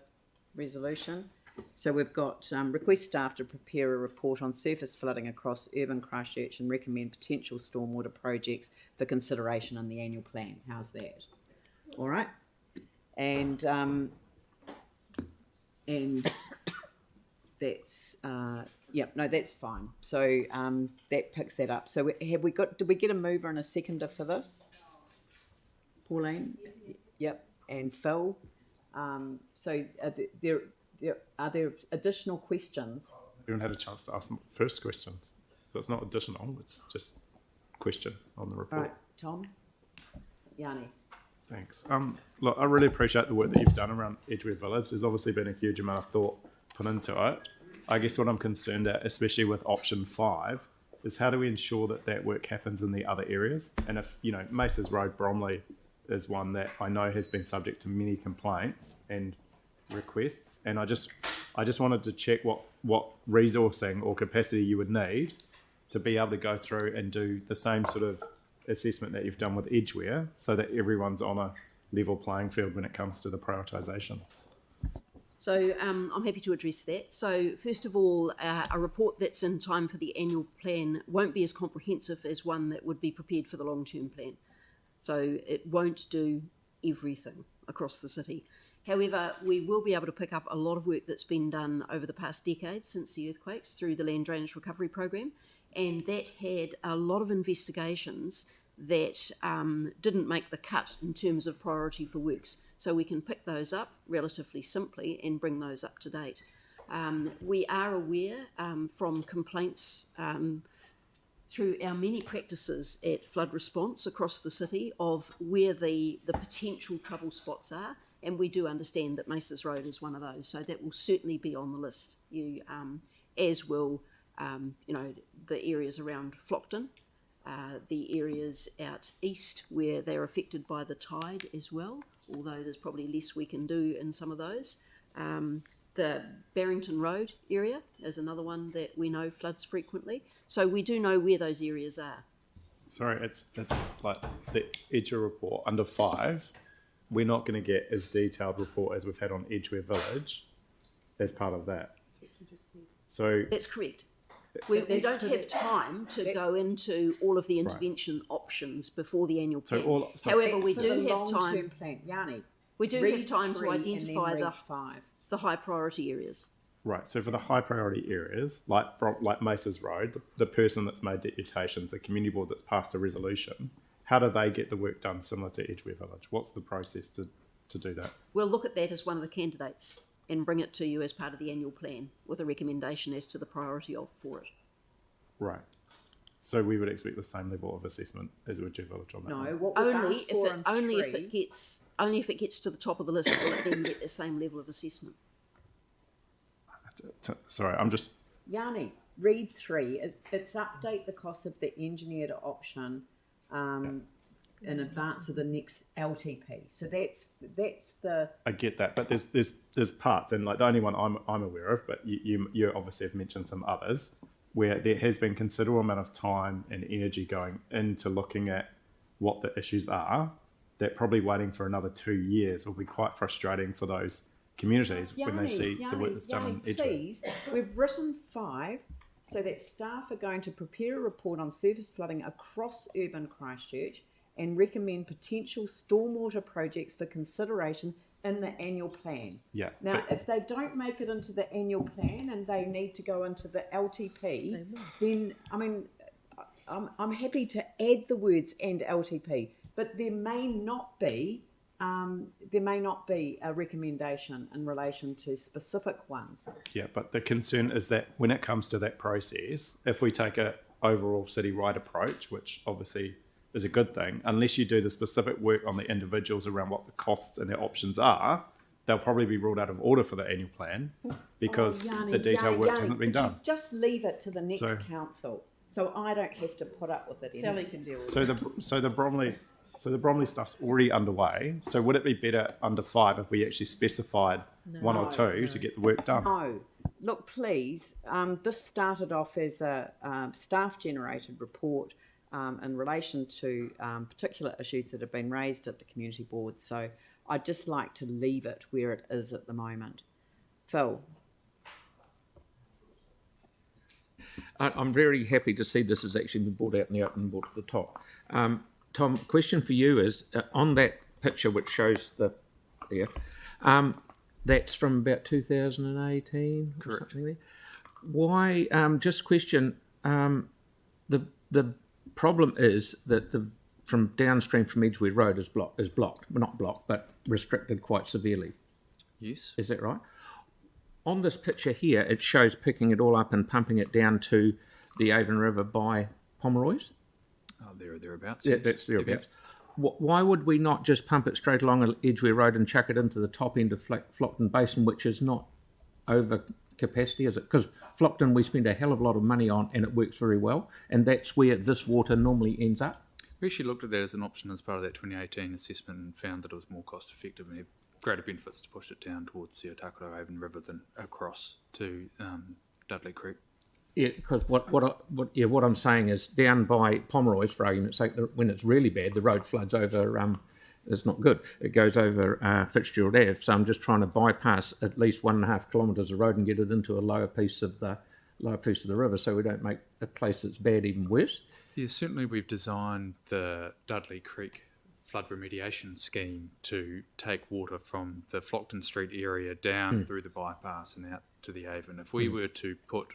resolution? So we've got request staff to prepare a report on surface flooding across urban Christchurch and recommend potential stormwater projects for consideration in the annual plan. How's that? All right. And that's that's fine. So that picks that up. So did we get a mover and a seconder for this? Pauline? Yep. And Phil? So are there additional questions? Everyone had a chance to ask them first questions. So it's not additional, it's just question on the report. All right, Tom? Yanni? Thanks. Look, I really appreciate the work that you've done around Edgeware Village. There's obviously been a huge amount of thought put into it. I guess what I'm concerned at, especially with option 5, is how do we ensure that that work happens in the other areas? And if, Maces Road, Bromley is one that I know has been subject to many complaints and requests, and I just wanted to check what resourcing or capacity you would need to be able to go through and do the same sort of assessment that you've done with Edgeware, so that everyone's on a level playing field when it comes to the prioritisation. So I'm happy to address that. So first of all, a report that's in time for the annual plan won't be as comprehensive as one that would be prepared for the long-term plan. So it won't do everything across the city. However, we will be able to pick up a lot of work that's been done over the past decade since the earthquakes through the Land Drainage Recovery Program, and that had a lot of investigations that didn't make the cut in terms of priority for works. So we can pick those up relatively simply and bring those up to date. We are aware from complaints through our many practices at flood response across the city of where the potential trouble spots are, and we do understand that Maces Road is one of those, so that will certainly be on the list. As will the areas around Flockton, the areas out east where they're affected by the tide as well, although there's probably less we can do in some of those. The Barrington Road area is another one that we know floods frequently, so we do know where those areas are. Sorry, it's like the Edgeware report under 5. We're not going to get as detailed report as we've had on Edgeware Village as part of that. So that's correct. We don't have time to go into all of the intervention options before the annual plan. However, we do have time. Yanni, we do have time to identify the high priority areas. Right. So for the high priority areas, like Maces Road, the person that's made deputations, the community board that's passed a resolution, how do they get the work done similar to Edgeware Village? What's the process to do that? We'll look at that as one of the candidates and bring it to you as part of the annual plan with a recommendation as to the priority for it. Right. So we would expect the same level of assessment as Edgeware Village on that. No, one. only if it gets to the top of the list will it then get the same level of assessment. Sorry, I'm just... Yanni, read 3. It's update the cost of the engineered option in advance of the next LTP. So that's the... I get that, but there's parts, and like the only one I'm aware of, but you obviously have mentioned some others, where there has been considerable amount of time and energy going into looking at what the issues are, that probably waiting for another 2 years will be quite frustrating for those communities when they see the work that's done in Edgeware. Please, we've written 5 so that staff are going to prepare a report on surface flooding across urban Christchurch and recommend potential stormwater projects for consideration in the annual plan. Yeah. Now, if they don't make it into the annual plan and they need to go into the LTP, then I mean, I'm happy to add the words "and LTP," but there may not be a recommendation in relation to specific ones. Yeah, but the concern is that when it comes to that process, if we take overall city-wide approach, which obviously is a good thing. Unless you do the specific work on the individuals around what the costs and their options are, they'll probably be ruled out of order for the annual plan because the detailed work hasn't been done. Just leave it to the next So- council, so I don't have to put up with it anymore. Sally can deal with So the Bromley stuff's already underway. So would it be better under 5 if we actually specified one or two to get the work done? No, look, please. This started off as a staff-generated report in relation to particular issues that have been raised at the community board. So I'd just like to leave it where it is at the moment. Phil. I'm very happy to see this has actually been brought out in the open and brought to the top. Tom, question for you is, on that picture which shows that's from about 2018 or Correct. something there. Why, just question, the problem is that from downstream from Edgeware Road is blocked, well, not blocked, but restricted quite severely. Yes. Is that right? On this picture here, it shows picking it all up and pumping it down to the Avon River by Pomeroy's. Oh, thereabouts. Yeah, yes. that's thereabouts. Why would we not just pump it straight along Edgeware Road and chuck it into the top end of Flockton Basin, which is not over capacity, is it? Because Flockton we spend a hell of a lot of money on and it works very well, and that's where this water normally ends up. We actually looked at that as an option as part of that 2018 assessment and found that it was more cost effective and had greater benefits to push it down towards the Otakaro Avon River than across to Dudley Creek. Yeah, because what I'm saying is down by Pomeroy's, for argument's sake, when it's really bad, the road floods over. It's not good. It goes over Fitzgerald Ave. So I'm just trying to bypass at least 1.5 kilometres of road and get it into a lower piece of the river, so we don't make a place that's bad even worse. Yeah, certainly we've designed the Dudley Creek flood remediation scheme to take water from the Flockton Street area down through the bypass and out to the Avon. If we were to put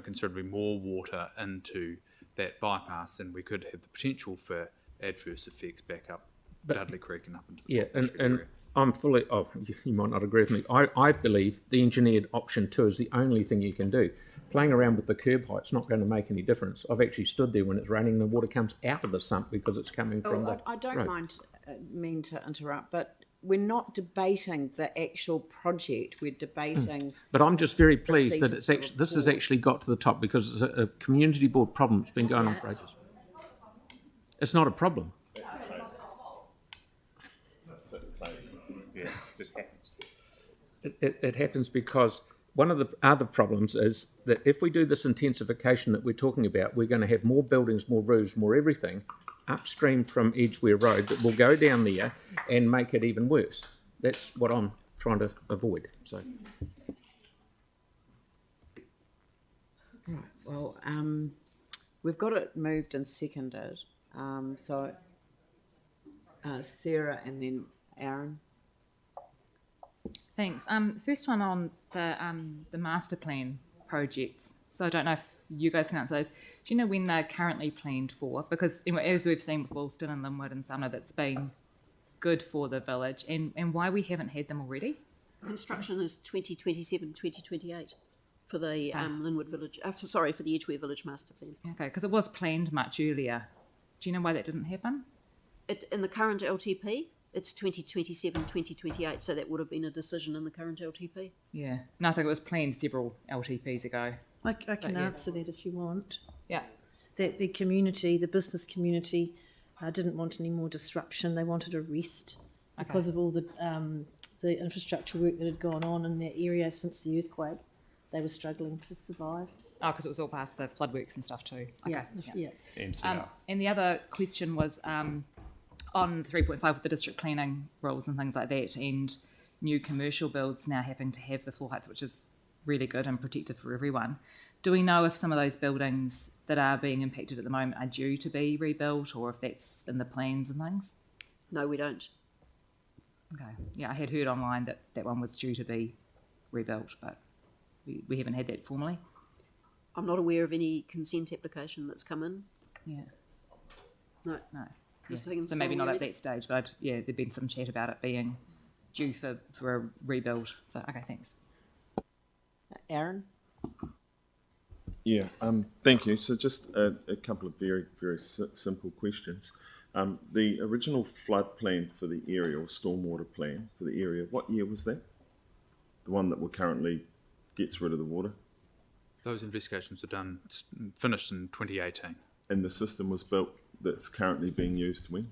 considerably more water into that bypass, then we could have the potential for adverse effects back up Dudley Creek and up into the Flockton Street area. I'm fully, you might not agree with me. I believe the engineered option 2 is the only thing you can do. Playing around with the curb height's not going to make any difference. I've actually stood there when it's raining and the water comes out of the sump because it's coming from the I don't road. mean to interrupt, but we're not debating the actual project. We're debating. But I'm just very pleased that receipt it's of the this has report. actually got to the top because it's a community board problem. It's been going on for ages. It's not a problem. Yeah, just happens. It happens because one of the other problems is that if we do this intensification that we're talking about, we're going to have more buildings, more roofs, more everything upstream from Edgeware Road that will go down there and make it even worse. That's what I'm trying to avoid. So, Right. Well, we've got it moved and seconded. So Sarah and then Aaron. Thanks. First one on the master plan projects. So I don't know if you guys can answer those. Do you know when they're currently planned for? Because as we've seen with Woolston and Linwood and Sumner, that's been good for the village, and why we haven't had them already? Construction is 2027, 2028 for the Linwood Village. For the Edgeware Village Master Plan. Okay, because it was planned much earlier. Do you know why that didn't happen? In the current LTP, it's 2027, 2028, so that would have been a decision in the current LTP. Yeah, no, I think it was planned several LTPs ago. I can answer that if you want. Yeah. That the community, the business community, didn't want any more disruption. They wanted a rest because of all the infrastructure work that had gone on in that area since the earthquake. They were struggling to survive. Oh, because it was all past the floodworks and stuff too. Okay. Yeah. And the other question was on 3.5 with the district planning rules and things like that, and new commercial builds now having to have the floor heights, which is really good and protected for everyone. Do we know if some of those buildings that are being impacted at the moment are due to be rebuilt, or if that's in the plans and things? No, we don't. Okay. Yeah, I had heard online that that one was due to be rebuilt, but we haven't had that formally. I'm not aware of any consent application that's come in. Yeah. No. No. Mr. Yeah. Higgins, So maybe not at already? that stage, but there'd been some chat about it being due for a rebuild. So, okay, thanks. Aaron? Yeah, thank you. So just a couple of very, very simple questions. The original flood plan for the area, or stormwater plan for the area, what year was that? The one that currently gets rid of the water? Those investigations were finished in 2018. And the system was built that's currently being used when?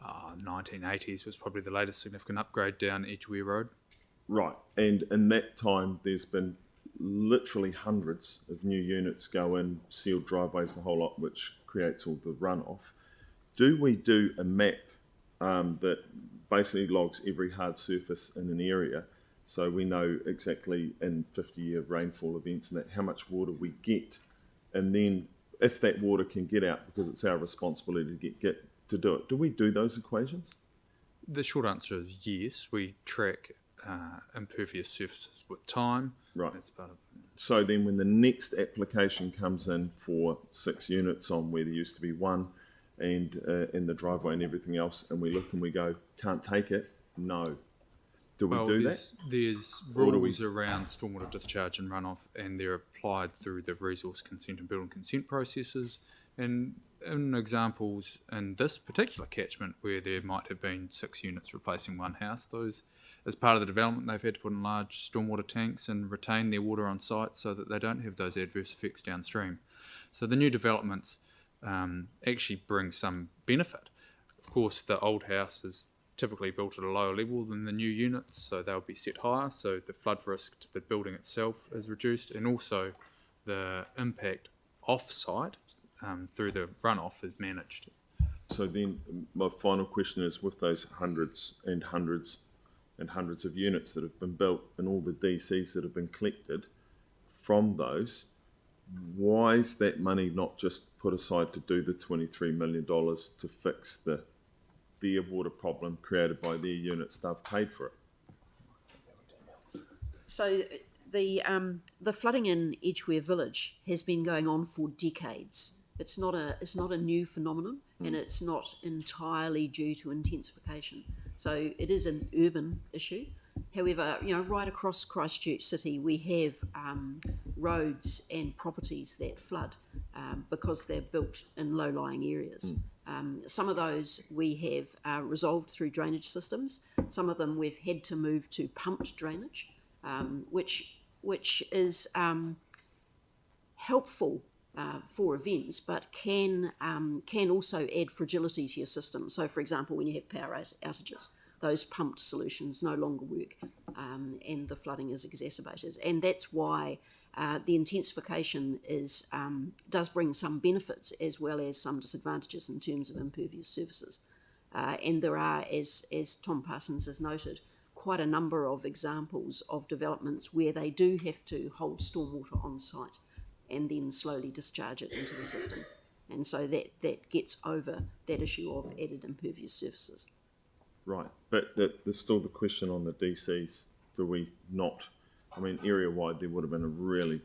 1980s was probably the latest significant upgrade down Edgeware Road. Right, and in that time there's been literally hundreds of new units go in, sealed driveways, the whole lot, which creates all the runoff. Do we do a map that basically logs every hard surface in an area, so we know exactly in 50-year rainfall events and that how much water we get, and then if that water can get out, because it's our responsibility to get to do it, do we do those equations? The short answer is yes. We track impervious surfaces with time. Right. That's part of. So then when the next application comes in for 6 units on where there used to be 1, and in the driveway and everything else, and we look and we go, can't take it, no. Do we do that? There's rules around stormwater discharge and runoff, and they're applied through the resource consent and building consent processes. And in examples in this particular catchment where there might have been 6 units replacing 1 house, those, as part of the development, they've had to put in large stormwater tanks and retain their water on site so that they don't have those adverse effects downstream. So the new developments actually bring some benefit. Of course, the old house is typically built at a lower level than the new units, so they'll be set higher, so the flood risk to the building itself is reduced, and also the impact off-site through the runoff is managed. So then my final question is, with those hundreds and hundreds and hundreds of units that have been built and all the DCs that have been collected from those, why is that money not just put aside to do the $23 million to fix their water problem created by their units? They've paid for it. So the flooding in Edgeware Village has been going on for decades. It's not a new phenomenon, and it's not entirely due to intensification. So it is an urban issue. However, right across Christchurch City, we have roads and properties that flood because they're built in low-lying areas. Some of those we have resolved through drainage systems. Some of them we've had to move to pumped drainage, which is helpful for events, but can also add fragility to your system. So, for example, when you have power outages, those pumped solutions no longer work, and the flooding is exacerbated. And that's why the intensification does bring some benefits as well as some disadvantages in terms of impervious surfaces. And there are, as Tom Parsons has noted, quite a number of examples of developments where they do have to hold stormwater on site and then slowly discharge it into the system. And so that gets over that issue of added impervious surfaces. Right, but there's still the question on the DCs. Do we not? I mean, area-wide, there would have been a really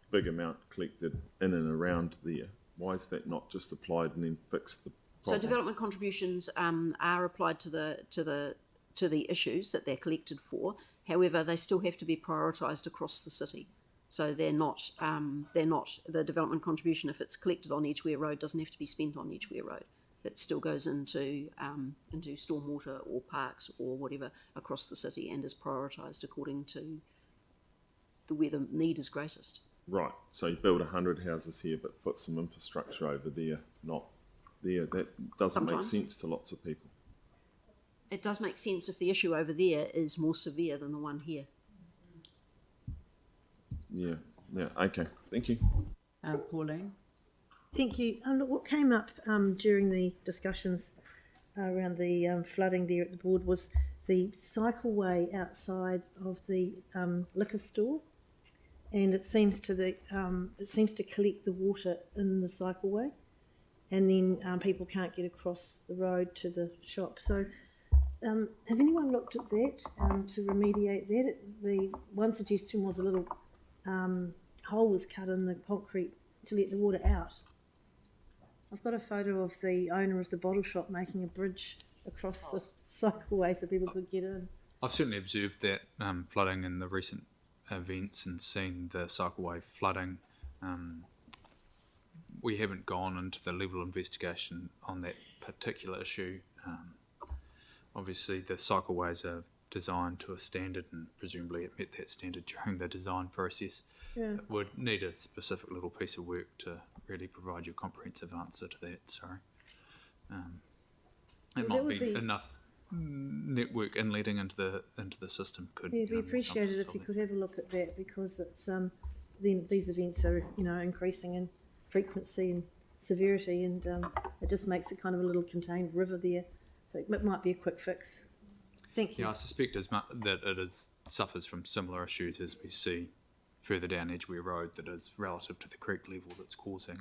big amount collected in and around there. Why is that not just applied and then fixed the problem? So development contributions are applied to the issues that they're collected for. However, they still have to be prioritised across the city. So they're not the development contribution, if it's collected on Edgeware Road, doesn't have to be spent on Edgeware Road. It still goes into stormwater or parks or whatever across the city and is prioritised according to where the need is greatest. Right, so you build 100 houses here but put some infrastructure over there, not there. That doesn't Sometimes. make sense to lots of people. It does make sense if the issue over there is more severe than the one here. Yeah, okay, thank you. Pauline? Thank you. Look, what came up during the discussions around the flooding there at the board was the cycleway outside of the liquor store, and it seems to collect the water in the cycleway, and then people can't get across the road to the shop. So, has anyone looked at that to remediate that? The one suggestion was a little hole was cut in the concrete to let the water out. I've got a photo of the owner of the bottle shop making a bridge across the cycleway so people could get in. I've certainly observed that flooding in the recent events and seen the cycleway flooding We haven't gone into the level of investigation on that particular issue. Obviously, the cycleways are designed to a standard, and presumably it met that standard during the design process. Yeah. It would need a specific little piece of work to really provide you a comprehensive answer to that. Sorry. It might be enough network inletting into the system could. Yeah, it'd be appreciated if you could have a look at that, because it's these events are increasing in frequency and severity, and it just makes it kind of a little contained river there. So it might be a quick fix. Thank you. Yeah, I suspect that it suffers from similar issues as we see further down Edgeware Road, that is relative to the creek level that's causing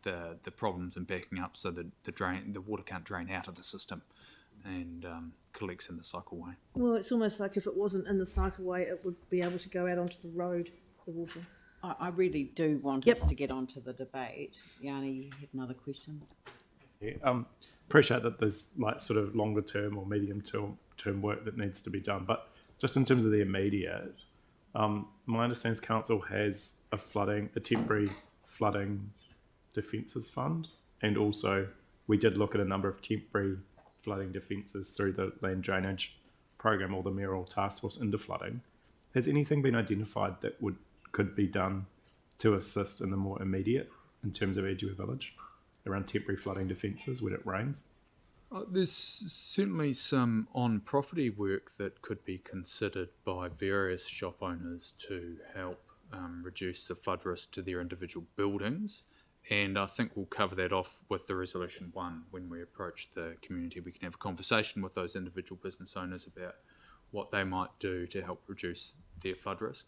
the problems in backing up, so that the water can't drain out of the system and collects in the cycleway. Well, it's almost like if it wasn't in the cycleway, it would be able to go out onto the road, the water. I really do want us to get onto the debate. Yanni, you had another question? Yeah, appreciate that there's like sort of longer term or medium term work that needs to be done, but just in terms of the immediate, my understanding is council has a temporary flooding defences fund, and also we did look at a number of temporary flooding defences through the land drainage program or the mayoral task force into flooding. Has anything been identified that could be done to assist in the more immediate in terms of Edgeware Village around temporary flooding defences when it rains? There's certainly some on-property work that could be considered by various shop owners to help reduce the flood risk to their individual buildings, and I think we'll cover that off with the Resolution 1 when we approach the community. We can have a conversation with those individual business owners about what they might do to help reduce their flood risk.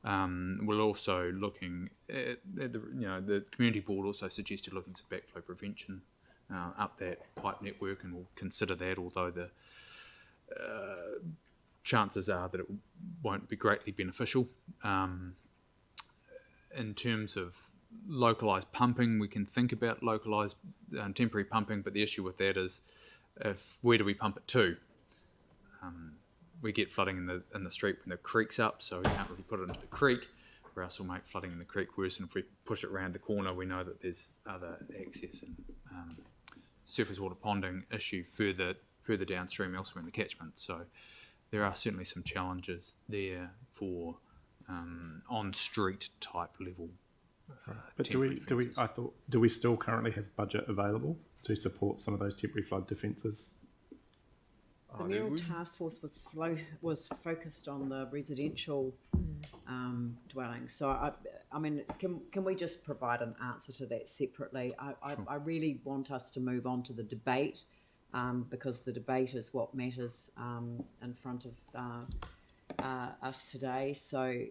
We're also looking at the community board also suggested looking at some backflow prevention up that pipe network, and we'll consider that, although the chances are that it won't be greatly beneficial. In terms of localised pumping, we can think about localised temporary pumping, but the issue with that is where do we pump it to? We get flooding in the street when the creek's up, so we can't really put it into the creek, or else we'll make flooding in the creek worse. And if we push it around the corner, we know that there's other access and surface water ponding issue further downstream elsewhere in the catchment. So there are certainly some challenges there for on-street type level. But do we still currently have budget available to support some of those temporary flood defences? The mayoral task force was focused on the residential dwellings. So I mean, can we just provide an answer to that separately? I really want us to move on to the debate, because the debate is what matters in front of us today. So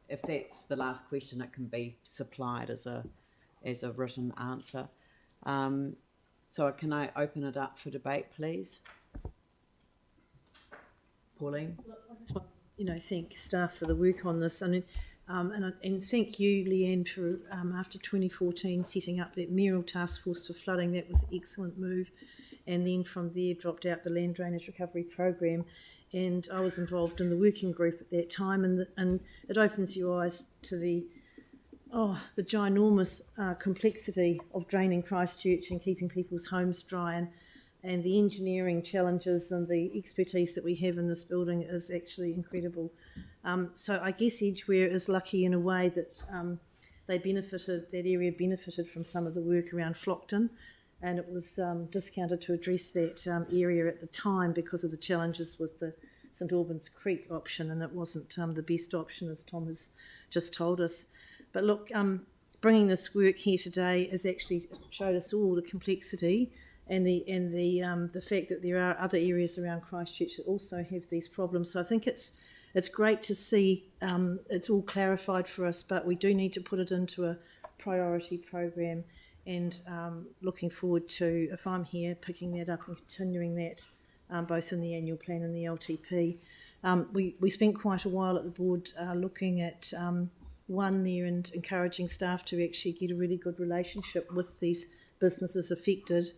if that's the last question, it can be supplied as a written answer. So can I open it up for debate, please? Pauline? Look, I just want to, thank staff for the work on this. I mean, and thank you, Leanne, for after 2014 setting up that mayoral task force for flooding. That was an excellent move. And then from there dropped out the land drainage recovery program. And I was involved in the working group at that time, and it opens your eyes to the ginormous complexity of draining Christchurch and keeping people's homes dry, and the engineering challenges and the expertise that we have in this building is actually incredible. So I guess Edgeware is lucky in a way that that area benefited from some of the work around Flockton, and it was discounted to address that area at the time because of the challenges with the St Albans Creek option, and it wasn't the best option, as Tom has just told us. But look, bringing this work here today has actually showed us all the complexity and the fact that there are other areas around Christchurch that also have these problems. So I think it's great to see it's all clarified for us, but we do need to put it into a priority program, and looking forward to, if I'm here, picking that up and continuing that both in the annual plan and the LTP. We spent quite a while at the board looking at one there and encouraging staff to actually get a really good relationship with these businesses affected,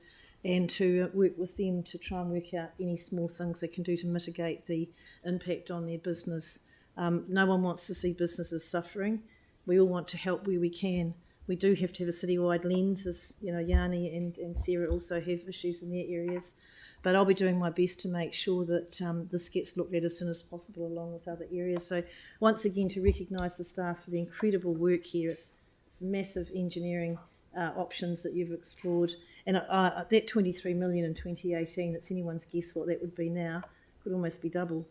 and to work with them to try and work out any small things they can do to mitigate the impact on their business. No one wants to see businesses suffering, we all want to help where we can. We do have to have a citywide lens, as you know, Yanni and Sarah also have issues in their areas. But I'll be doing my best to make sure that this gets looked at as soon as possible, along with other areas. So once again, to recognise the staff for the incredible work here. It's massive engineering options that you've explored. And that 23 million in 2018, it's anyone's guess what that would be now. Could almost be double.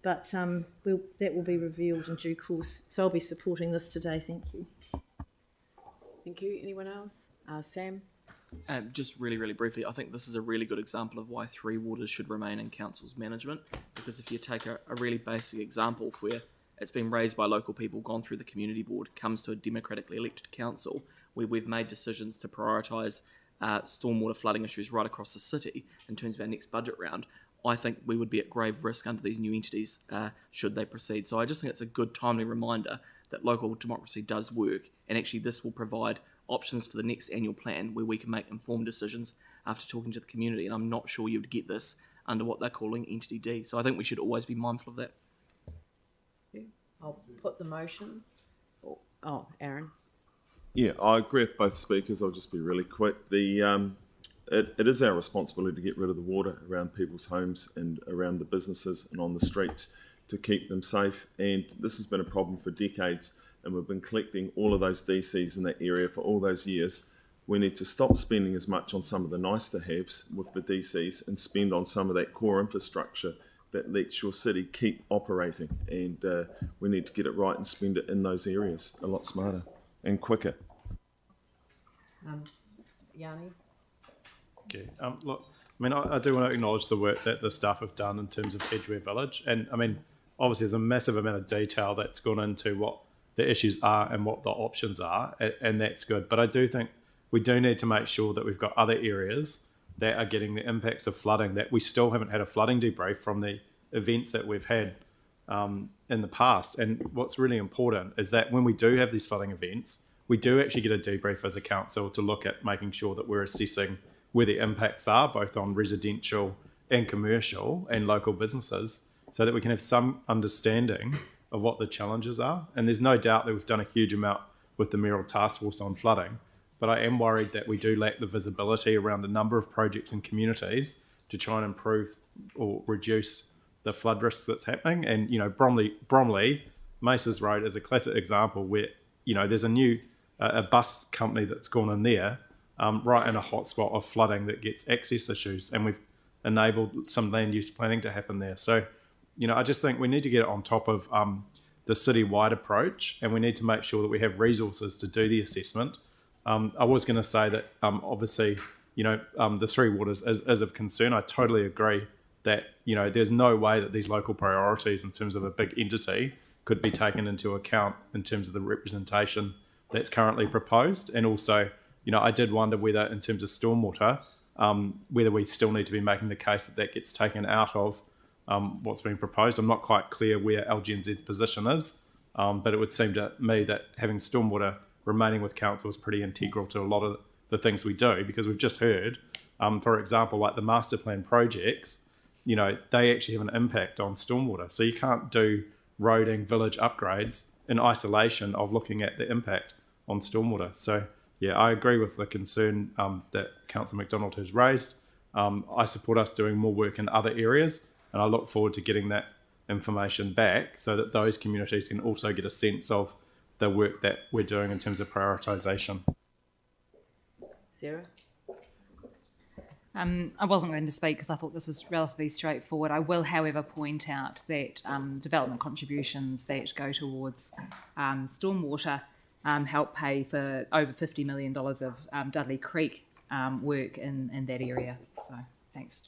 But that will be revealed in due course. So I'll be supporting this today. Thank you. Thank you. Anyone else? Sam? Just really, really briefly, I think this is a really good example of why three waters should remain in council's management, because if you take a really basic example where it's been raised by local people, gone through the community board, comes to a democratically elected council, where we've made decisions to prioritise stormwater flooding issues right across the city in terms of our next budget round, I think we would be at grave risk under these new entities should they proceed. So I just think it's a good timely reminder that local democracy does work, and actually this will provide options for the next annual plan where we can make informed decisions after talking to the community, and I'm not sure you would get this under what they're calling Entity D. So I think we should always be mindful of that. I'll put the motion. Oh, Aaron. Yeah, I agree with both speakers. I'll just be really quick. It is our responsibility to get rid of the water around people's homes and around the businesses and on the streets to keep them safe. And this has been a problem for decades, and we've been collecting all of those DCs in that area for all those years. We need to stop spending as much on some of the nice to haves with the DCs and spend on some of that core infrastructure that lets your city keep operating. And we need to get it right and spend it in those areas a lot smarter and quicker. Yanni? Okay. Look, I mean, I do want to acknowledge the work that the staff have done in terms of Edgeware Village. And I mean, obviously there's a massive amount of detail that's gone into what the issues are and what the options are, and that's good. But I do think we do need to make sure that we've got other areas that are getting the impacts of flooding, that we still haven't had a flooding debrief from the events that we've had in the past. And what's really important is that when we do have these flooding events, we do actually get a debrief as a council to look at making sure that we're assessing where the impacts are, both on residential and commercial and local businesses, so that we can have some understanding of what the challenges are. And there's no doubt that we've done a huge amount with the mayoral task force on flooding, but I am worried that we do lack the visibility around a number of projects and communities to try and improve or reduce the flood risks that's happening. And, you know, Bromley, Maces Road is a classic example where, you know, there's a bus company that's gone in there right in a hotspot of flooding that gets access issues, and we've enabled some land use planning to happen there. So, you know, I just think we need to get it on top of the city-wide approach, and we need to make sure that we have resources to do the assessment. I was going to say that obviously, you know, the Three Waters is of concern. I totally agree that, you know, there's no way that these local priorities in terms of a big entity could be taken into account in terms of the representation that's currently proposed. And also, you know, I did wonder whether in terms of stormwater, whether we still need to be making the case that that gets taken out of what's being proposed. I'm not quite clear where LGNZ's position is, but it would seem to me that having stormwater remaining with council is pretty integral to a lot of the things we do, because we've just heard, for example, like the master plan projects, you know, they actually have an impact on stormwater. So you can't do roading, village upgrades in isolation of looking at the impact on stormwater. So yeah, I agree with the concern that Councillor McDonald has raised. I support us doing more work in other areas, and I look forward to getting that information back so that those communities can also get a sense of the work that we're doing in terms of prioritisation. Sarah? I wasn't going to speak because I thought this was relatively straightforward. I will, however, point out that development contributions that go towards stormwater help pay for over $50 million of Dudley Creek work in that area. So, thanks.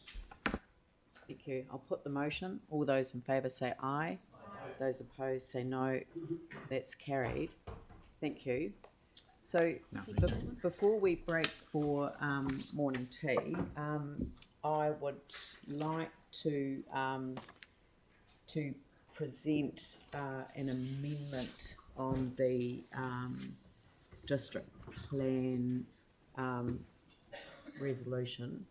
Thank you. I'll put the motion. All those in favour say aye. Those opposed say no. That's carried. Thank you. So before we break for morning tea, I would like to present an amendment on the district plan resolution,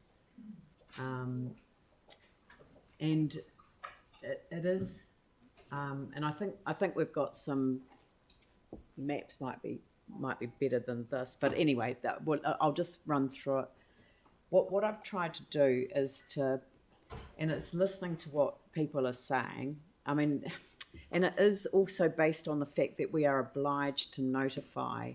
and it is, and I think we've got some maps might be better than this. But anyway, I'll just run through it. What I've tried to do is and it's listening to what people are saying. I mean, and it is also based on the fact that we are obliged to notify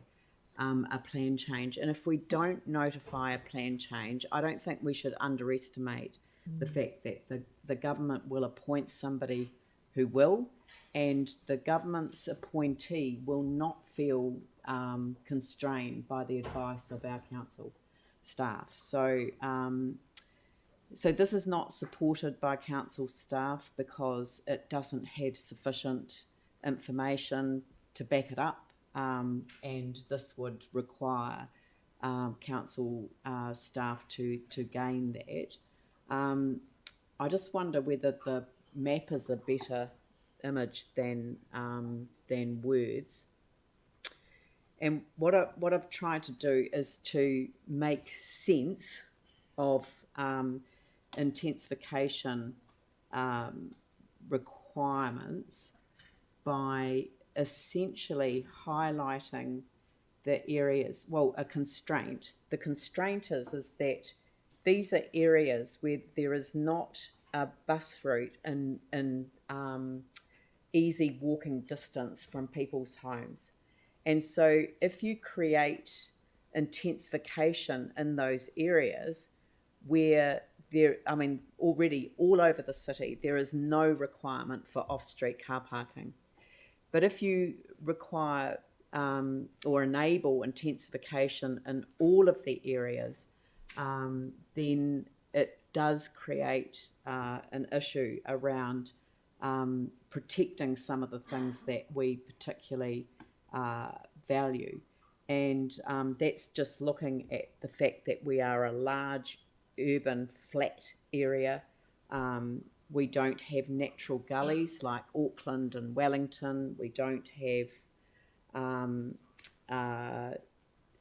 a plan change. And if we don't notify a plan change, I don't think we should underestimate the fact that the government will appoint somebody who will, and the government's appointee will not feel constrained by the advice of our council staff. So this is not supported by council staff because it doesn't have sufficient information to back it up, and this would require council staff to gain that. I just wonder whether the map is a better image than words. And what I've tried to do is to make sense of intensification requirements by essentially highlighting the areas. Well, a constraint. The constraint is that these are areas where there is not a bus route in easy walking distance from people's homes. And so if you create intensification in those areas where already all over the city, there is no requirement for off-street car parking. But if you require or enable intensification in all of the areas, then it does create an issue around protecting some of the things that we particularly value. And that's just looking at the fact that we are a large urban flat area. We don't have natural gullies like Auckland and Wellington. We don't have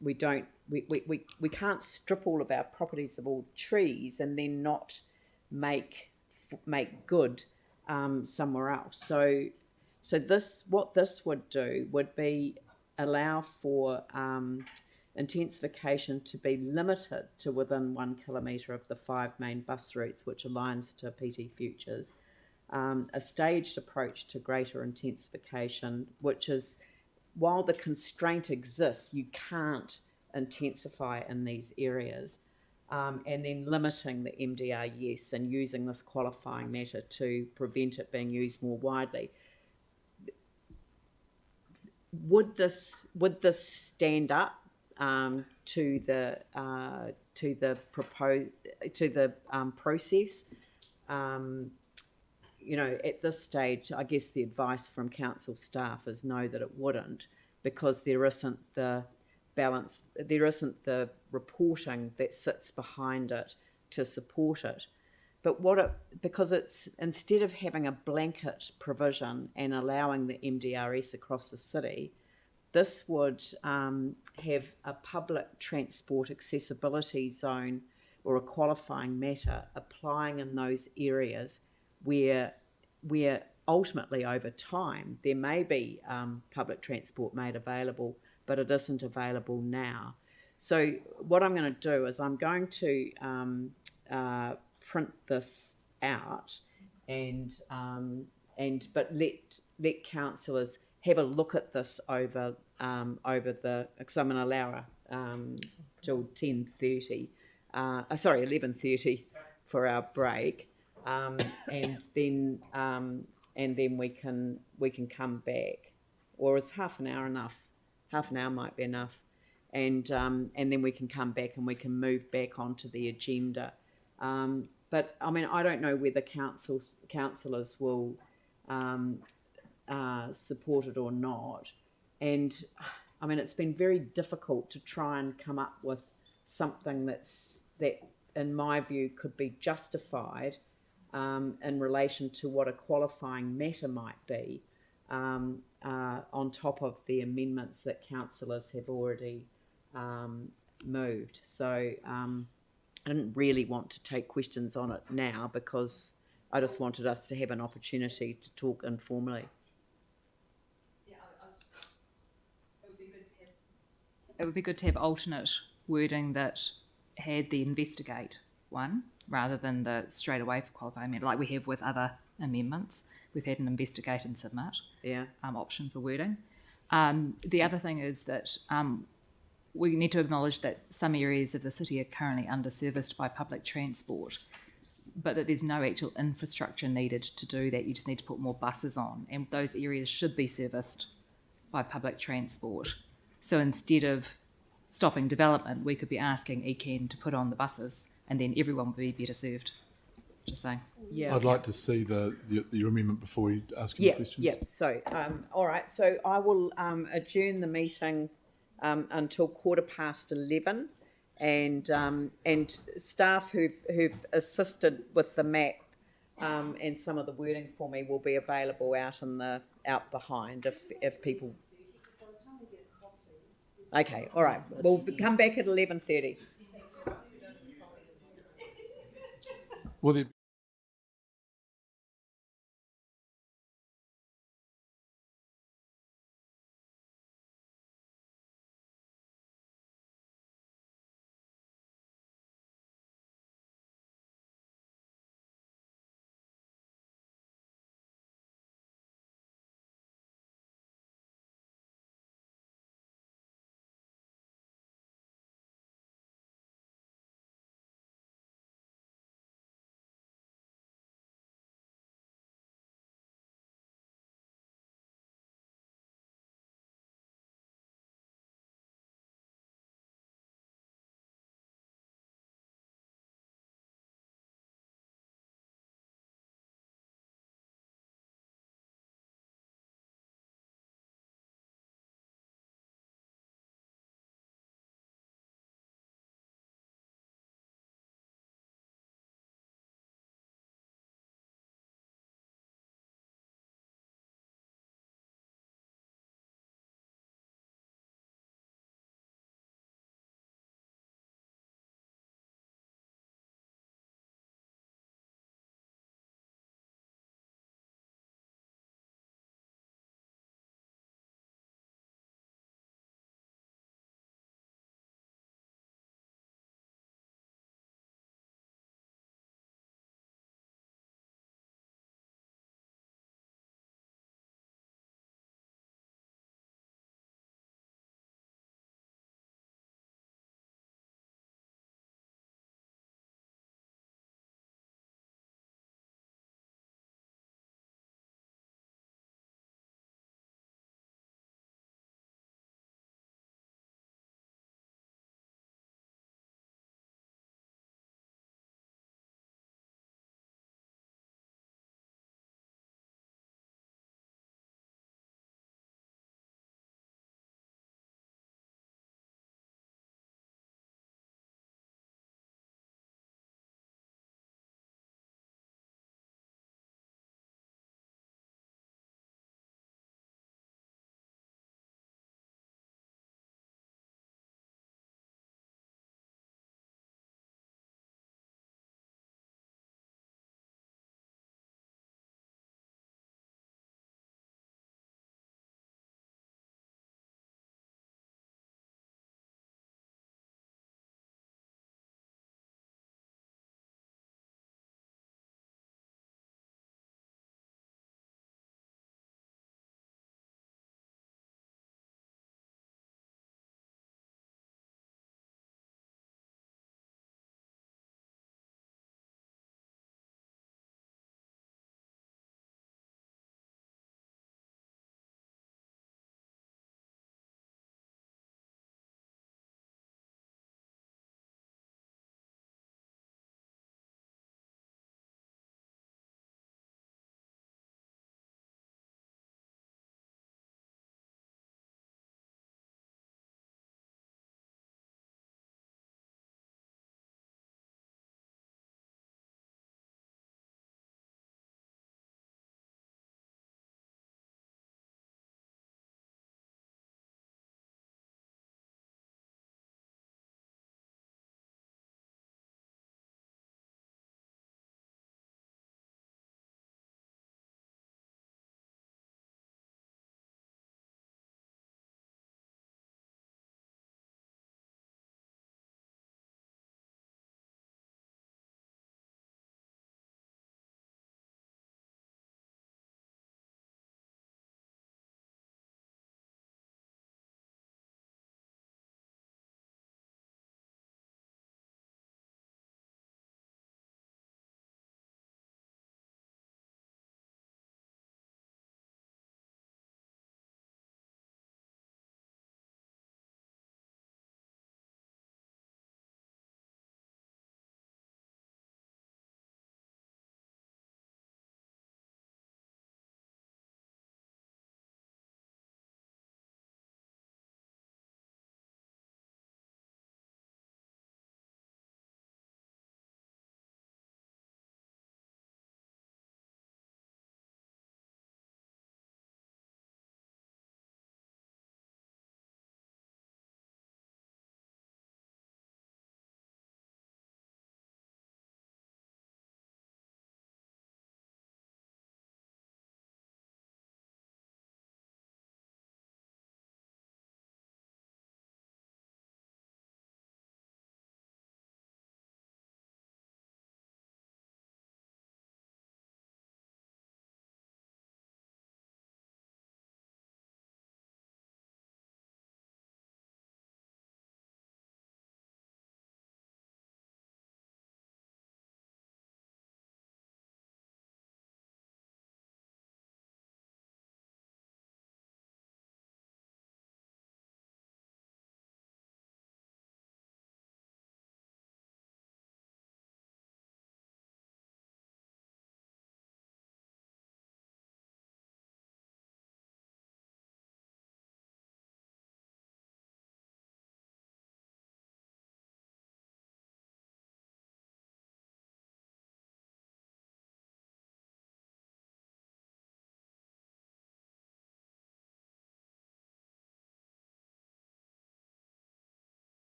we can't strip all of our properties of all the trees and then not make good somewhere else. So what this would do would be allow for intensification to be limited to within 1 kilometre of the 5 main bus routes, which aligns to PT Futures. A staged approach to greater intensification, which is, while the constraint exists, you can't intensify in these areas, and then limiting the MDR, yes, and using this qualifying matter to prevent it being used more widely. Would this stand up to the process? At this stage, I guess the advice from council staff is no, that it wouldn't, because there isn't the balance, there isn't the reporting that sits behind it to support it. But because it's, instead of having a blanket provision and allowing the MDRS across the city, this would have a public transport accessibility zone or a qualifying matter applying in those areas where ultimately over time there may be public transport made available, but it isn't available now. So what I'm going to do is I'm going to print this out but let councillors have a look at this over because I'm going to allow till 11:30 for our break, and then we can come back, or is half an hour enough? Half an hour might be enough, and then we can come back and we can move back onto the agenda. But I mean, I don't know whether councillors will support it or not. And I mean, it's been very difficult to try and come up with something that, in my view, could be justified in relation to what a qualifying matter might be, on top of the amendments that councillors have already moved. So I didn't really want to take questions on it now because I just wanted us to have an opportunity to talk informally. it would be good to have alternate wording that had the investigate one rather than the straight away for qualified amendment, like we have with other amendments. We've had an investigate and submit option for wording. The other thing is that we need to acknowledge that some areas of the city are currently underserviced by public transport, but that there's no actual infrastructure needed to do that. You just need to put more buses on, and those areas should be serviced by public transport. So instead of stopping development, we could be asking ECAN to put on the buses, and then everyone would be better served. Just saying. Yeah. I'd like to see your amendment before you ask any questions. Yeah. So, all right. So I will adjourn the meeting until 11:15, and staff who've assisted with the map and some of the wording for me will be available out behind if people. Okay. All right. We'll come back at 11:30. Will there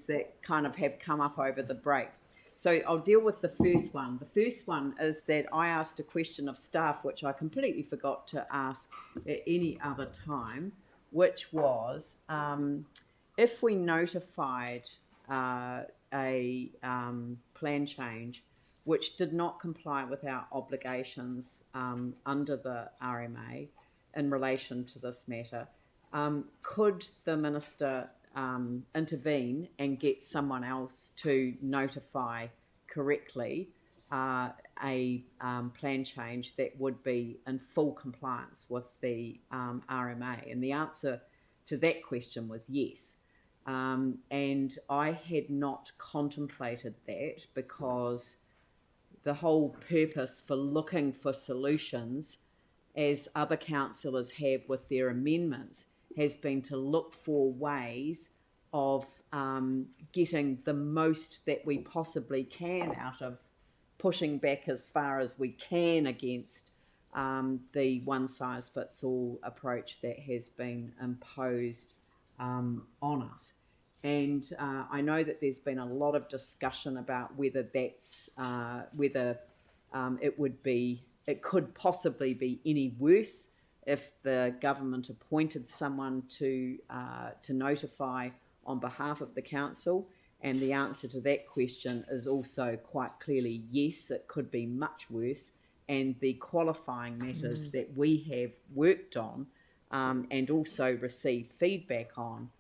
that kind of have come up over the break. So I'll deal with the first one. The first one is that I asked a question of staff, which I completely forgot to ask at any other time, which was if we notified a plan change which did not comply with our obligations under the RMA in relation to this matter, could the Minister intervene and get someone else to notify correctly a plan change that would be in full compliance with the RMA? And the answer to that question was yes. And I had not contemplated that because the whole purpose for looking for solutions, as other councillors have with their amendments, has been to look for ways of getting the most that we possibly can out of pushing back as far as we can against the one-size-fits-all approach that has been imposed on us. And I know that there's been a lot of discussion about whether that's it could possibly be any worse if the government appointed someone to notify on behalf of the council. And the answer to that question is also quite clearly yes, it could be much worse. And the qualifying matters that we have worked on and also received feedback on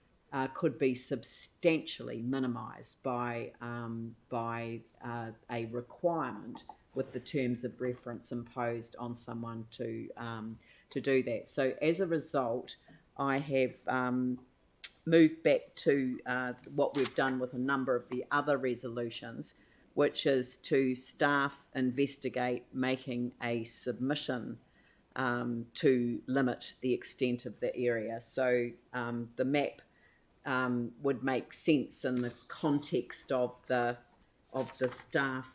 could be substantially minimised by a requirement with the terms of reference imposed on someone to do that. So as a result, I have moved back to what we've done with a number of the other resolutions, which is to staff investigate making a submission to limit the extent of the area. So the map would make sense in the context of the staff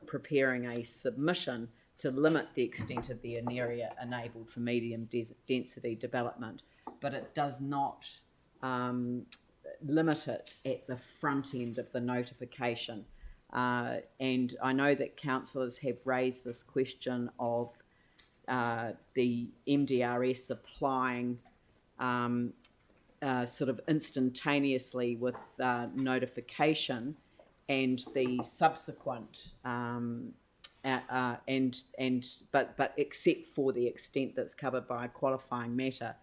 preparing a submission to limit the extent of the area enabled for medium density development, but it does not limit it at the front end of the notification. And I know that councillors have raised this question of the MDRS applying sort of instantaneously with notification, and the subsequent but except for the extent that's covered by a qualifying matter.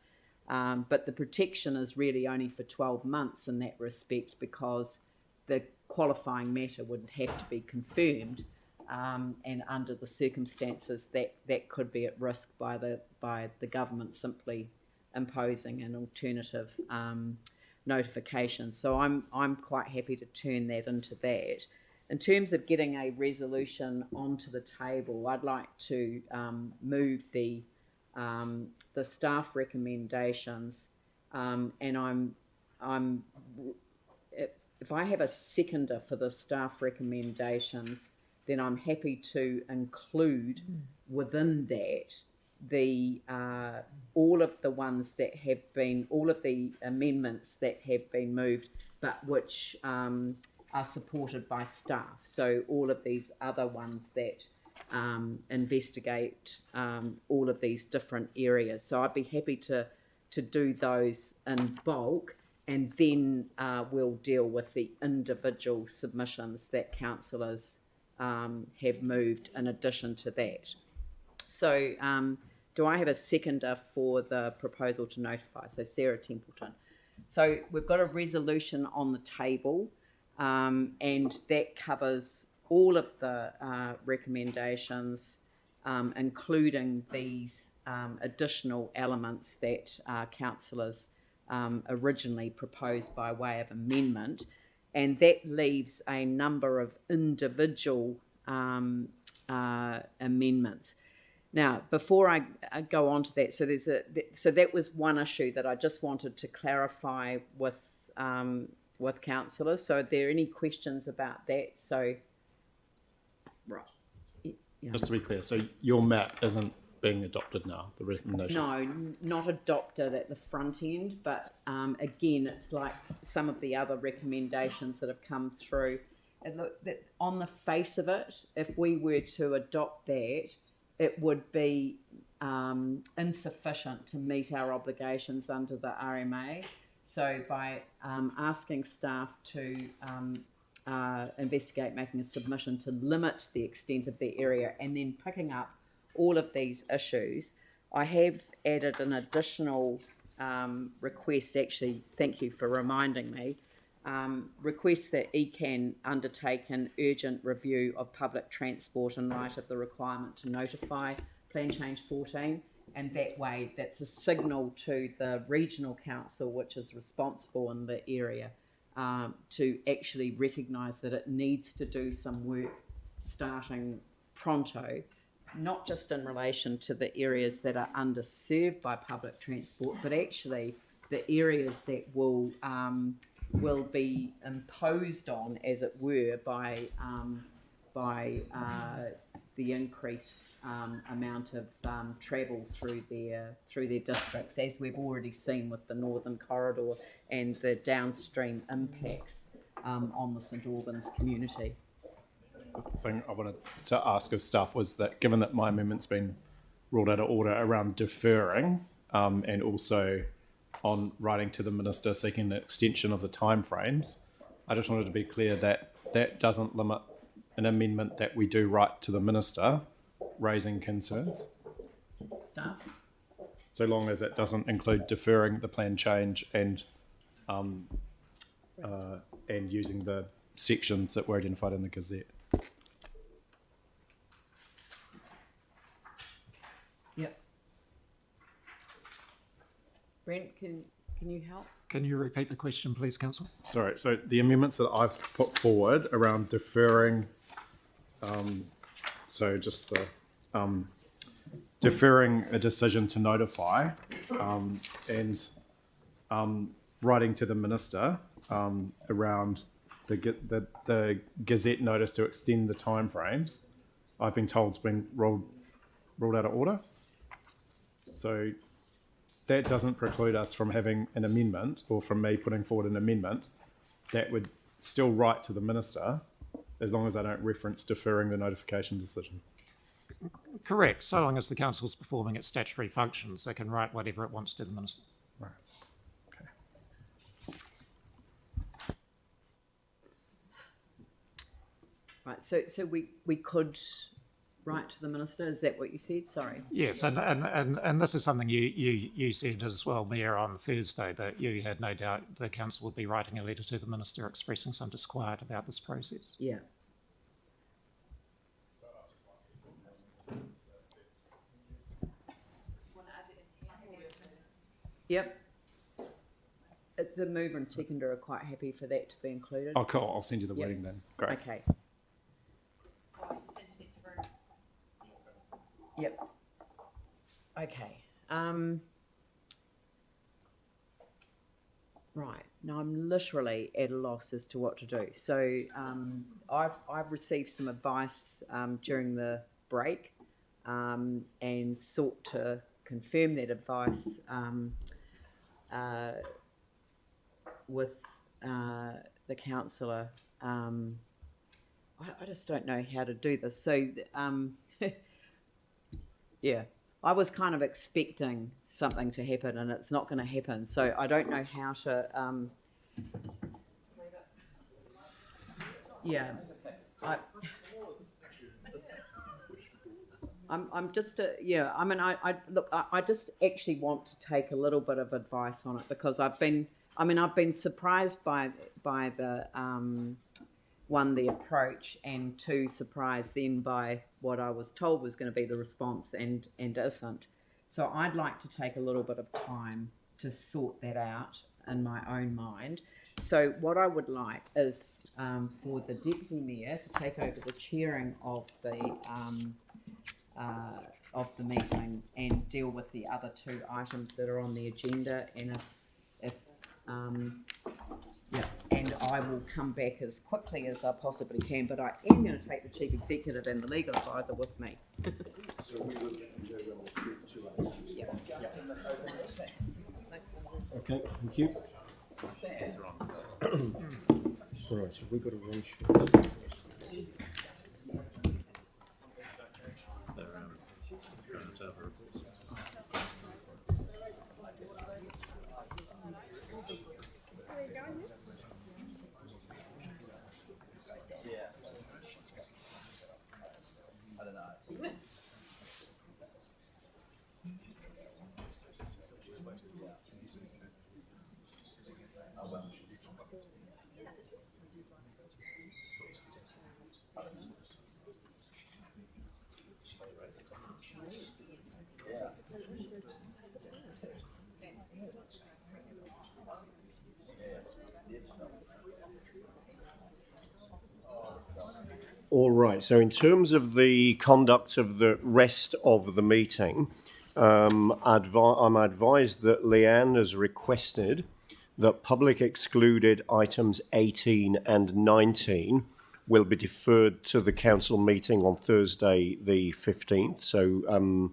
But the protection is really only for 12 months in that respect, because the qualifying matter would have to be confirmed, and under the circumstances that could be at risk by the government simply imposing an alternative notification. So I'm quite happy to turn that into that. In terms of getting a resolution onto the table, I'd like to move the staff recommendations, and if I have a seconder for the staff recommendations, then I'm happy to include within that all of the ones that have been, all of the amendments that have been moved, but which are supported by staff. So all of these other ones that investigate all of these different areas. So I'd be happy to do those in bulk, and then we'll deal with the individual submissions that councillors have moved in addition to that. So do I have a seconder for the proposal to notify? So Sarah Templeton. So we've got a resolution on the table, and that covers all of the recommendations, including these additional elements that councillors originally proposed by way of amendment, and that leaves a number of individual amendments. Now, before I go on to that, so that was one issue that I just wanted to clarify with councillors. So, are there any questions about that? So, right. Just to be clear, so your map isn't being adopted now, the recommendations? No, not adopted at the front end, but again, it's like some of the other recommendations that have come through. And look, that on the face of it, if we were to adopt that, it would be insufficient to meet our obligations under the RMA. So by asking staff to investigate making a submission to limit the extent of the area and then picking up all of these issues, I have added an additional request, actually, thank you for reminding me, request that ECAN undertake an urgent review of public transport in light of the requirement to notify Plan Change 14, and that way that's a signal to the regional council, which is responsible in the area, to actually recognise that it needs to do some work starting pronto, not just in relation to the areas that are underserved by public transport, but actually the areas that will be imposed on, as it were, by the increased amount of travel through their districts, as we've already seen with the Northern Corridor and the downstream impacts on the St Albans community. The thing I wanted to ask of staff was that, given that my amendment's been ruled out of order around deferring and also on writing to the Minister seeking an extension of the timeframes, I just wanted to be clear that that doesn't limit an amendment that we do write to the Minister raising concerns. Staff? So long as it doesn't include deferring the plan change and using the sections that were identified in the Gazette. Yep. Brent, can you help? Can you repeat the question, please, Councillor? Sorry, so the amendments that I've put forward around deferring, so just the deferring a decision to notify and writing to the Minister around the Gazette notice to extend the timeframes, I've been told it's been ruled out of order. So that doesn't preclude us from having an amendment, or from me putting forward an amendment that would still write to the Minister, as long as I don't reference deferring the notification decision. Correct. So long as the council is performing its statutory functions, they can write whatever it wants to the Minister. Right. Okay. Right. So we could write to the Minister. Is that what you said? Sorry. Yes, and this is something you said as well, Mayor, on Thursday, that you had no doubt the council would be writing a letter to the Minister expressing some disquiet about this process. Yeah. Yep. It's the mover and seconder are quite happy for that to be included. Oh, cool. I'll send you the wording then. Great. Okay. Yep. Okay. Right. Now I'm literally at a loss as to what to do. So I've received some advice during the break and sought to confirm that advice with the councillor. I just don't know how to do this. So yeah, I was kind of expecting something to happen, and it's not going to happen. So I don't know how to. Yeah, I'm just yeah. I mean, I look. I just actually want to take a little bit of advice on it, because I've been surprised by the one, the approach, and two, surprised then by what I was told was going to be the response and isn't. So I'd like to take a little bit of time to sort that out in my own mind. So what I would like is for the Deputy Mayor to take over the chairing of the meeting and deal with the other two items that are on the agenda, and if And I will come back as quickly as I possibly can, but I am going to take the Chief Executive and the Legal Advisor with me. Okay, thank you. All right, so have we got a one sheet? All right, so in terms of the conduct of the rest of the meeting, I'm advised that Leanne has requested that public excluded items 18 and 19 will be deferred to the council meeting on Thursday the 15th, so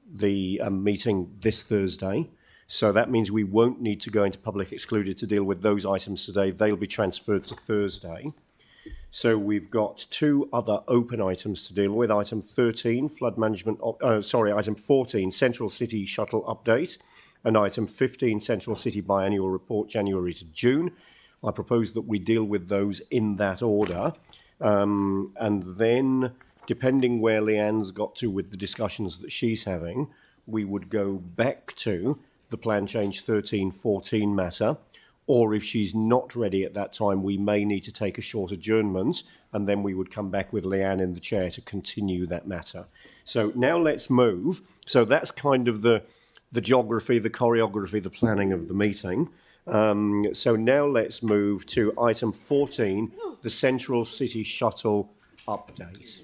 the meeting this Thursday. So that means we won't need to go into public excluded to deal with those items today. They'll be transferred to Thursday. So we've got two other open items to deal with. Item 13, flood management, item 14, Central City Shuttle Update, and item 15, Central City Biannual Report, January to June. I propose that we deal with those in that order. And then, depending where Leanne's got to with the discussions that she's having, we would go back to the Plan Change 13-14 matter. Or if she's not ready at that time, we may need to take a short adjournment, and then we would come back with Leanne in the chair to continue that matter. So now let's move. So that's kind of the geography, the choreography, the planning of the meeting. So now let's move to item 14, the Central City Shuttle Update.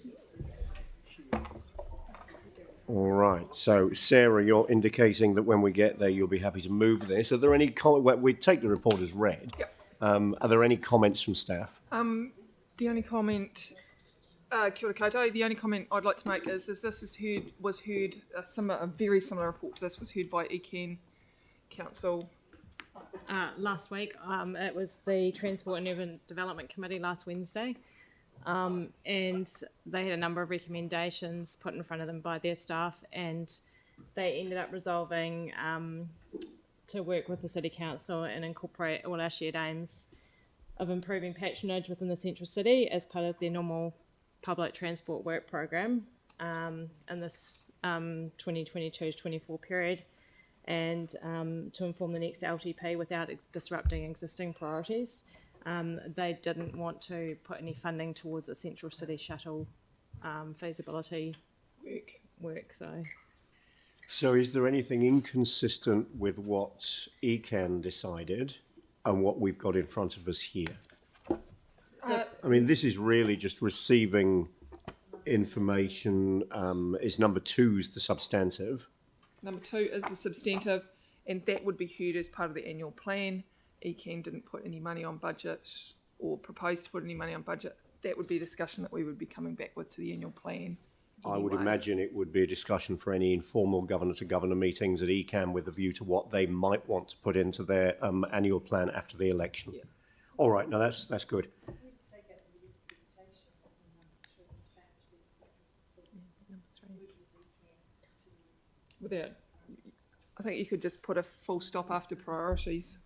All right. So, Sarah, you're indicating that when we get there, you'll be happy to move this. Are there any comments? We take the report as read. Yep. Are there any comments from staff? The only comment, kia ora koutou, the only comment I'd like to make is this was heard, a very similar report to this was heard by Ecan Council. Last week. It was the Transport and Urban Development Committee last Wednesday. And they had a number of recommendations put in front of them by their staff, and they ended up resolving to work with the City Council and incorporate all our shared aims of improving patronage within the central city as part of their normal public transport work program in this 2022-24 period, and to inform the next LTP without disrupting existing priorities. They didn't want to put any funding towards a central city shuttle feasibility work. So is there anything inconsistent with what ECAN decided and what we've got in front of us here? I mean, this is really just receiving information. Is number 2's the substantive? Number 2 is the substantive, and that would be heard as part of the annual plan. ECAN didn't put any money on budget or propose to put any money on budget. That would be a discussion that we would be coming back with to the annual plan. I would imagine it would be a discussion for any informal governor-to-governor meetings at ECAN with a view to what they might want to put into their annual plan after the election. Yeah. All right, now that's good. Without, I think you could just put a full stop after priorities.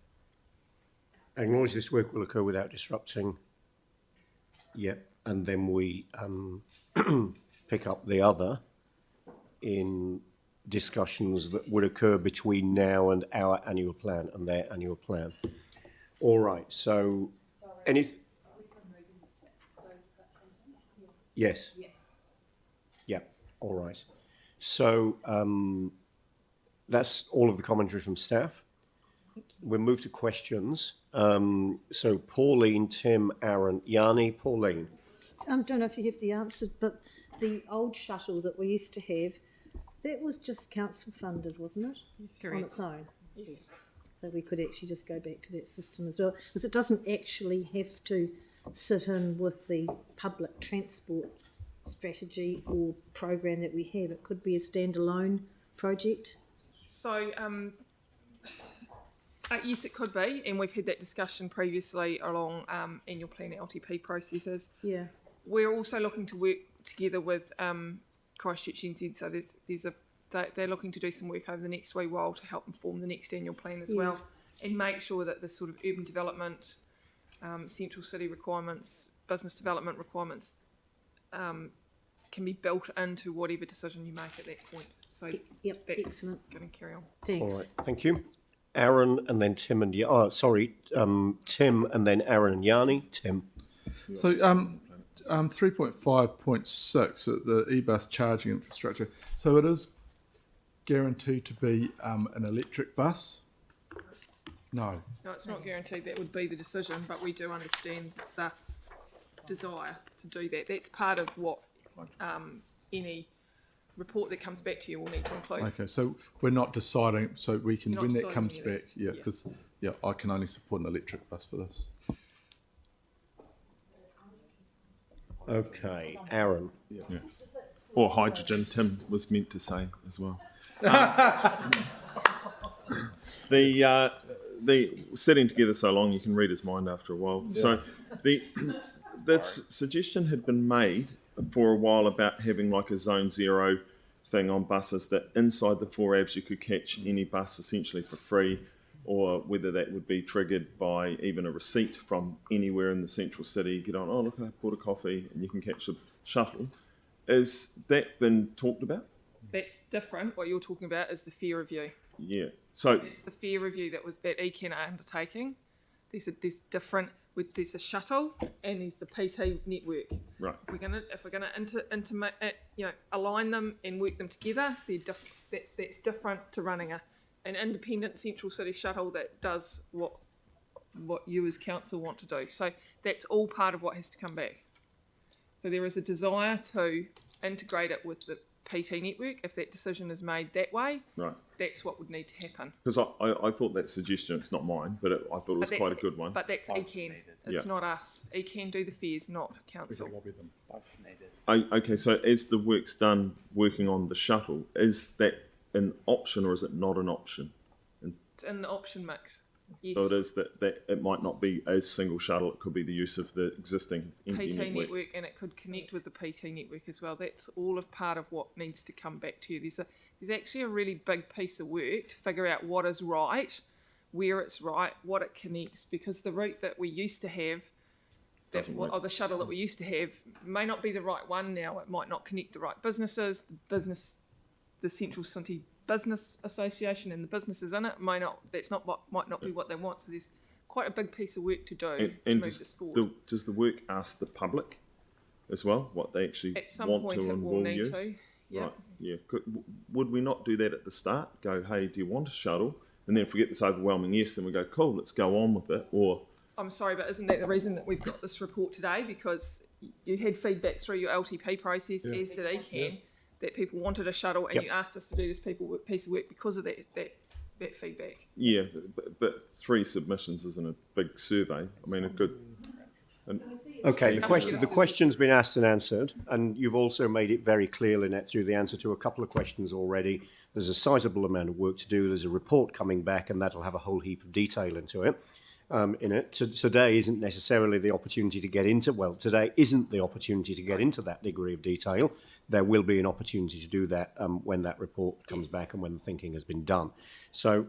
Acknowledge this work will occur without disrupting. Yep, and then we pick up the other in discussions that would occur between now and our annual plan and their annual plan. All right, so anything? Yes. Yeah, all right. So that's all of the commentary from staff. We'll move to questions. So Pauline, Tim, Aaron, Yanni. Pauline. I don't know if you have the answer, but the old shuttle that we used to have, that was just council funded, wasn't it? Yes, on its own. Yes. So we could actually just go back to that system as well, because it doesn't actually have to sit in with the public transport strategy or program that we have. It could be a standalone project. So, yes, it could be, and we've had that discussion previously along annual plan LTP processes. Yeah. We're also looking to work together with Christchurch NZ, so they're looking to do some work over the next wee while to help inform the next annual plan as well, and make sure that the sort of urban development, central city requirements, business development requirements can be built into whatever decision you make at that point. So yep, that's excellent. going to carry on. Thanks. All right, thank you. Aaron and then Tim and Tim and then Aaron and Yanni. Tim. So 3.5.6 the e-bus charging infrastructure. So it is guaranteed to be an electric bus? No. No, it's not guaranteed. That would be the decision, but we do understand the desire to do that. That's part of what any report that comes back to you will need to include. Okay, so we're not deciding, so we can, You're when not that comes deciding back, because I can only support an electric bus for this. Okay, Aaron. Yeah. Or hydrogen, Tim was meant to say as well. The sitting together so long you can read his mind after a while. Yeah. So the suggestion had been made for a while about having like a zone zero thing on buses, that inside the 4 Avs you could catch any bus essentially for free, or whether that would be triggered by even a receipt from anywhere in the central city. Get on, oh look, I bought a coffee, and you can catch a shuttle. Has that been talked about? That's different. What you're talking about is the fare review. Yeah. So it's the fare review that ECAN are undertaking. There's a shuttle and there's the PT network. Right. If we're gonna align them and work them together, that's different to running an independent central city shuttle that does what you as council want to do. So that's all part of what has to come back. So there is a desire to integrate it with the PT network. If that decision is made that way, right, that's what would need to happen. Because I thought that suggestion, it's not mine, but I thought it was quite a good one. But that's ECAN. It's not us. ECAN do the fares, not council. Okay, so as the work's done working on the shuttle, is that an option or is it not an option? It's in the option mix. Yes. So it is that it might not be a single shuttle, it could be the use of the existing PT network, and it could connect with the PT network as well. That's all of part of what needs to come back to you. There's actually a really big piece of work to figure out what is right, where it's right, what it connects, because the route that we used to have, or the shuttle that we used to have, may not be the right one now. It might not connect the right businesses, the Central City Business Association and the businesses in it might not be what they want. So there's quite a big piece of work to do to move this forward. Does the work ask the public as well what they actually at some want point to it and will need use? to. Yeah. Right. Yeah. Would we not do that at the start? Go, hey, do you want a shuttle? And then if we get this overwhelming yes, then we go, cool, let's go on with it. Or I'm sorry, but isn't that the reason that we've got this report today? Because you had feedback through your LTP process, as did ECAN. That people wanted a shuttle, and you asked us to do this piece of work because of that feedback. Yeah, but 3 submissions isn't a big survey. I mean, it could. Okay, the question's been asked and answered, and you've also made it very clear, Lynette, through the answer to a couple of questions already. There's a sizable amount of work to do. There's a report coming back, and that'll have a whole heap of detail into it. Today isn't necessarily the opportunity to get into, today isn't the opportunity to get into that degree of detail. There will be an opportunity to do that when that report comes back and when the thinking has been done. So,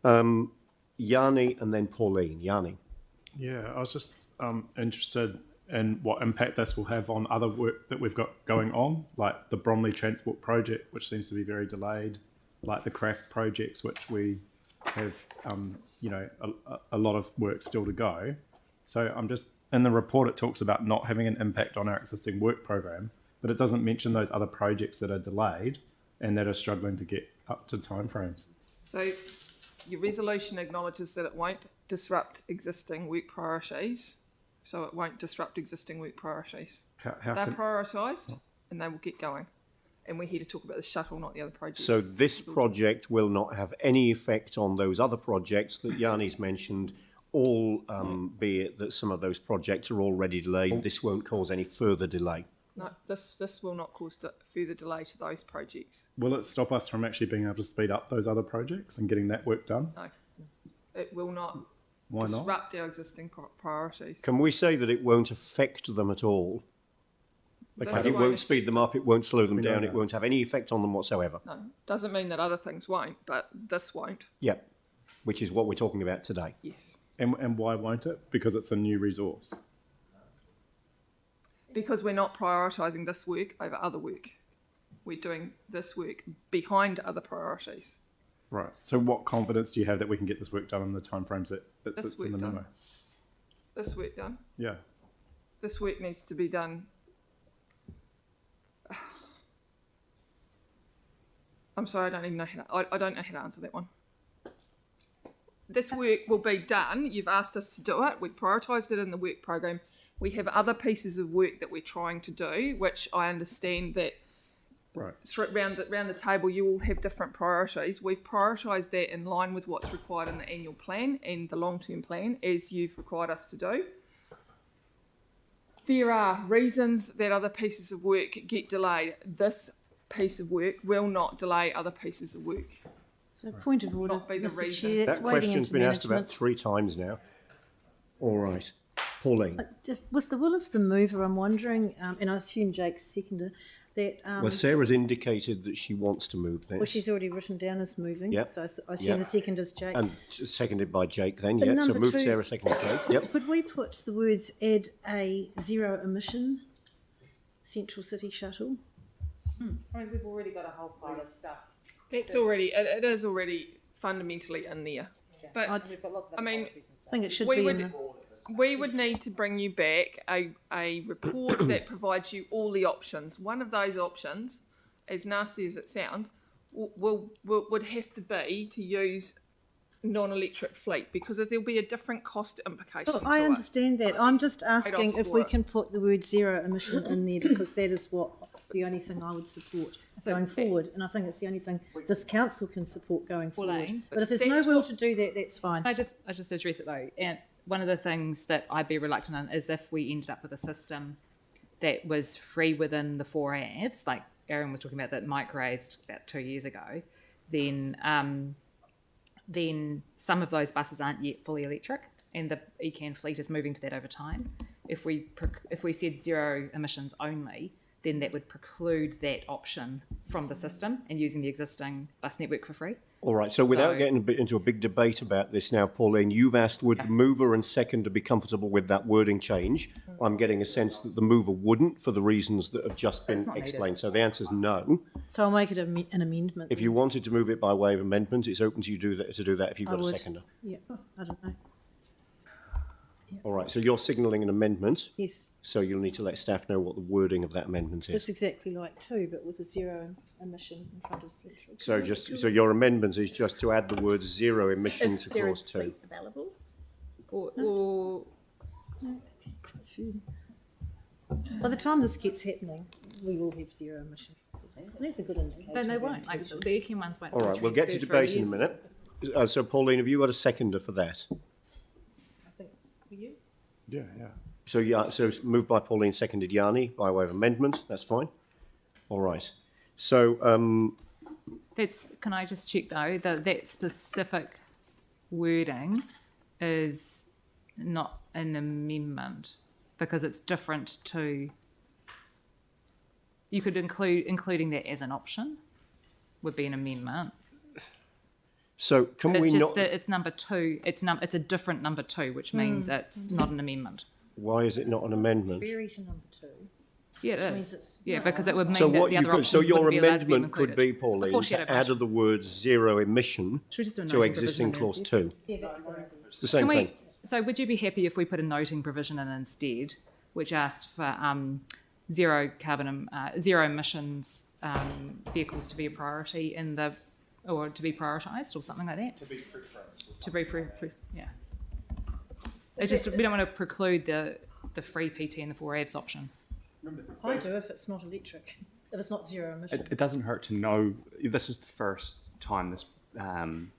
Yanni and then Pauline. Yanni. Yeah, I was just interested in what impact this will have on other work that we've got going on, like the Bromley Transport Project, which seems to be very delayed, like the craft projects, which we have a lot of work still to go. So I'm just, in the report it talks about not having an impact on our existing work program, but it doesn't mention those other projects that are delayed and that are struggling to get up to timeframes. So your resolution acknowledges that it won't disrupt existing work priorities. So it won't disrupt existing work priorities. They're prioritised and they will get going. and we're here to talk about the shuttle, not the other projects. So this project will not have any effect on those other projects that Yanni's mentioned, all be it that some of those projects are already delayed. This won't cause any further delay. No, this will not cause further delay to those projects. Will it stop us from actually being able to speed up those other projects and getting that work done? No, it will not. Why not? Disrupt our existing priorities. Can we say that it won't affect them at all? This It won't won't speed them up, it won't slow them We know down, that. it won't have any effect on them whatsoever. No, doesn't mean that other things won't, but this won't. Yep, which is what we're talking about today. Yes. And why won't it? Because it's a new resource. Because we're not prioritising this work over other work. We're doing this work behind other priorities. Right. So what confidence do you have that we can get this work done in the timeframes that This sits in the work memo? done. This work done. Yeah. This work needs to be done. I'm sorry, I don't even know I don't know how to answer that one. This work will be done. You've asked us to do it. We've prioritised it in the work program. We have other pieces of work that we're trying to do, which I understand that Right. around the table you all have different priorities. We've prioritised that in line with what's required in the annual plan and the long-term plan, as you've required us to do. There are reasons that other pieces of work get delayed. This piece of work will not delay other pieces of work. So point of order, Not be the Mr reason. Chair, it's That wading question's into been asked about management. 3 times now. All right. Pauline. With the will of the mover, I'm wondering, and I assume Jake's seconder, that Well, Sarah's indicated that she wants to move this. well, she's already written down as moving. Yep. So I assume Yep. the second is Jake. And seconded by Jake then, And yeah. So number move 2, Sarah, seconded Jake. Yep. Could we put the words add a zero emission central city shuttle? I mean, we've already got a whole pile of stuff. That's already, it is already fundamentally in there. But, I mean, I think it should we be would, in we would need to bring you back a report that provides you all the options. One of those options, as nasty as it sounds, would have to be to use non-electric fleet, because there'll be a different cost implication. Look, I to it. understand that. I'm just asking trade-offs if for we it. can put the word zero emission in there, because that is what the only thing I would support going forward, and I think it's the only thing this council can support going forward. Pauline, But if there's no will to do that, that's fine. I just address it though. And one of the things that I'd be reluctant in is if we ended up with a system that was free within the 4 apps, like Aaron was talking about that Mike raised about 2 years ago, then some of those buses aren't yet fully electric, and the ECAN fleet is moving to that over time. If we said zero emissions only, then that would preclude that option from the system and using the existing bus network for free. All right. So without getting into a big debate about this now, Pauline, you've asked would the mover and seconder be comfortable with that wording change. I'm getting a sense that the mover wouldn't, for the reasons that have just been explained. So the answer is no. So I'll make it an amendment. If you wanted to move it by way of amendment, it's open to you to do that if you've got a seconder. Yeah, I don't know. All right. So you're signalling an amendment. Yes. So you'll need to let staff know what the wording of that amendment It's is. exactly like 2, but with a zero emission in front of central. So your amendment is just to add the word zero emission If to there clause is 2. fleet available. Or By the time this gets happening, we will have zero emission. That's a good indication. then they won't. Like the ECAN ones won't. All right. We'll get to debate in a minute. So Pauline, have you got a seconder for that? I think, were you? Yeah, yeah. So yeah, so it's moved by Pauline, seconded Yanni by way of amendment. That's fine. All right. So Can I just check though that specific wording is not an amendment because it's different to. You could including that as an option would be an amendment. So can But we it's just not? that it's number 2. It's a different number 2, which means it's not an amendment. Why is it not an amendment? Query to number 2. Yeah, it Which is. means it's- Yeah, because it would mean So that what the you other could, so options your wouldn't be allowed to be amendment could be, included. Pauline, Foreshadowed to add version. the word zero emission Should we just do a to noting existing provision clause instead? 2. Yeah, that's the idea. It's the same thing. So would you be happy if we put a noting provision in instead, which asked for zero emissions vehicles to be a priority or to be prioritised or something like that? To be preference. To be yeah. It's just we don't want to preclude the free PT and the 4 AVs option. I do if it's not electric. If it's not zero emission. It doesn't hurt to know. This is the first time this.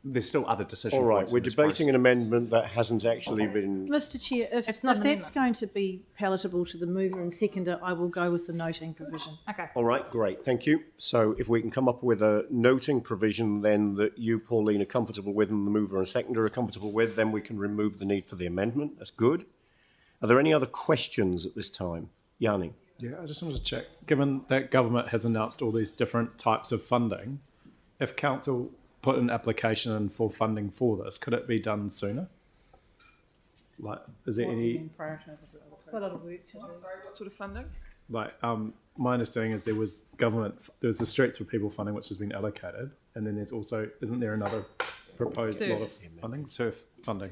There's still other decision All right, points we're in this debating process. an amendment that hasn't actually been. Mr. Chair, if that's going to be palatable to the mover and seconder, I will go with the noting provision. Okay. All right, great, thank you. So if we can come up with a noting provision then that you, Pauline, are comfortable with and the mover and seconder are comfortable with, then we can remove the need for the amendment. That's good. Are there any other questions at this time? Yanni? Yeah, I just wanted to check, given that government has announced all these different types of funding, if council put an application in for funding for this, could it be done sooner? Like, is there any, Quite a lot of work to do. Sorry, what sort of funding? like, my understanding is there was the Streets for People funding which has been allocated, and then there's also, isn't there another proposed lot of funding, surf funding?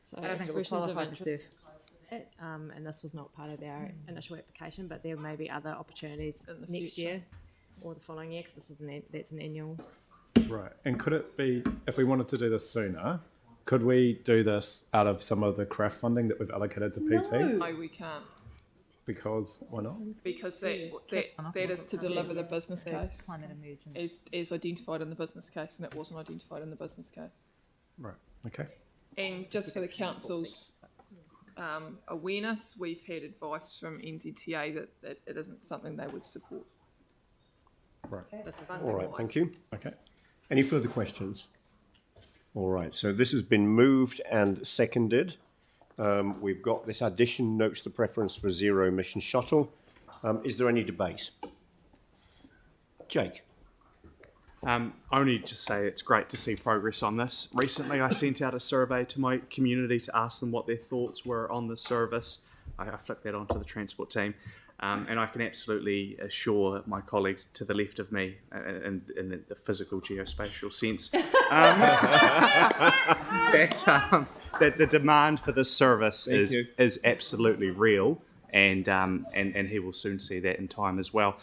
So I don't think it would expressions of qualify for interest. And this was not part of our initial application, but there may be other opportunities In the next future. year or the following year, because that's an annual. Right, and could it be, if we wanted to do this sooner, could we do this out of some of the craft funding that we've allocated to PT? No, we can't, Because, why not? because that is to deliver the business case as identified in the business case, and it wasn't identified in the business case. Right, okay. And just for the council's awareness, we've had advice from NZTA that it isn't something they would support. Right. All right, thank you. Okay. Any further questions? All right, so this has been moved and seconded. We've got this addition notes the preference for zero emission shuttle. Is there any debate? Jake? Only to say it's great to see progress on this. Recently, I sent out a survey to my community to ask them what their thoughts were on the service. I flicked that onto the transport team, and I can absolutely assure my colleague to the left of me, in the physical geospatial sense, that the demand for this service is absolutely real, and he will soon see that in time as well.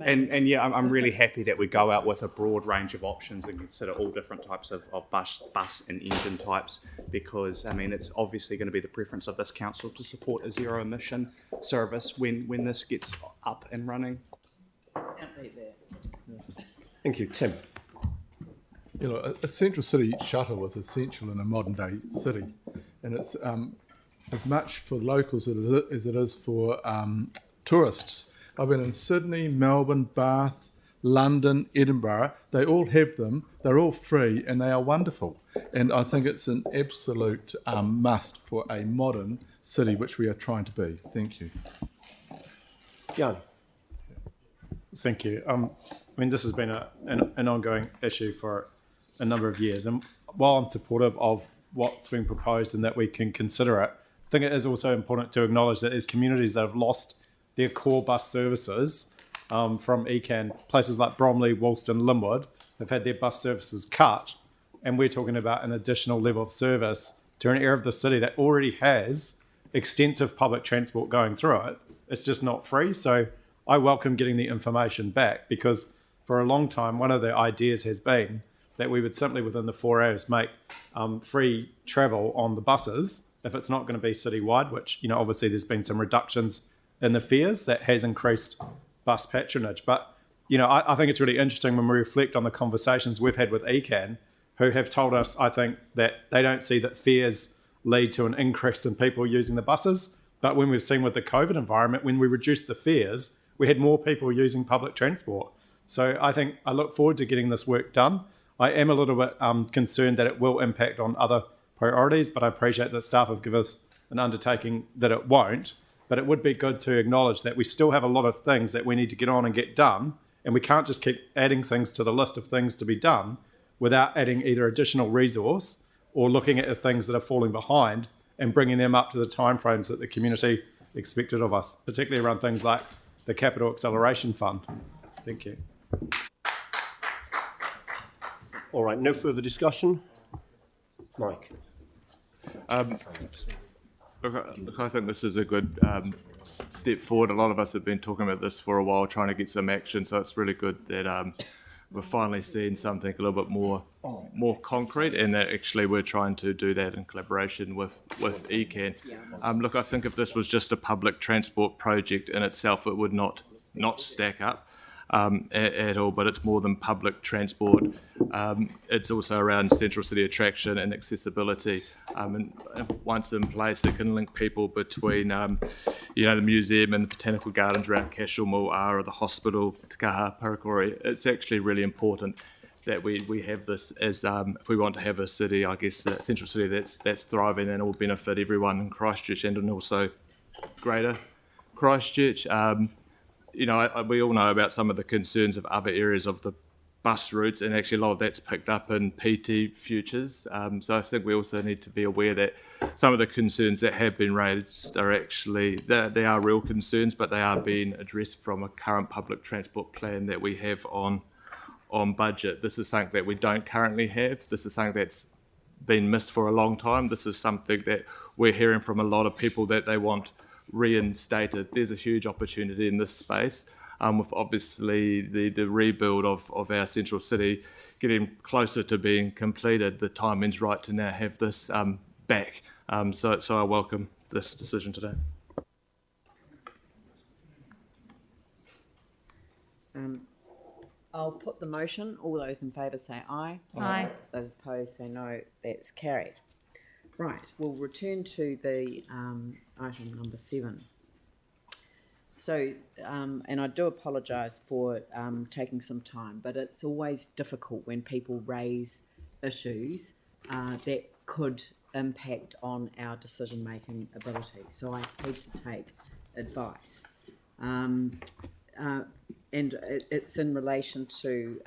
And yeah, I'm really happy that we go out with a broad range of options and consider all different types of bus and engine types, because I mean it's obviously going to be the preference of this council to support a zero emission service when this gets up and running. Thank you, Tim. You know, a central city shuttle is essential in a modern day city, and it's as much for locals as it is for tourists. I've been in Sydney, Melbourne, Bath, London, Edinburgh. They all have them. They're all free and they are wonderful. And I think it's an absolute must for a modern city, which we are trying to be. Thank you. Jan. Thank you. I mean, this has been an ongoing issue for a number of years. And while I'm supportive of what's being proposed and that we can consider it, I think it is also important to acknowledge that there's communities that have lost their core bus services from ECAN. Places like Bromley, Woolston, Linwood have had their bus services cut, and we're talking about an additional level of service to an area of the city that already has extensive public transport going through it. It's just not free. So I welcome getting the information back, because for a long time, one of the ideas has been that we would simply within the 4 hours make free travel on the buses if it's not going to be citywide, which, you know, obviously there's been some reductions in the fares that has increased bus patronage. But, you know, I think it's really interesting when we reflect on the conversations we've had with ECAN, who have told us, I think, that they don't see that fares lead to an increase in people using the buses. But when we've seen with the COVID environment, when we reduced the fares, we had more people using public transport. So I think I look forward to getting this work done. I am a little bit concerned that it will impact on other priorities, but I appreciate that staff have given us an undertaking that it won't. But it would be good to acknowledge that we still have a lot of things that we need to get on and get done, and we can't just keep adding things to the list of things to be done without adding either additional resource or looking at the things that are falling behind and bringing them up to the timeframes that the community expected of us, particularly around things like the Capital Acceleration Fund. Thank you. All right, no further discussion. Mike. Look, I think this is a good step forward. A lot of us have been talking about this for a while, trying to get some action. So it's really good that we're finally seeing something a little bit more concrete, and that actually we're trying to do that in collaboration with ECAN. Look, I think if this was just a public transport project in itself, it would not not stack up at all, but it's more than public transport. It's also around central city attraction and accessibility. And once in place, it can link people between, the museum and the botanical gardens around Cashel, Moara, the hospital, Te Kaha, Parakori. It's actually really important that we have this as, if we want to have a city, I guess, a central city that's thriving and will benefit everyone in Christchurch and also greater Christchurch. We all know about some of the concerns of other areas of the bus routes, and actually a lot of that's picked up in PT futures. So I think we also need to be aware that some of the concerns that have been raised are actually, they are real concerns, but they are being addressed from a current public transport plan that we have on budget. This is something that we don't currently have. This is something that's been missed for a long time. This is something that we're hearing from a lot of people that they want reinstated. There's a huge opportunity in this space, with obviously the rebuild of our central city getting closer to being completed. The timing's right to now have this back. So I welcome this decision today. I'll put the motion. All those in favour say aye. Aye. Those opposed say no. That's carried. Right, we'll return to the item number 7. So, and I do apologise for taking some time, but it's always difficult when people raise issues that could impact on our decision-making ability. So I had to take advice. And it's in relation to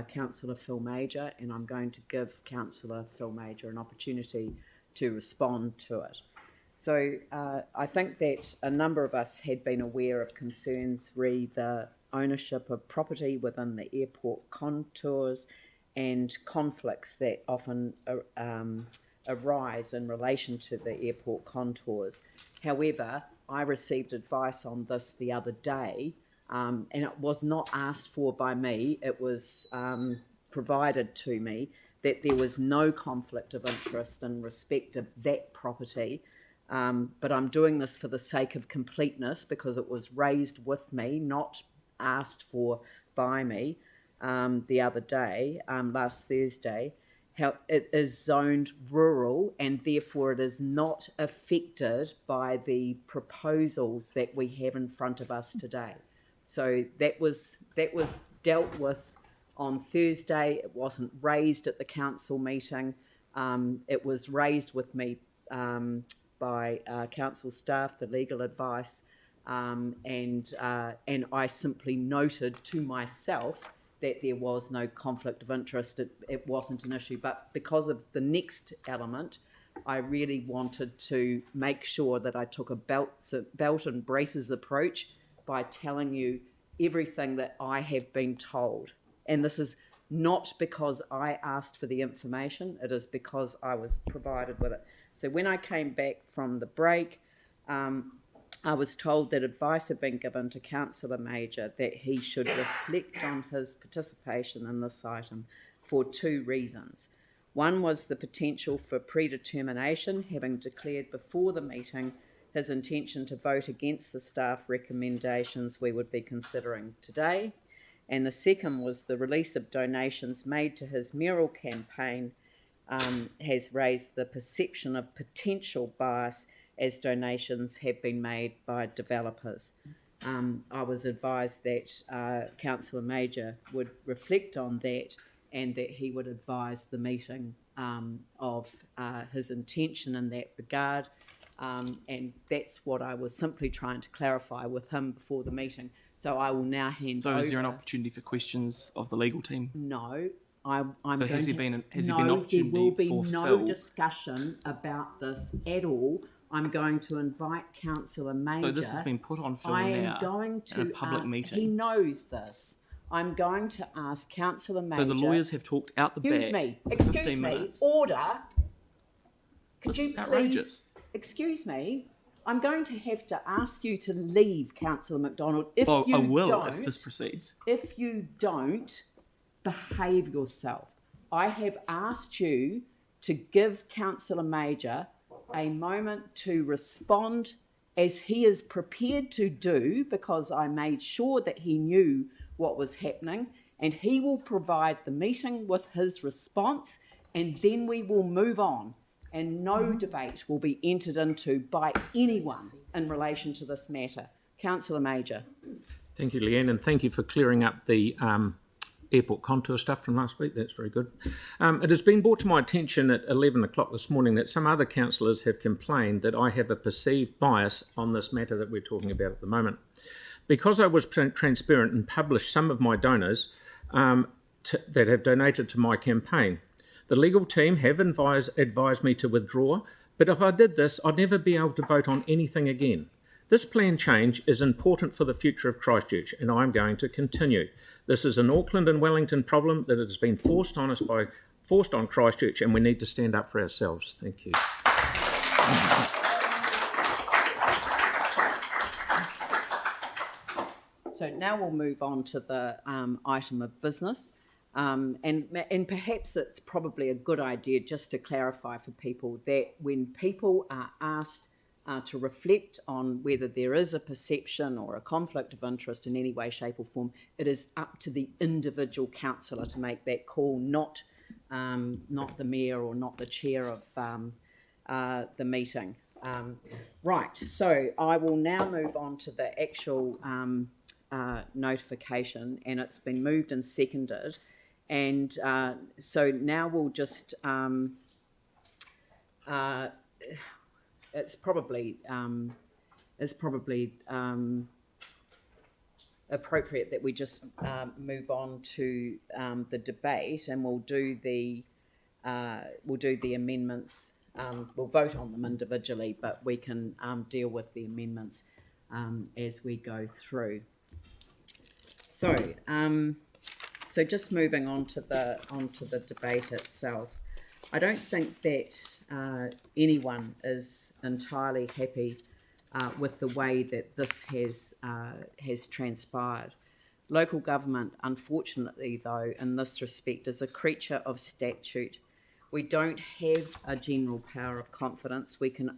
Councillor Phil Major, and I'm going to give Councillor Phil Major an opportunity to respond to it. So I think that a number of us had been aware of concerns re the ownership of property within the airport contours and conflicts that often arise in relation to the airport contours. However, I received advice on this the other day, and it was not asked for by me. It was provided to me that there was no conflict of interest in respect of that property. But I'm doing this for the sake of completeness because it was raised with me, not asked for by me the other day, last Thursday. How it is zoned rural and therefore it is not affected by the proposals that we have in front of us today. So that was dealt with on Thursday. It wasn't raised at the council meeting. It was raised with me by council staff, the legal advice, and I simply noted to myself that there was no conflict of interest. It wasn't an issue, but because of the next element, I really wanted to make sure that I took a belt and braces approach by telling you everything that I have been told. And this is not because I asked for the information, it is because I was provided with it. So when I came back from the break, I was told that advice had been given to Councillor Major that he should reflect on his participation in this item for 2 reasons. One was the potential for predetermination, having declared before the meeting his intention to vote against the staff recommendations we would be considering today. And the second was the release of donations made to his mural campaign has raised the perception of potential bias as donations have been made by developers. I was advised that Councillor Major would reflect on that and that he would advise the meeting of his intention in that regard. And that's what I was simply trying to clarify with him before the meeting. So I will now hand over. So is there an opportunity for questions of the legal team? No. I'm so going has there to, been an no, opportunity there will be for no Phil? discussion about this at all. I'm going to invite Councillor Major. So this has been put on Phil I now am going to in a public meeting. He knows this. I'm going to ask Councillor Major. So the lawyers have talked out the Excuse back me. for Excuse 15 me. minutes. Order. Could This you is please? outrageous. Excuse me. I'm going to have to ask you to leave, Councillor McDonald. If Oh, you I will don't, if this proceeds. If you don't, behave yourself. I have asked you to give Councillor Major a moment to respond as he is prepared to do, because I made sure that he knew what was happening, and he will provide the meeting with his response, and then we will move on, and no debate will be entered into by anyone in relation to this matter. Councillor Major. Thank you, Leanne, and thank you for clearing up the airport contour stuff from last week. That's very good. It has been brought to my attention at 11 o'clock this morning that some other councillors have complained that I have a perceived bias on this matter that we're talking about at the moment. Because I was transparent and published some of my donors that have donated to my campaign, the legal team have advised me to withdraw, but if I did this, I'd never be able to vote on anything again. This plan change is important for the future of Christchurch, and I'm going to continue. This is an Auckland and Wellington problem that has been forced on Christchurch, and we need to stand up for ourselves. Thank you. So now we'll move on to the item of business. And perhaps it's probably a good idea just to clarify for people that when people are asked to reflect on whether there is a perception or a conflict of interest in any way, shape or form, it is up to the individual councillor to make that call, not the mayor or not the chair of the meeting. Right, so I will now move on to the actual notification, and it's been moved and seconded. And so now we'll just, it's probably appropriate that we just move on to the debate, and we'll do the amendments. We'll vote on them individually, but we can deal with the amendments as we go through. So just moving on to the debate itself, I don't think that anyone is entirely happy with the way that this has transpired. Local government, unfortunately, though, in this respect, is a creature of statute. We don't have a general power of competence. We can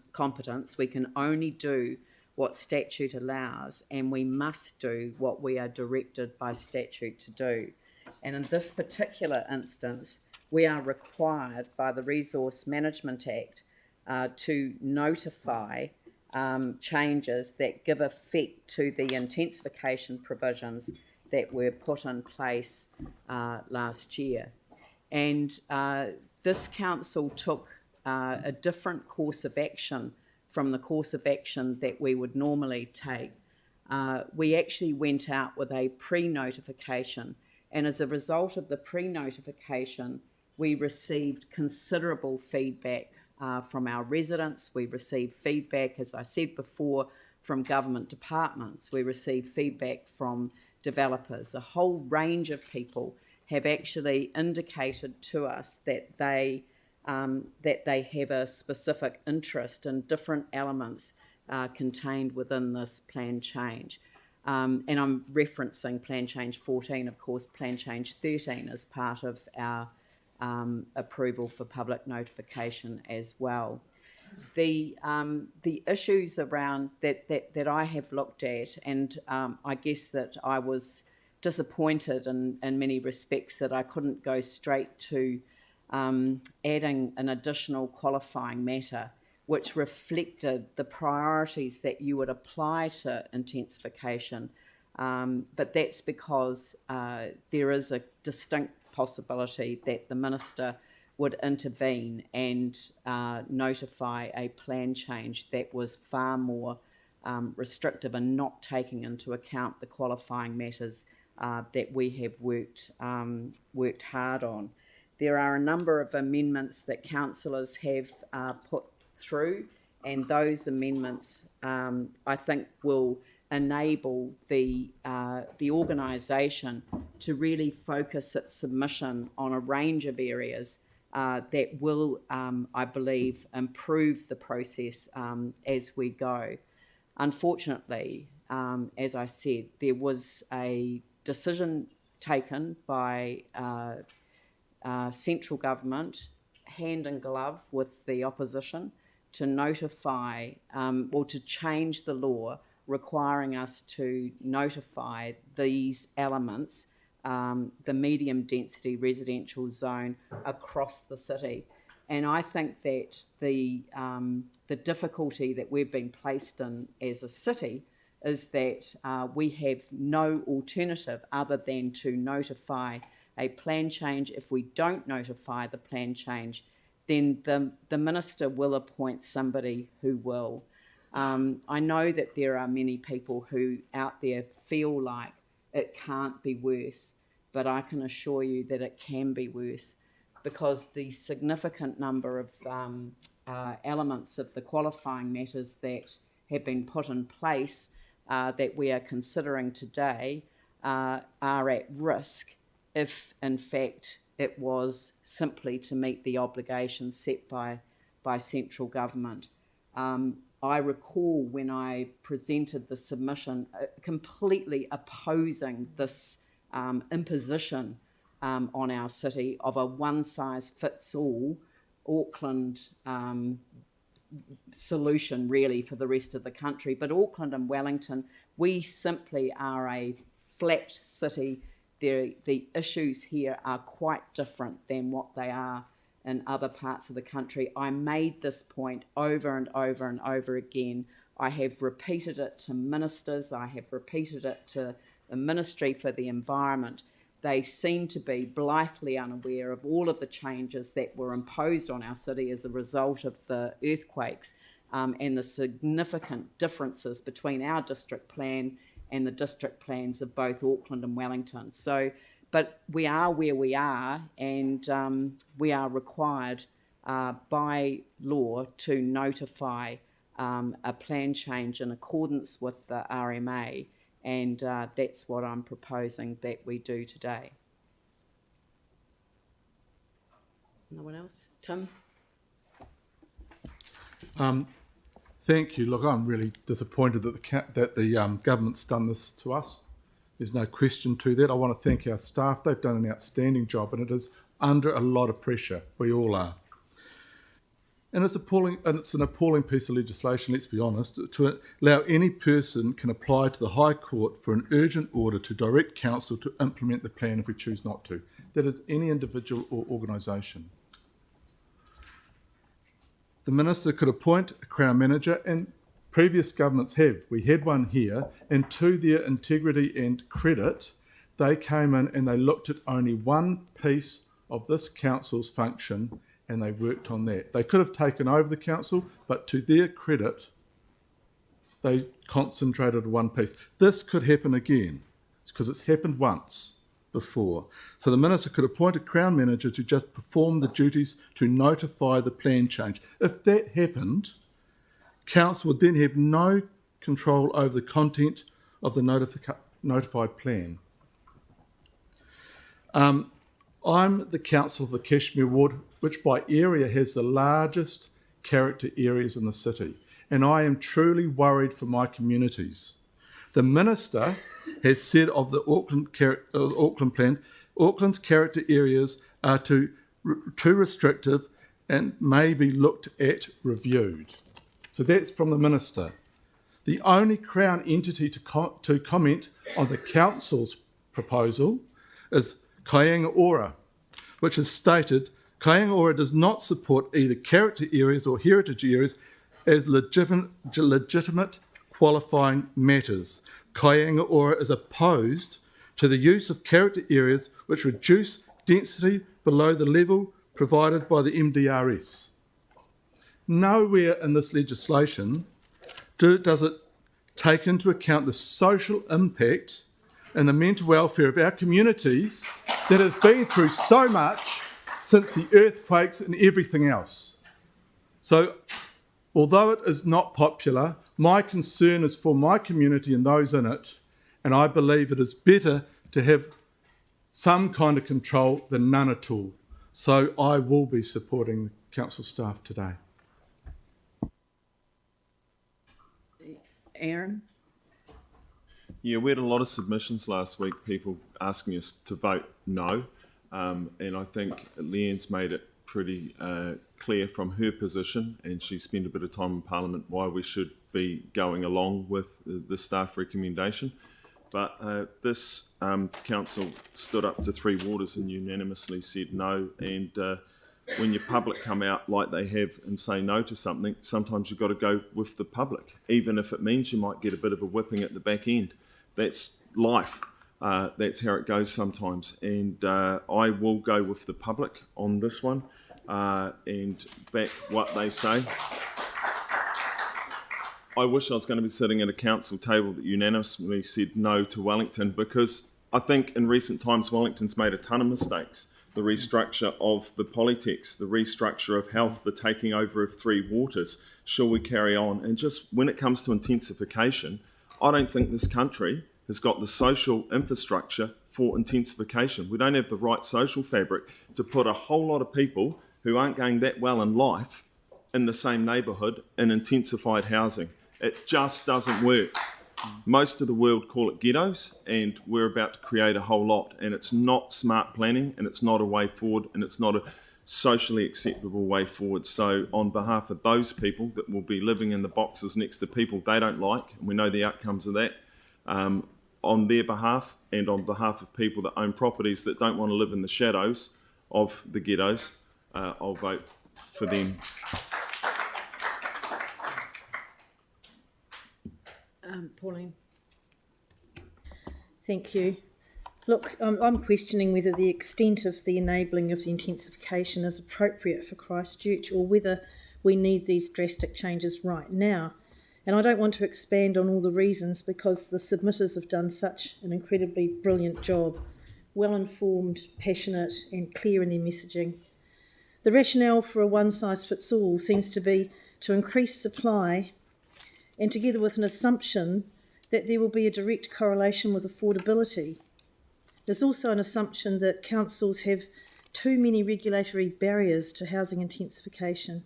only do what statute allows, and we must do what we are directed by statute to do. And in this particular instance, we are required by the Resource Management Act to notify changes that give effect to the intensification provisions that were put in place last year. And this council took a different course of action from the course of action that we would normally take. We actually went out with a pre-notification, and as a result of the pre-notification, we received considerable feedback from our residents. We received feedback, as I said before, from government departments. We received feedback from developers. A whole range of people have actually indicated to us that they have a specific interest in different elements contained within this plan change. And I'm referencing Plan Change 14, of course. Plan Change 13 is part of our approval for public notification as well. The issues around that I have looked at, and I guess that I was disappointed in many respects that I couldn't go straight to adding an additional qualifying matter which reflected the priorities that you would apply to intensification. But that's because there is a distinct possibility that the Minister would intervene and notify a plan change that was far more restrictive and not taking into account the qualifying matters that we have worked hard on. There are a number of amendments that councillors have put through, and those amendments I think will enable the organisation to really focus its submission on a range of areas that will, I believe, improve the process as we go. Unfortunately, as I said, there was a decision taken by central government, hand in glove with the opposition, to notify or to change the law requiring us to notify these elements, the medium density residential zone across the city. And I think that the difficulty that we've been placed in as a city is that we have no alternative other than to notify a plan change. If we don't notify the plan change, then the minister will appoint somebody who will. I know that there are many people who out there feel like it can't be worse, but I can assure you that it can be worse, because the significant number of elements of the qualifying matters that have been put in place that we are considering today are at risk if, in fact, it was simply to meet the obligations set by central government. I recall when I presented the submission completely opposing this imposition on our city of a one-size-fits-all Auckland solution really for the rest of the country. But Auckland and Wellington, we simply are a flat city. The issues here are quite different than what they are in other parts of the country. I made this point over and over and over again. I have repeated it to ministers. I have repeated it to the Ministry for the Environment. They seem to be blithely unaware of all of the changes that were imposed on our city as a result of the earthquakes and the significant differences between our district plan and the district plans of both Auckland and Wellington. So, but we are where we are, and we are required by law to notify a plan change in accordance with the RMA, and that's what I'm proposing that we do today. No one else? Tim? Thank you. Look, I'm really disappointed that the government's done this to us. There's no question to that. I want to thank our staff. They've done an outstanding job, and it is under a lot of pressure. We all are. And it's appalling, and it's an appalling piece of legislation, let's be honest, to allow any person can apply to the High Court for an urgent order to direct council to implement the plan if we choose not to. That is any individual or organisation. The minister could appoint a Crown manager, and previous governments have. We had one here, and to their integrity and credit, they came in and they looked at only one piece of this council's function, and they worked on that. They could have taken over the council, but to their credit, they concentrated on one piece. This could happen again, because it's happened once before. So the minister could appoint a Crown manager to just perform the duties to notify the plan change. If that happened, council would then have no control over the content of the notified plan. I'm the council of the Cashmere Ward, which by area has the largest character areas in the city, and I am truly worried for my communities. The minister has said of the Auckland plan, Auckland's character areas are too restrictive and may be looked at reviewed. So that's from the minister. The only Crown entity to comment on the council's proposal is Kāinga Ora, which has stated Kāinga Ora does not support either character areas or heritage areas as legitimate qualifying matters. Kāinga Ora is opposed to the use of character areas which reduce density below the level provided by the MDRS. Nowhere in this legislation does it take into account the social impact and the mental welfare of our communities that have been through so much since the earthquakes and everything else. So, although it is not popular, my concern is for my community and those in it, and I believe it is better to have some kind of control than none at all. So I will be supporting the council staff today. Aaron? Yeah, we had a lot of submissions last week, people asking us to vote no, and I think Leanne's made it pretty clear from her position, and she spent a bit of time in Parliament, why we should be going along with the staff recommendation. But this council stood up to Three Waters and unanimously said no. And when your public come out like they have and say no to something, sometimes you've got to go with the public, even if it means you might get a bit of a whipping at the back end. That's life. That's how it goes sometimes. And I will go with the public on this one and back what they say. I wish I was going to be sitting at a council table that unanimously said no to Wellington, because I think in recent times Wellington's made a ton of mistakes. The restructure of the Polytechs, the restructure of health, the taking over of Three Waters. Shall we carry on? And just when it comes to intensification, I don't think this country has got the social infrastructure for intensification. We don't have the right social fabric to put a whole lot of people who aren't going that well in life in the same neighbourhood in intensified housing. It just doesn't work. Most of the world call it ghettos, and we're about to create a whole lot, and it's not smart planning, and it's not a way forward, and it's not a socially acceptable way forward. So on behalf of those people that will be living in the boxes next to people they don't like, and we know the outcomes of that, on their behalf and on behalf of people that own properties that don't want to live in the shadows of the ghettos, I'll vote for them. Pauline. Thank you. Look, I'm questioning whether the extent of the enabling of the intensification is appropriate for Christchurch, or whether we need these drastic changes right now. And I don't want to expand on all the reasons, because the submitters have done such an incredibly brilliant job, well-informed, passionate and clear in their messaging. The rationale for a one-size-fits-all seems to be to increase supply, and together with an assumption that there will be a direct correlation with affordability. There's also an assumption that councils have too many regulatory barriers to housing intensification.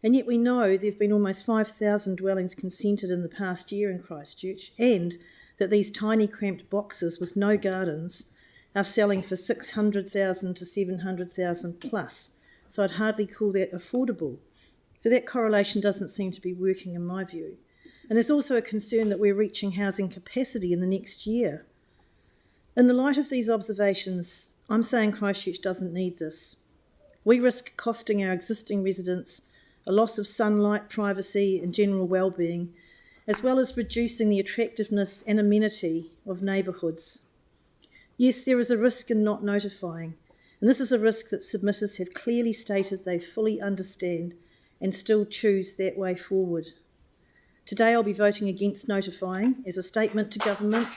And yet we know there have been almost 5,000 dwellings consented in the past year in Christchurch, and that these tiny cramped boxes with no gardens are selling for 600,000 to 700,000 plus. So I'd hardly call that affordable. So that correlation doesn't seem to be working in my view. And there's also a concern that we're reaching housing capacity in the next year. In the light of these observations, I'm saying Christchurch doesn't need this. We risk costing our existing residents a loss of sunlight, privacy and general well-being, as well as reducing the attractiveness and amenity of neighbourhoods. Yes, there is a risk in not notifying, and this is a risk that submitters have clearly stated they fully understand and still choose that way forward. Today I'll be voting against notifying as a statement to government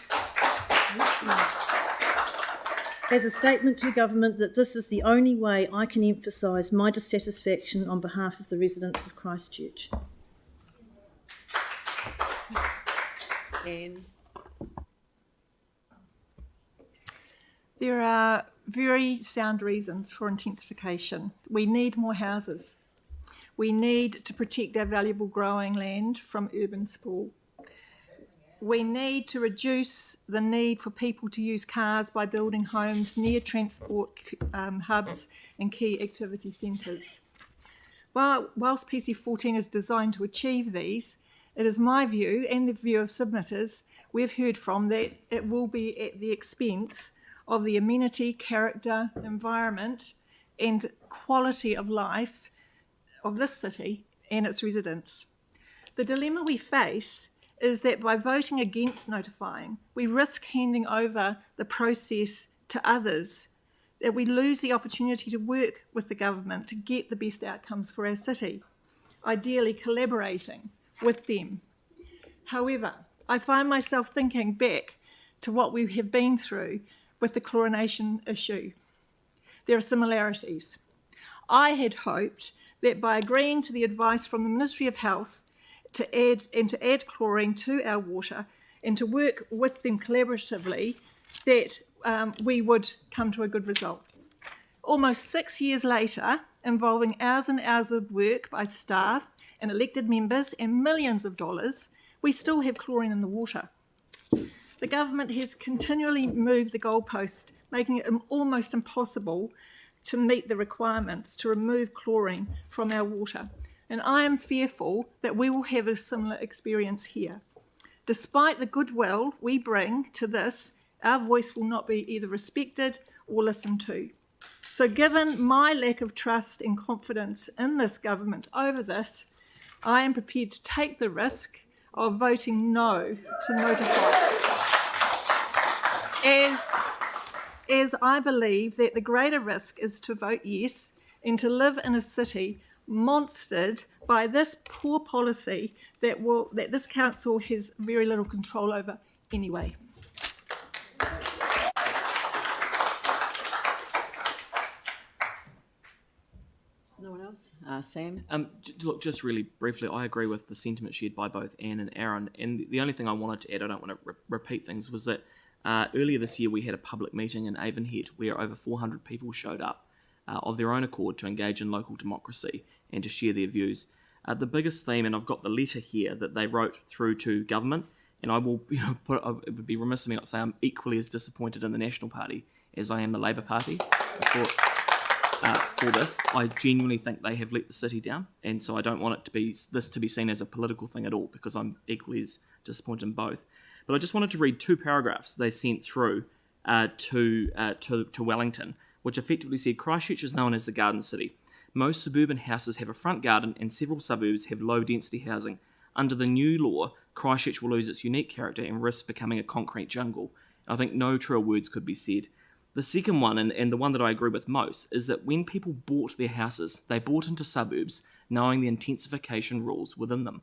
that this is the only way I can emphasise my dissatisfaction on behalf of the residents of Christchurch. Anne. There are very sound reasons for intensification. We need more houses. We need to protect our valuable growing land from urban sprawl. We need to reduce the need for people to use cars by building homes near transport hubs and key activity centres. Whilst PC14 is designed to achieve these, it is my view and the view of submitters we've heard from that it will be at the expense of the amenity, character, environment and quality of life of this city and its residents. The dilemma we face is that by voting against notifying, we risk handing over the process to others, that we lose the opportunity to work with the government to get the best outcomes for our city, ideally collaborating with them. However, I find myself thinking back to what we have been through with the chlorination issue. There are similarities. I had hoped that by agreeing to the advice from the Ministry of Health to add chlorine to our water and to work with them collaboratively, that we would come to a good result. Almost 6 years later, involving hours and hours of work by staff and elected members and millions of dollars, we still have chlorine in the water. The government has continually moved the goalpost, making it almost impossible to meet the requirements to remove chlorine from our water. And I am fearful that we will have a similar experience here. Despite the goodwill we bring to this, our voice will not be either respected or listened to. So given my lack of trust and confidence in this government over this, I am prepared to take the risk of voting no to notify. As I believe that the greater risk is to vote yes and to live in a city monstered by this poor policy that this council has very little control over anyway. No one else? Sam? Look, just really briefly, I agree with the sentiment shared by both Anne and Aaron. And the only thing I wanted to add, I don't want to repeat things, was that earlier this year we had a public meeting in Avonhead where over 400 people showed up of their own accord to engage in local democracy and to share their views. The biggest theme, and I've got the letter here that they wrote through to government, and I will it would be remiss of me not to say I'm equally as disappointed in the National Party as I am the Labour Party for this. I genuinely think they have let the city down, and so I don't want it to be seen as a political thing at all, because I'm equally as disappointed in both. But I just wanted to read 2 paragraphs they sent through to Wellington, which effectively said, Christchurch is known as the Garden City. Most suburban houses have a front garden and several suburbs have low-density housing. Under the new law, Christchurch will lose its unique character and risk becoming a concrete jungle. I think no truer words could be said. The second one, and the one that I agree with most, is that when people bought their houses, they bought into suburbs knowing the intensification rules within them.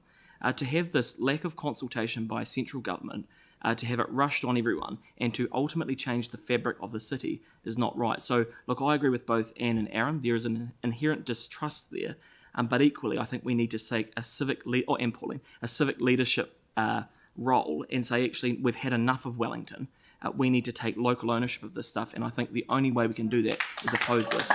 To have this lack of consultation by central government, to have it rushed on everyone, and to ultimately change the fabric of the city is not right. So, look, I agree with both Anne and Aaron. There is an inherent distrust there, but equally, I think we need to take a civic leadership role and say, actually, we've had enough of Wellington. We need to take local ownership of this stuff, and I think the only way we can do that is oppose this.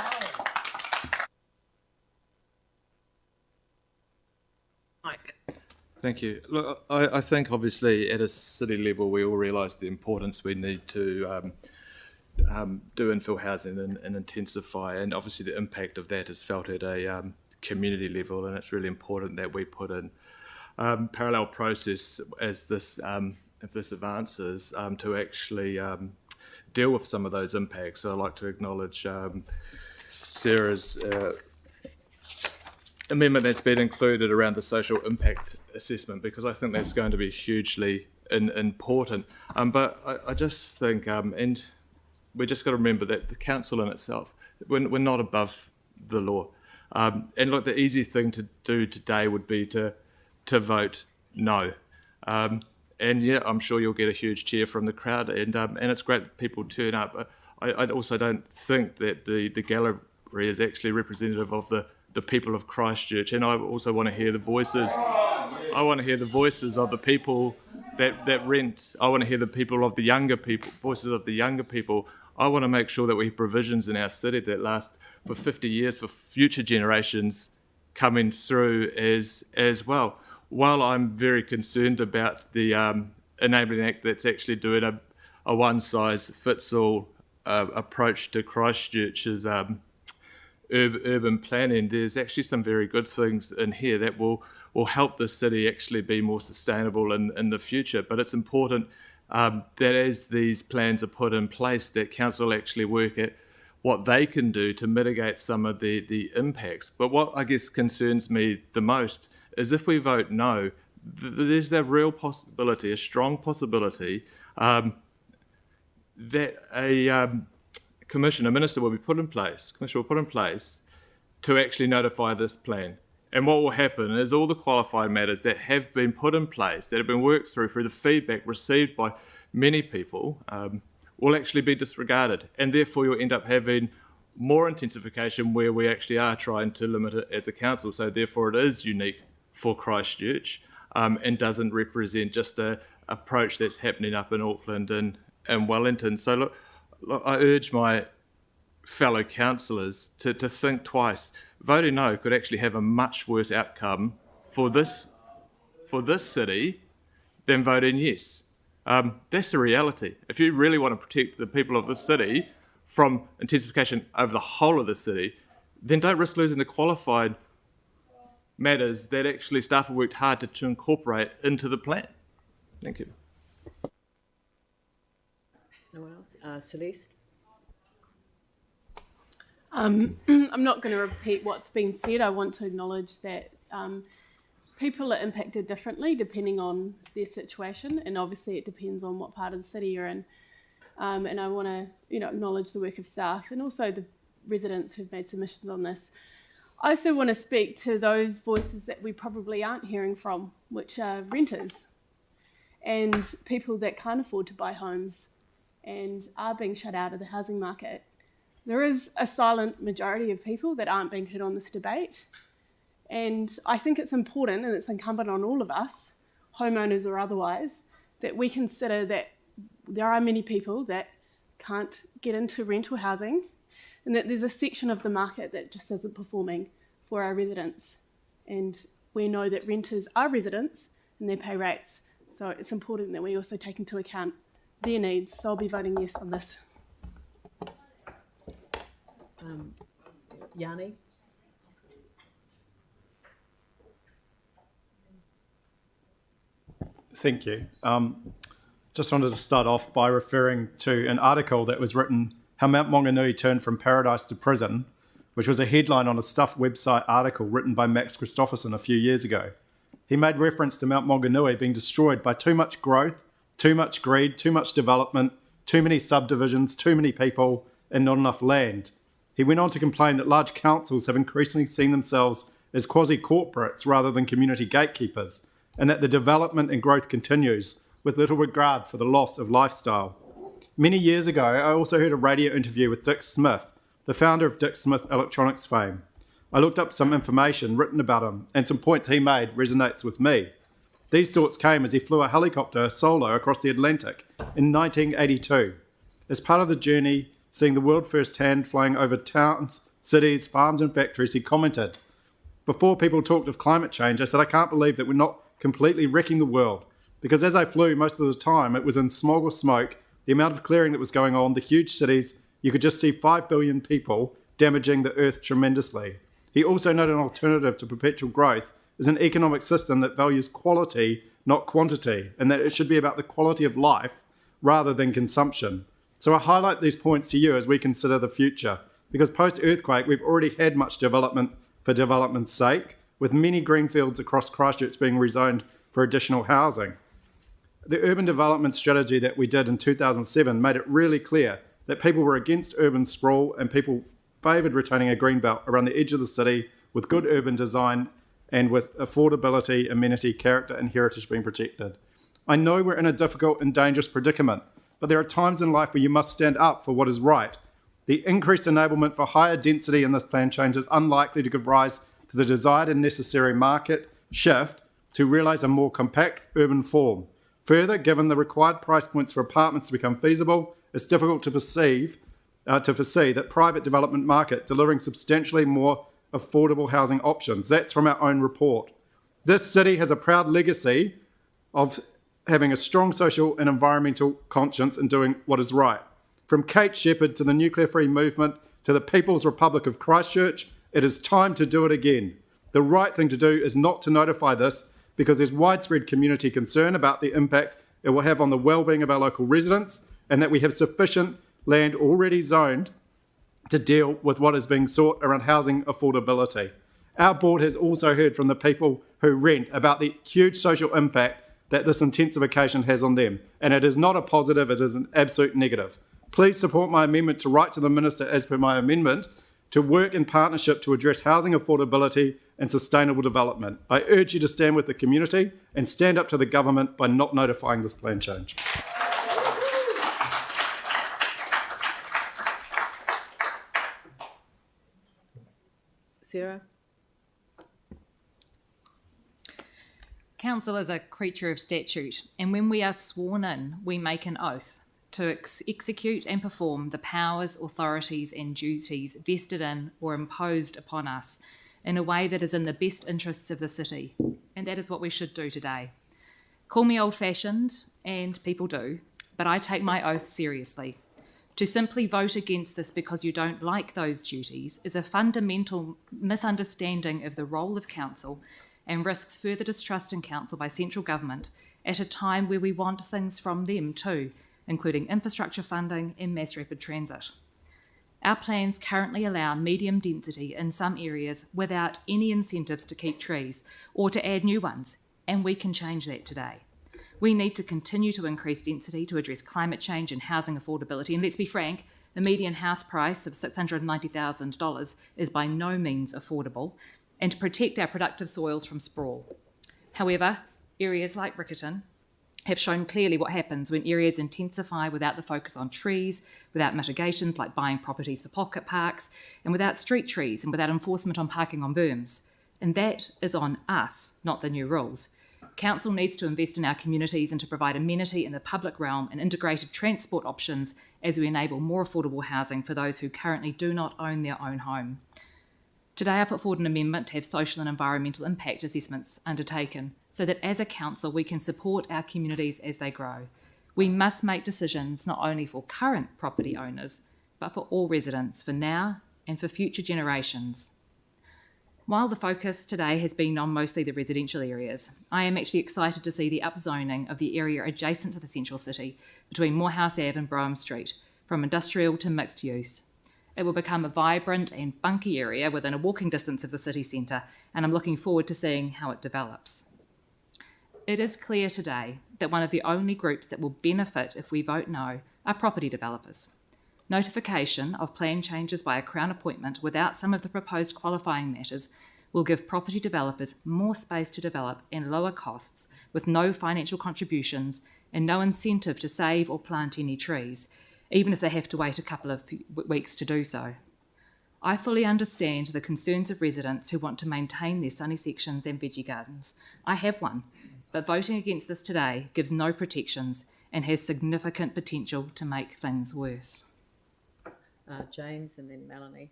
Thank you. Look, I think obviously at a city level we all realise the importance we need to do infill housing and intensify, and obviously the impact of that is felt at a community level, and it's really important that we put in parallel process as this, if this advances, to actually deal with some of those impacts. So I'd like to acknowledge Sarah's amendment that's been included around the social impact assessment, because I think that's going to be hugely important. But I just think, and we just got to remember that the council in itself, we're not above the law. And look, the easy thing to do today would be to vote no. And yeah, I'm sure you'll get a huge cheer from the crowd, and it's great that people turn up. I also don't think that the gallery is actually representative of the people of Christchurch, and I also want to hear the voices. I want to hear the voices of the people that rent. I want to hear the people of the younger people, voices of the younger people. I want to make sure that we have provisions in our city that last for 50 years for future generations coming through as well. While I'm very concerned about the Enabling Act that's actually doing a one-size-fits-all approach to Christchurch's urban planning, there's actually some very good things in here that will help the city actually be more sustainable in the future. But it's important that as these plans are put in place, that council actually work at what they can do to mitigate some of the impacts. But what I guess concerns me the most is if we vote no, there's that real possibility, a strong possibility, that a minister will be put in place to actually notify this plan. And what will happen is all the qualified matters that have been put in place, that have been worked through the feedback received by many people, will actually be disregarded. And therefore you'll end up having more intensification where we actually are trying to limit it as a council. So therefore it is unique for Christchurch, and doesn't represent just a approach that's happening up in Auckland and Wellington. So look, I urge my fellow councillors to think twice. Voting no could actually have a much worse outcome for this city than voting yes. That's the reality. If you really want to protect the people of the city from intensification over the whole of the city, then don't risk losing the qualified matters that actually staff have worked hard to incorporate into the plan. Thank you. No one else? Celeste? I'm not going to repeat what's been said. I want to acknowledge that people are impacted differently depending on their situation, and obviously it depends on what part of the city you're in. And I want to, acknowledge the work of staff and also the residents who've made submissions on this. I also want to speak to those voices that we probably aren't hearing from, which are renters and people that can't afford to buy homes and are being shut out of the housing market. There is a silent majority of people that aren't being heard on this debate. And I think it's important, and it's incumbent on all of us, homeowners or otherwise, that we consider that there are many people that can't get into rental housing, and that there's a section of the market that just isn't performing for our residents. And we know that renters are residents and they pay rates. So it's important that we also take into account their needs. So I'll be voting yes on this. Yanni? Thank you. Just wanted to start off by referring to an article that was written, How Mount Maunganui Turned from Paradise to Prison, which was a headline on a Stuff website article written by Max Christopherson a few years ago. He made reference to Mount Maunganui being destroyed by too much growth, too much greed, too much development, too many subdivisions, too many people, and not enough land. He went on to complain that large councils have increasingly seen themselves as quasi-corporates rather than community gatekeepers, and that the development and growth continues with little regard for the loss of lifestyle. Many years ago, I also heard a radio interview with Dick Smith, the founder of Dick Smith Electronics fame. I looked up some information written about him, and some points he made resonates with me. These thoughts came as he flew a helicopter solo across the Atlantic in 1982. As part of the journey, seeing the world firsthand, flying over towns, cities, farms and factories, he commented, "Before people talked of climate change, I said, I can't believe that we're not completely wrecking the world. Because as I flew, most of the time, it was in smog or smoke, the amount of clearing that was going on, the huge cities, you could just see 5 billion people damaging the earth tremendously." He also noted an alternative to perpetual growth is an economic system that values quality, not quantity, and that it should be about the quality of life rather than consumption. So I highlight these points to you as we consider the future, because post-earthquake, we've already had much development for development's sake, with many greenfields across Christchurch being rezoned for additional housing. The urban development strategy that we did in 2007 made it really clear that people were against urban sprawl and people favoured retaining a green belt around the edge of the city with good urban design and with affordability, amenity, character and heritage being protected. I know we're in a difficult and dangerous predicament, but there are times in life where you must stand up for what is right. The increased enablement for higher density in this plan change is unlikely to give rise to the desired and necessary market shift to realise a more compact urban form. Further, given the required price points for apartments to become feasible, it's difficult to foresee that private development market delivering substantially more affordable housing options. That's from our own report. This city has a proud legacy of having a strong social and environmental conscience and doing what is right. From Kate Shepherd to the nuclear-free movement to the People's Republic of Christchurch, it is time to do it again. The right thing to do is not to notify this because there's widespread community concern about the impact it will have on the well-being of our local residents and that we have sufficient land already zoned to deal with what is being sought around housing affordability. Our board has also heard from the people who rent about the huge social impact that this intensification has on them, and it is not a positive, it is an absolute negative. Please support my amendment to write to the Minister as per my amendment to work in partnership to address housing affordability and sustainable development. I urge you to stand with the community and stand up to the government by not notifying this plan change. Sarah? Council is a creature of statute, and when we are sworn in, we make an oath to execute and perform the powers, authorities and duties vested in or imposed upon us in a way that is in the best interests of the city. And that is what we should do today. Call me old-fashioned, and people do, but I take my oath seriously. To simply vote against this because you don't like those duties is a fundamental misunderstanding of the role of council and risks further distrust in council by central government at a time where we want things from them too, including infrastructure funding and mass rapid transit. Our plans currently allow medium density in some areas without any incentives to keep trees or to add new ones, and we can change that today. We need to continue to increase density to address climate change and housing affordability, and let's be frank, the median house price of $690,000 is by no means affordable, and to protect our productive soils from sprawl. However, areas like Riccarton have shown clearly what happens when areas intensify without the focus on trees, without mitigations like buying properties for pocket parks, and without street trees and without enforcement on parking on berms. And that is on us, not the new rules. Council needs to invest in our communities and to provide amenity in the public realm and integrated transport options as we enable more affordable housing for those who currently do not own their own home. Today I put forward an amendment to have social and environmental impact assessments undertaken so that as a council we can support our communities as they grow. We must make decisions not only for current property owners, but for all residents, for now and for future generations. While the focus today has been on mostly the residential areas, I am actually excited to see the upzoning of the area adjacent to the central city between Morehouse Ave and Brougham Street, from industrial to mixed use. It will become a vibrant and bunky area within a walking distance of the city centre, and I'm looking forward to seeing how it develops. It is clear today that one of the only groups that will benefit if we vote no are property developers. Notification of plan changes by a Crown appointment without some of the proposed qualifying matters will give property developers more space to develop and lower costs with no financial contributions and no incentive to save or plant any trees, even if they have to wait a couple of weeks to do so. I fully understand the concerns of residents who want to maintain their sunny sections and veggie gardens. I have one, but voting against this today gives no protections and has significant potential to make things worse. James and then Melanie.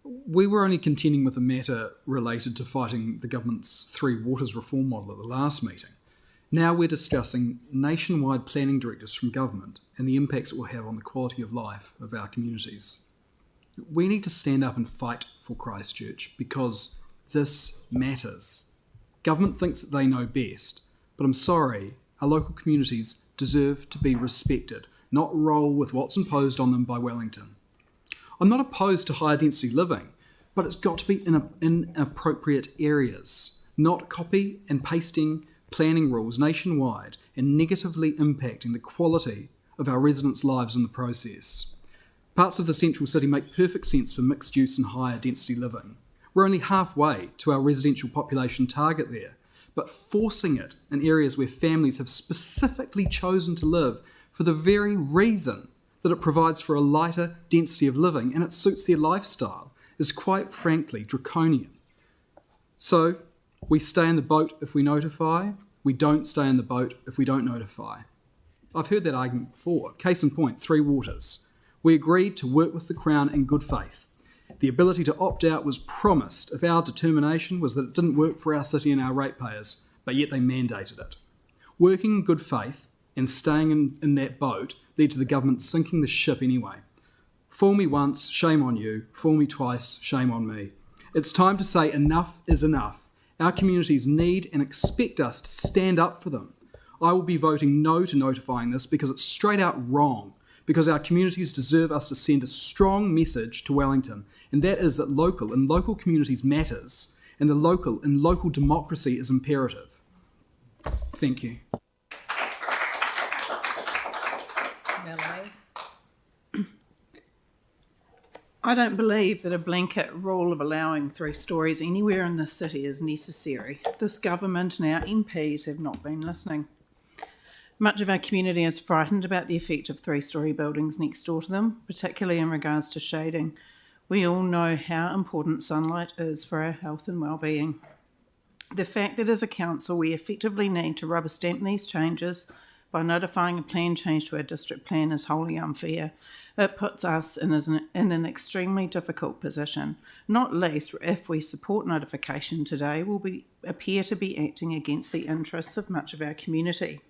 We were only contending with a matter related to fighting the government's Three Waters reform model at the last meeting. Now we're discussing nationwide planning directives from government and the impacts it will have on the quality of life of our communities. We need to stand up and fight for Christchurch because this matters. Government thinks that they know best, but I'm sorry, our local communities deserve to be respected, not roll with what's imposed on them by Wellington. I'm not opposed to higher density living, but it's got to be in appropriate areas, not copy and pasting planning rules nationwide and negatively impacting the quality of our residents' lives in the process. Parts of the central city make perfect sense for mixed use and higher density living. We're only halfway to our residential population target there, but forcing it in areas where families have specifically chosen to live for the very reason that it provides for a lighter density of living and it suits their lifestyle is quite frankly draconian. So we stay in the boat if we notify, we don't stay in the boat if we don't notify. I've heard that argument before. Case in point, Three Waters. We agreed to work with the Crown in good faith. The ability to opt out was promised if our determination was that it didn't work for our city and our ratepayers, but yet they mandated it. Working in good faith and staying in that boat led to the government sinking the ship anyway. Fool me once, shame on you. Fool me twice, shame on me. It's time to say enough is enough. Our communities need and expect us to stand up for them. I will be voting no to notifying this because it's straight out wrong, because our communities deserve us to send a strong message to Wellington, and that is that local communities matters, and the local democracy is imperative. Thank you. Melanie. I don't believe that a blanket rule of allowing 3 stories anywhere in this city is necessary. This government and our MPs have not been listening. Much of our community is frightened about the effect of 3-storey buildings next door to them, particularly in regards to shading. We all know how important sunlight is for our health and well-being. The fact that as a council we effectively need to rubber stamp these changes by notifying a plan change to our district plan is wholly unfair. It puts us in an extremely difficult position, not least if we support notification today will appear to be acting against the interests of much of our community.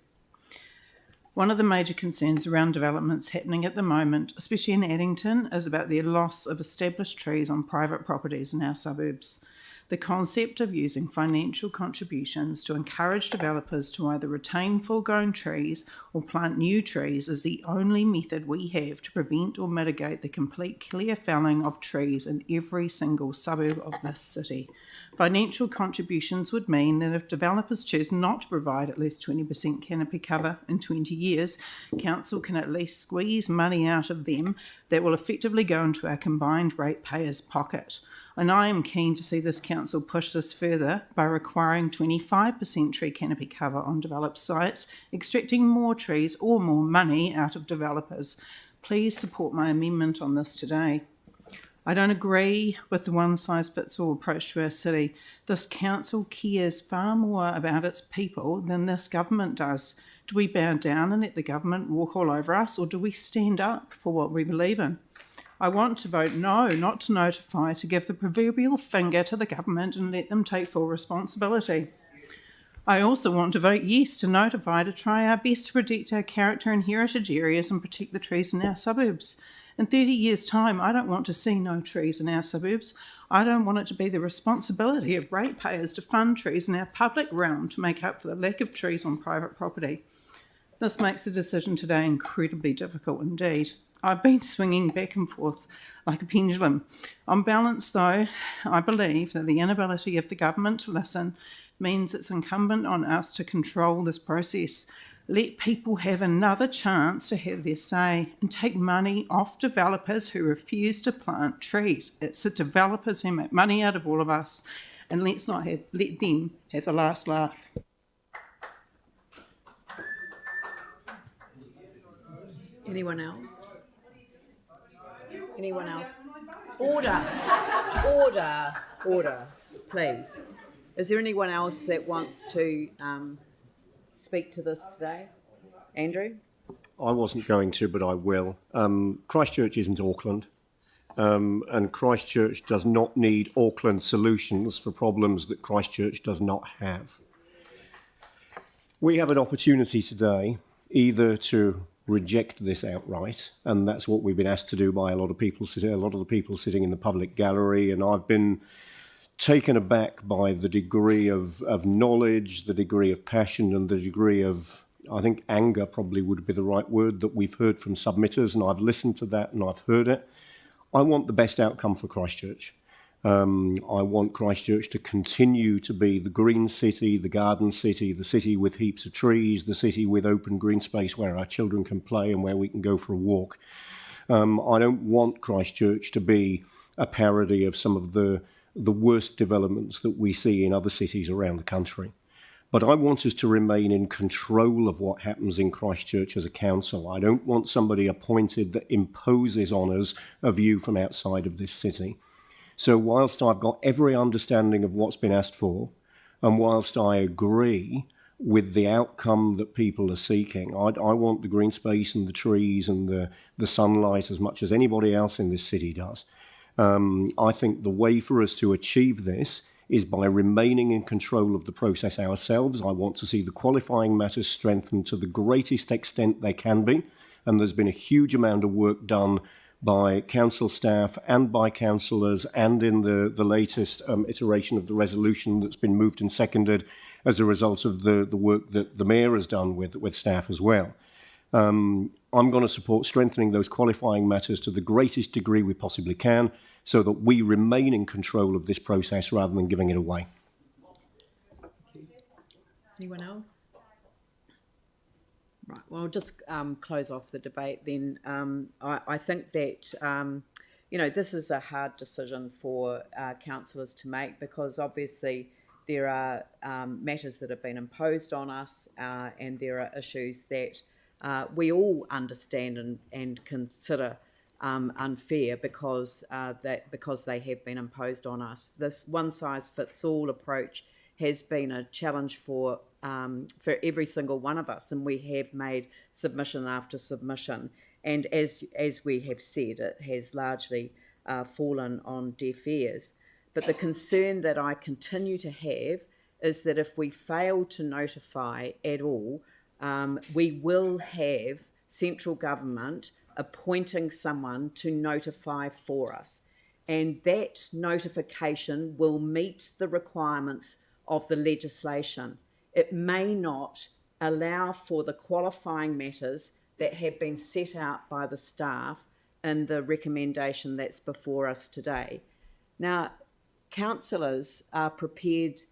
One of the major concerns around developments happening at the moment, especially in Addington, is about the loss of established trees on private properties in our suburbs. The concept of using financial contributions to encourage developers to either retain full-grown trees or plant new trees is the only method we have to prevent or mitigate the complete clear felling of trees in every single suburb of this city. Financial contributions would mean that if developers choose not to provide at least 20% canopy cover in 20 years, council can at least squeeze money out of them that will effectively go into our combined ratepayers' pocket. And I am keen to see this council push this further by requiring 25% tree canopy cover on developed sites, extracting more trees or more money out of developers. Please support my amendment on this today. I don't agree with the one-size-fits-all approach to our city. This council cares far more about its people than this government does. Do we bow down and let the government walk all over us, or do we stand up for what we believe in? I want to vote no, not to notify, to give the proverbial finger to the government and let them take full responsibility. I also want to vote yes to notify, to try our best to protect our character and heritage areas and protect the trees in our suburbs. In 30 years' time, I don't want to see no trees in our suburbs. I don't want it to be the responsibility of ratepayers to fund trees in our public realm to make up for the lack of trees on private property. This makes the decision today incredibly difficult indeed. I've been swinging back and forth like a pendulum. On balance, though, I believe that the inability of the government to listen means it's incumbent on us to control this process. Let people have another chance to have their say and take money off developers who refuse to plant trees. It's the developers who make money out of all of us, and let's not let them have the last laugh. Anyone else? Anyone else? Order, order, order, please. Is there anyone else that wants to speak to this today? Andrew? I wasn't going to, but I will. Christchurch isn't Auckland, and Christchurch does not need Auckland solutions for problems that Christchurch does not have. We have an opportunity today either to reject this outright, and that's what we've been asked to do by a lot of the people sitting in the public gallery, and I've been taken aback by the degree of knowledge, the degree of passion, and the degree of, I think, anger probably would be the right word, that we've heard from submitters, and I've listened to that and I've heard it. I want the best outcome for Christchurch. I want Christchurch to continue to be the green city, the garden city, the city with heaps of trees, the city with open green space where our children can play and where we can go for a walk. I don't want Christchurch to be a parody of some of the worst developments that we see in other cities around the country. But I want us to remain in control of what happens in Christchurch as a council. I don't want somebody appointed that imposes on us a view from outside of this city. So whilst I've got every understanding of what's been asked for, and whilst I agree with the outcome that people are seeking, I want the green space and the trees and the sunlight as much as anybody else in this city does. I think the way for us to achieve this is by remaining in control of the process ourselves. I want to see the qualifying matters strengthened to the greatest extent they can be, and there's been a huge amount of work done by council staff and by councillors, and in the latest iteration of the resolution that's been moved and seconded as a result of the work that the Mayor has done with staff as well. I'm going to support strengthening those qualifying matters to the greatest degree we possibly can, so that we remain in control of this process rather than giving it away. Anyone else? Right, well, I'll just close off the debate then. I think that, this is a hard decision for councillors to make, because obviously there are matters that have been imposed on us, and there are issues that we all understand and consider unfair because they have been imposed on us. This one-size-fits-all approach has been a challenge for every single one of us, and we have made submission after submission. And as we have said, it has largely fallen on deaf ears. But the concern that I continue to have is that if we fail to notify at all, we will have central government appointing someone to notify for us. And that notification will meet the requirements of the legislation. It may not allow for the qualifying matters that have been set out by the staff in the recommendation that's before us today. Now, councillors are prepared,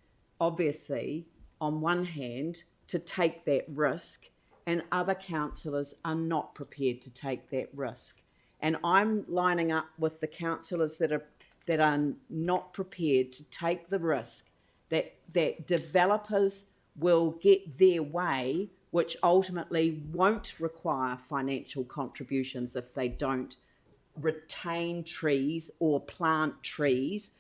obviously, on one hand, to take that risk, and other councillors are not prepared to take that risk. And I'm lining up with the councillors that are not prepared to take the risk that developers will get their way, which ultimately won't require financial contributions if they don't retain trees or plant trees,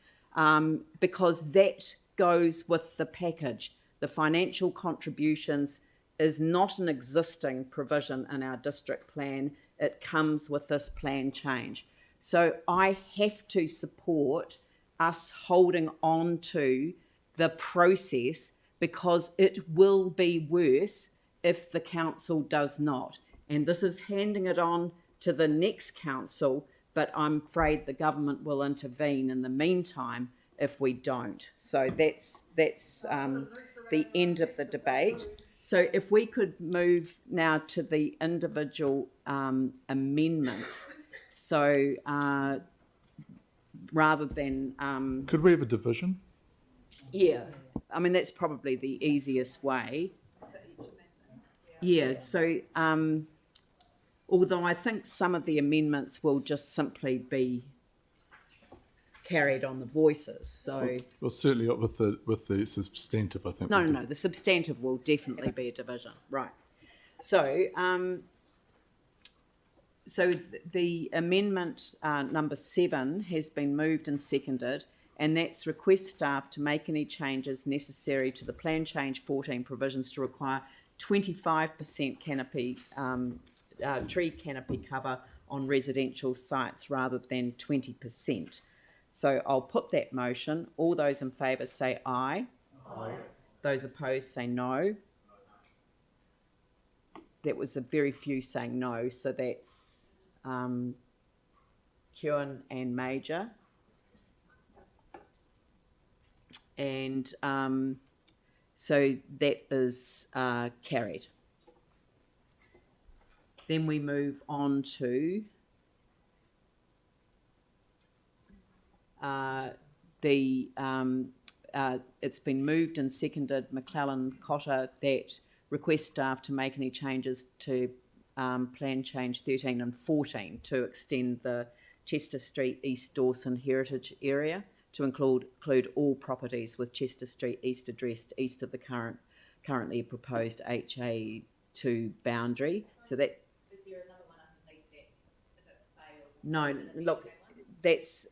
because that goes with the package. The financial contributions is not an existing provision in our district plan. It comes with this plan change. So I have to support us holding on to the process, because it will be worse if the council does not. And this is handing it on to the next council, but I'm afraid the government will intervene in the meantime if we don't. So that's the end of the debate. So if we could move now to the individual amendments. So rather than... Could we have a division? Yeah, I mean, that's probably the easiest way. Yeah, so although I think some of the amendments will just simply be carried on the voices, so... Well, certainly with the substantive, I think. No, the substantive will definitely be a division, right. So, the amendment number 7 has been moved and seconded, and that's request staff to make any changes necessary to the Plan Change 14 provisions to require 25% canopy, tree canopy cover on residential sites rather than 20%. So I'll put that motion. All those in favour say aye. Aye. Those opposed say no. That was a very few saying no, so that's Kewen and Major. And so that is carried. Then we move on to it's been moved and seconded, McClellan Cotter, that request staff to make any changes to Plan Change 13 and 14 to extend the Chester Street East Dawson Heritage Area to include all properties with Chester Street East addressed east of the currently proposed HA2 boundary. So that... Is there another one underneath that if it fails? No, look, that's...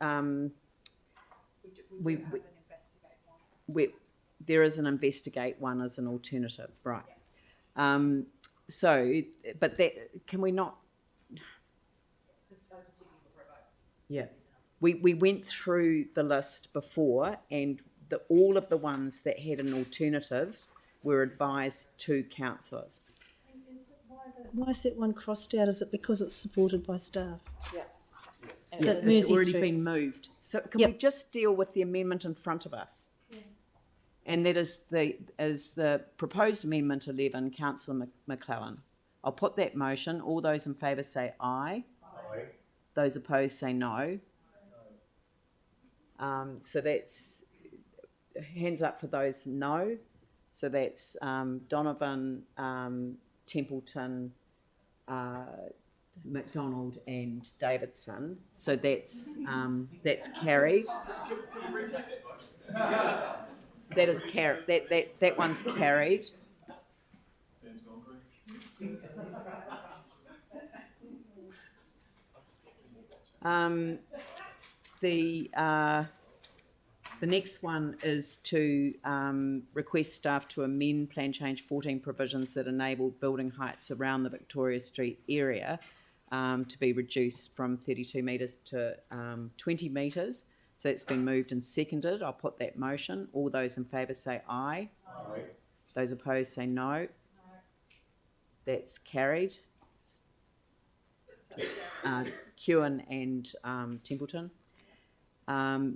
there is an investigate one as an alternative, right? So, but that, can we not... Yeah. We went through the list before, and all of the ones that had an alternative were advised to councillors. Why is that one crossed out? Is it because it's supported by staff? Yeah. It's already been moved. So can we just deal with the amendment in front of us? Yeah. And that is the proposed amendment 11, Councillor McClellan. I'll put that motion. All those in favour say aye. Aye. Those opposed say no. So that's hands up for those no. So that's Donovan, Templeton, McDonald and Davidson. So that's carried. That is carried. That one's carried. The next one is to request staff to amend Plan Change 14 provisions that enable building heights around the Victoria Street area to be reduced from 32 metres to 20 metres. So it's been moved and seconded. I'll put that motion. All those in favour say aye. Aye. Those opposed say no. That's carried. Kewen and Templeton.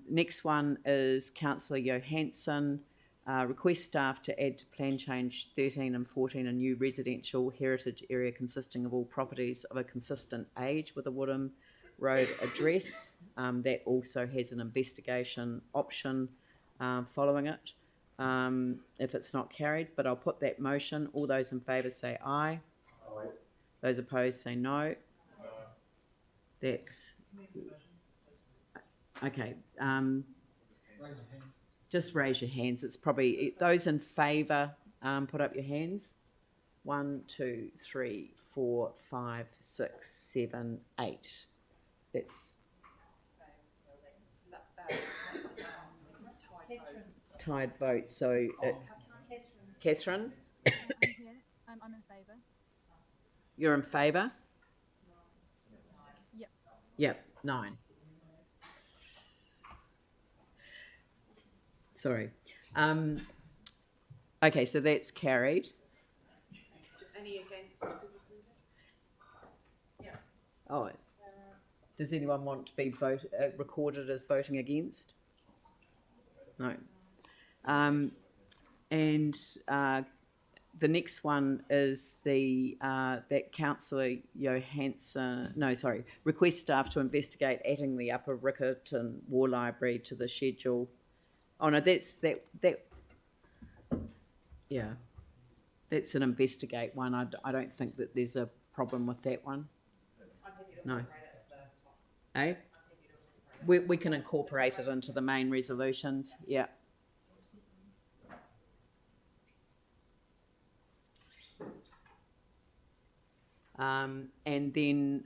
Next one is Councillor Johansson. Request staff to add to plan change 13 and 14 a new residential heritage area consisting of all properties of a consistent age with a Woodham Road address. That also has an investigation option following it if it's not carried, but I'll put that motion. All those in favour say aye. Aye. Those opposed say no. That's okay. Just raise your hands. It's probably those in favour. Put up your hands. 1, 2, 3, 4, 5, 6, 7, 8. That's tied vote. So, Catherine, I'm in favour. you're in favour. Yep. Yep. 9. Sorry. Okay, so that's carried. Any against? Yeah. Oh, does anyone want to be recorded as voting against? No. And the next one is the that Councillor Johansson. No, sorry. Request staff to investigate adding the Upper Riccarton War Library to the schedule. Oh no, that's that. Yeah, that's an investigate one. I don't think that there's a problem with that one. No. Eh? We can incorporate it into the main resolutions. Yeah. And then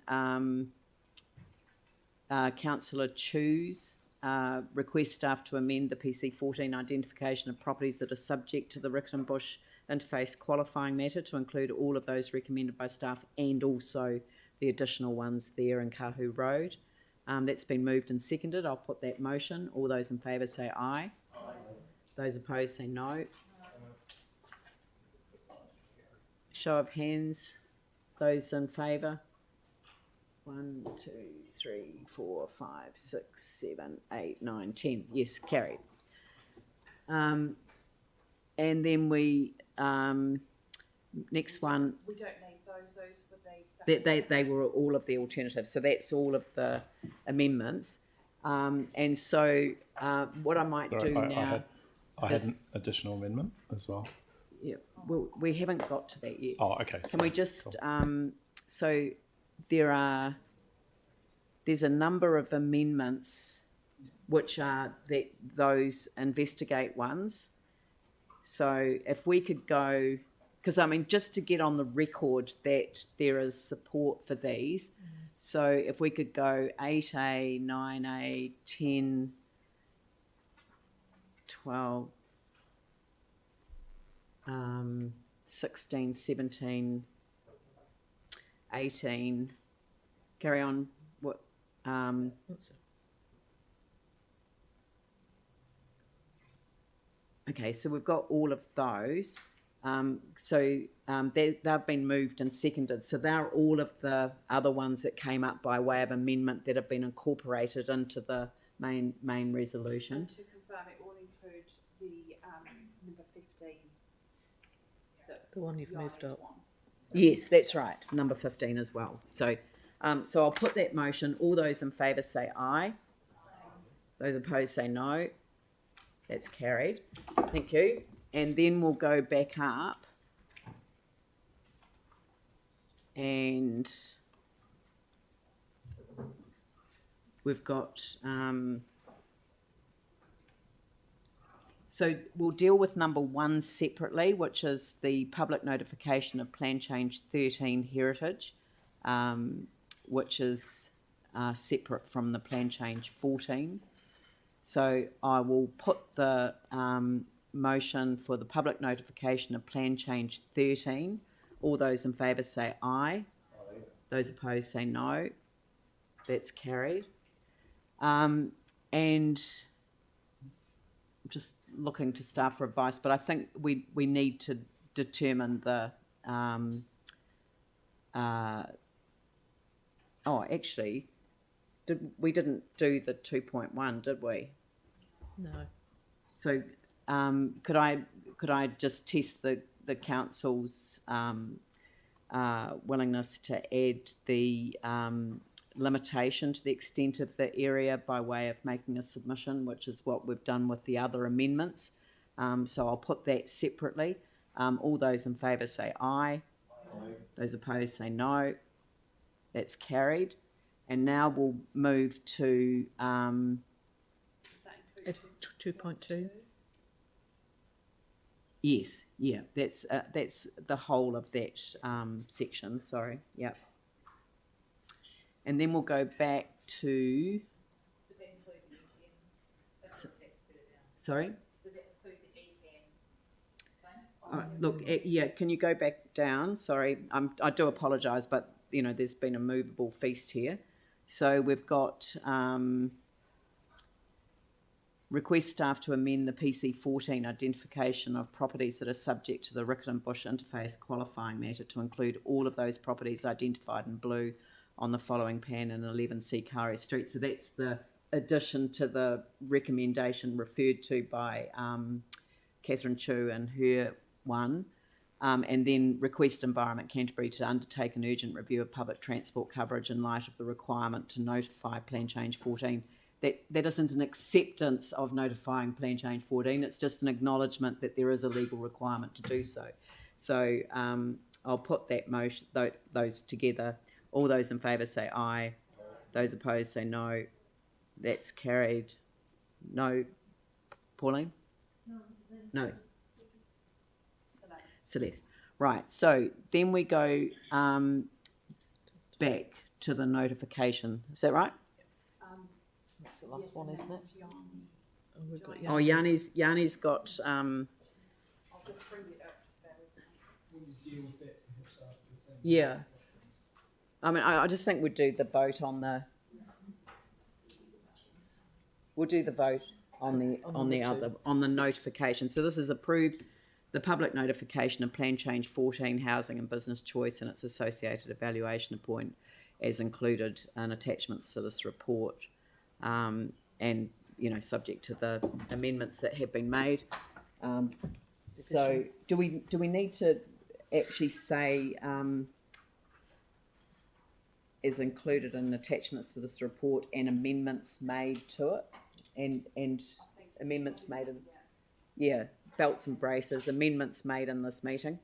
Councillor Choose. Request staff to amend the PC 14 identification of properties that are subject to the Riccarton Bush interface qualifying matter to include all of those recommended by staff and also the additional ones there in Kahu Road. That's been moved and seconded. I'll put that motion. All those in favour say aye. Aye. Those opposed say no. Show of hands. Those in favour. 1, 2, 3, 4, 5, 6, 7, 8, 9, 10. Yes, carried. And then we next one. We don't need those. Those were the They were all of the alternatives. So that's all of the amendments. And so what I might do now. I had an additional amendment as well. Yeah. Well, we haven't got to that yet. Oh, okay. Can we just so. There's a number of amendments which are those investigate ones. So if we could go, because I mean, just to get on the record that there is support for these. So if we could go 8A, 9A, 10, 12, 16, 17, 18, carry on. What? Okay, so we've got all of those. They've been moved and seconded. So they're all of the other ones that came up by way of amendment that have been incorporated into the main resolution. And to confirm, it will include the number 15. The one you've moved up. Yes, that's right. Number 15 as well. So I'll put that motion. All those in favour say aye. Those opposed say no. That's carried. Thank you. And then we'll go back up. And we've got... So we'll deal with number 1 separately, which is the public notification of Plan Change 13 Heritage, which is separate from the Plan Change 14. So I will put the motion for the public notification of Plan Change 13. All those in favour say aye. Aye. Those opposed say no. That's carried. And just looking to staff for advice, but I think we need to determine the actually, we didn't do the 2.1, did we? No. So could I just test the council's willingness to add the limitation to the extent of the area by way of making a submission, which is what we've done with the other amendments. So I'll put that separately. All those in favour say aye. Those opposed say no. That's carried. And now we'll move to 2.2. Yes, yeah, that's the whole of that section. Sorry, yeah. And then we'll go back to. Sorry. Look, yeah. Can you go back down? Sorry, I do apologise, but you know there's been a movable feast here. So we've got. Request staff to amend the PC14 identification of properties that are subject to the Riccarton Bush interface qualifying matter to include all of those properties identified in blue on the following plan in 11C Kare Street. So that's the addition to the recommendation referred to by Catherine Chu and her one. And then request Environment Canterbury to undertake an urgent review of public transport coverage in light of the requirement to notify Plan Change 14. That isn't an acceptance of notifying Plan Change 14, it's just an acknowledgement that there is a legal requirement to do so. So I'll put that motion, those together. All those in favour say aye. Those opposed say no. That's carried. No. Pauline? No. Celeste. Right, so then we go back to the notification. Is that right? That's the last one, isn't it? Oh, we've got Yanni's got. I'll just bring it up just bear with me. Yeah. I mean, I just think we'd do the vote on the. We'll do the vote on the notification. So this is approved. The public notification of Plan Change 14 Housing and Business Choice and its associated evaluation point as included in attachments to this report. And you know, subject to the amendments that have been made. So, do we need to actually say is included in attachments to this report and amendments made to it, and amendments made in belts and braces, amendments made in this meeting?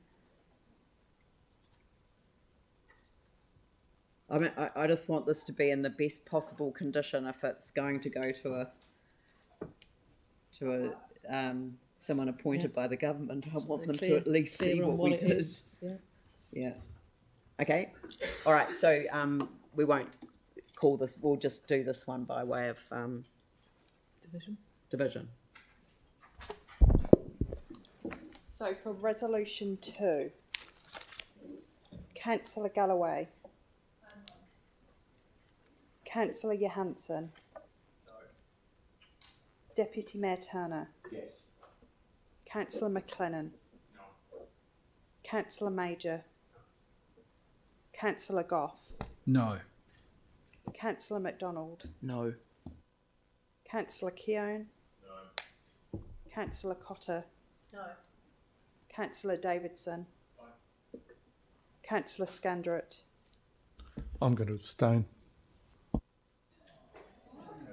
I mean, I just want this to be in the best possible condition. If it's going to go to someone appointed by the government, I want them to at least see what we did. Yeah. Okay. All right. So we won't call this. We'll just do this one by way of division. So for resolution 2, Councillor Galloway. Councillor Johansson. No. Deputy Mayor Turner. Yes. Councillor McLennan. No. Councillor Major. Councillor Goff. No. Councillor MacDonald. No. Councillor Keown. No. Councillor Cotter. No. Councillor Davidson. No. Councillor Scandrett. I'm going to abstain.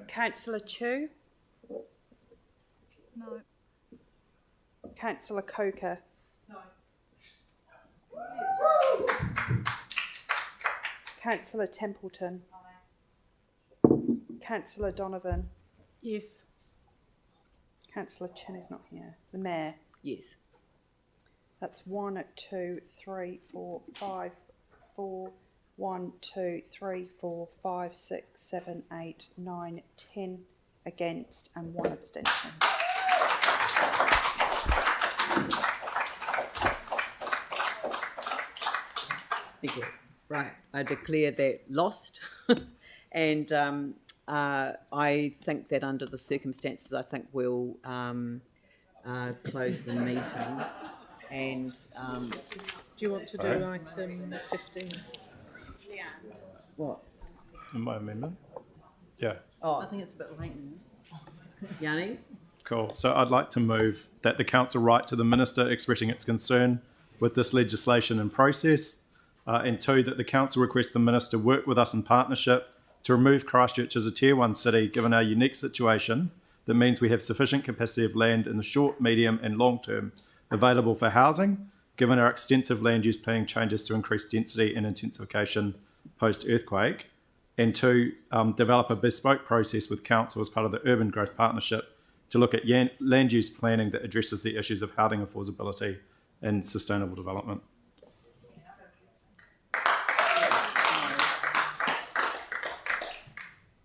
Councillor Chu. No. Councillor Coker. No. Councillor Templeton. Councillor Donovan. Yes. Councillor Chin is not here. The Mayor. Yes. That's 1, 2, 3, 4, 5, 4. 1, 2, 3, 4, 5, 6, 7, 8, 9, 10 against and 1 abstention. Thank you. Right, I declare that lost, and I think that under the circumstances, I think we'll close the meeting. And do you want to do item 15? What? My amendment? Yeah. Oh, I think it's a bit late now. Yanni? Cool. So I'd like to move that the council write to the minister expressing its concern with this legislation and process. And 2, that the council request the minister work with us in partnership to remove Christchurch as a Tier 1 city, given our unique situation. That means we have sufficient capacity of land in the short, medium and long term available for housing, given our extensive land use planning changes to increase density and intensification post-earthquake. And 2, develop a bespoke process with council as part of the Urban Growth Partnership to look at land use planning that addresses the issues of housing affordability and sustainable development.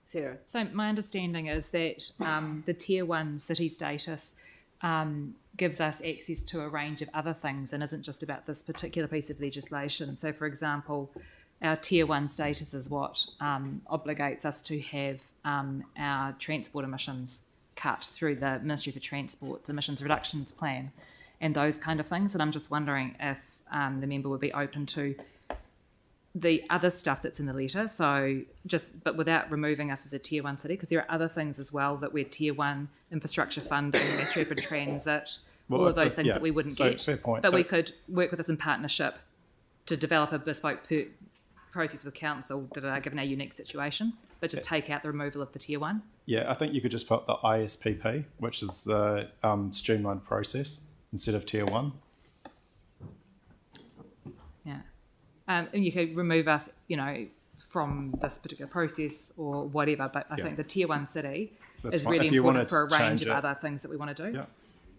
Sarah? So my understanding is that the Tier 1 city status gives us access to a range of other things and isn't just about this particular piece of legislation. So, for example, our Tier 1 status is what obligates us to have our transport emissions cut through the Ministry for Transport's emissions reductions plan and those kind of things. And I'm just wondering if the member would be open to the other stuff that's in the letter, but without removing us as a Tier 1 city, because there are other things as well that we're Tier 1 infrastructure funding, mass rapid transit, all of those things that we wouldn't get. Fair point. But we could work with us in partnership to develop a bespoke process with council, given our unique situation, but just take out the removal of the Tier 1. Yeah, I think you could just put the ISPP, which is the streamlined process, instead of Tier 1. Yeah. And you could remove us, from this particular process or whatever, but I think the Tier 1 city is really important for a range of other things that we want to do. Yeah.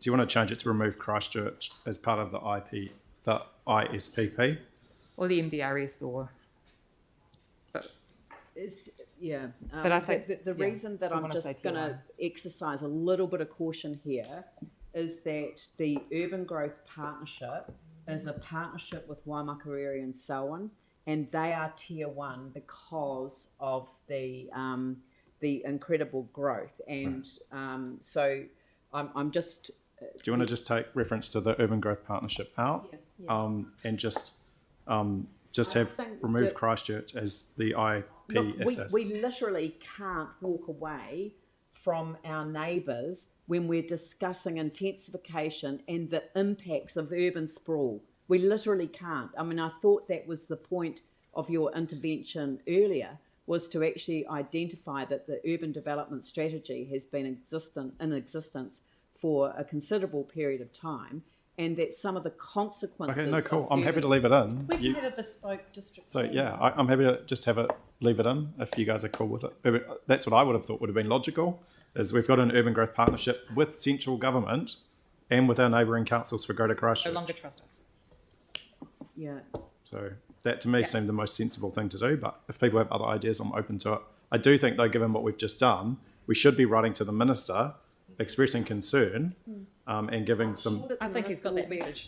Do you want to change it to remove Christchurch as part of the ISPP? Or the MDRS But I think the reason that I'm just going to exercise a little bit of caution here is that the Urban Growth Partnership is a partnership with Waimakariri and so on, and they are Tier 1 because of the incredible growth. And so I'm just... Do you want to just take reference to the Urban Growth Partnership out and just remove Christchurch as the IPSS? We literally can't walk away from our neighbours when we're discussing intensification and the impacts of urban sprawl. We literally can't. I mean, I thought that was the point of your intervention earlier, was to actually identify that the urban development strategy has been in existence for a considerable period of time, and that some of the consequences... Okay, no, cool. I'm happy to leave it in. We can have a bespoke district. So, yeah, I'm happy to just leave it in if you guys are cool with it. That's what I would have thought would have been logical, is we've got an urban growth partnership with central government and with our neighbouring councils for Greater Christchurch. No longer trust us. Yeah. So that to me seemed the most sensible thing to do, but if people have other ideas, I'm open to it. I do think, though, given what we've just done, we should be writing to the minister expressing concern and giving some... I think he's got that message.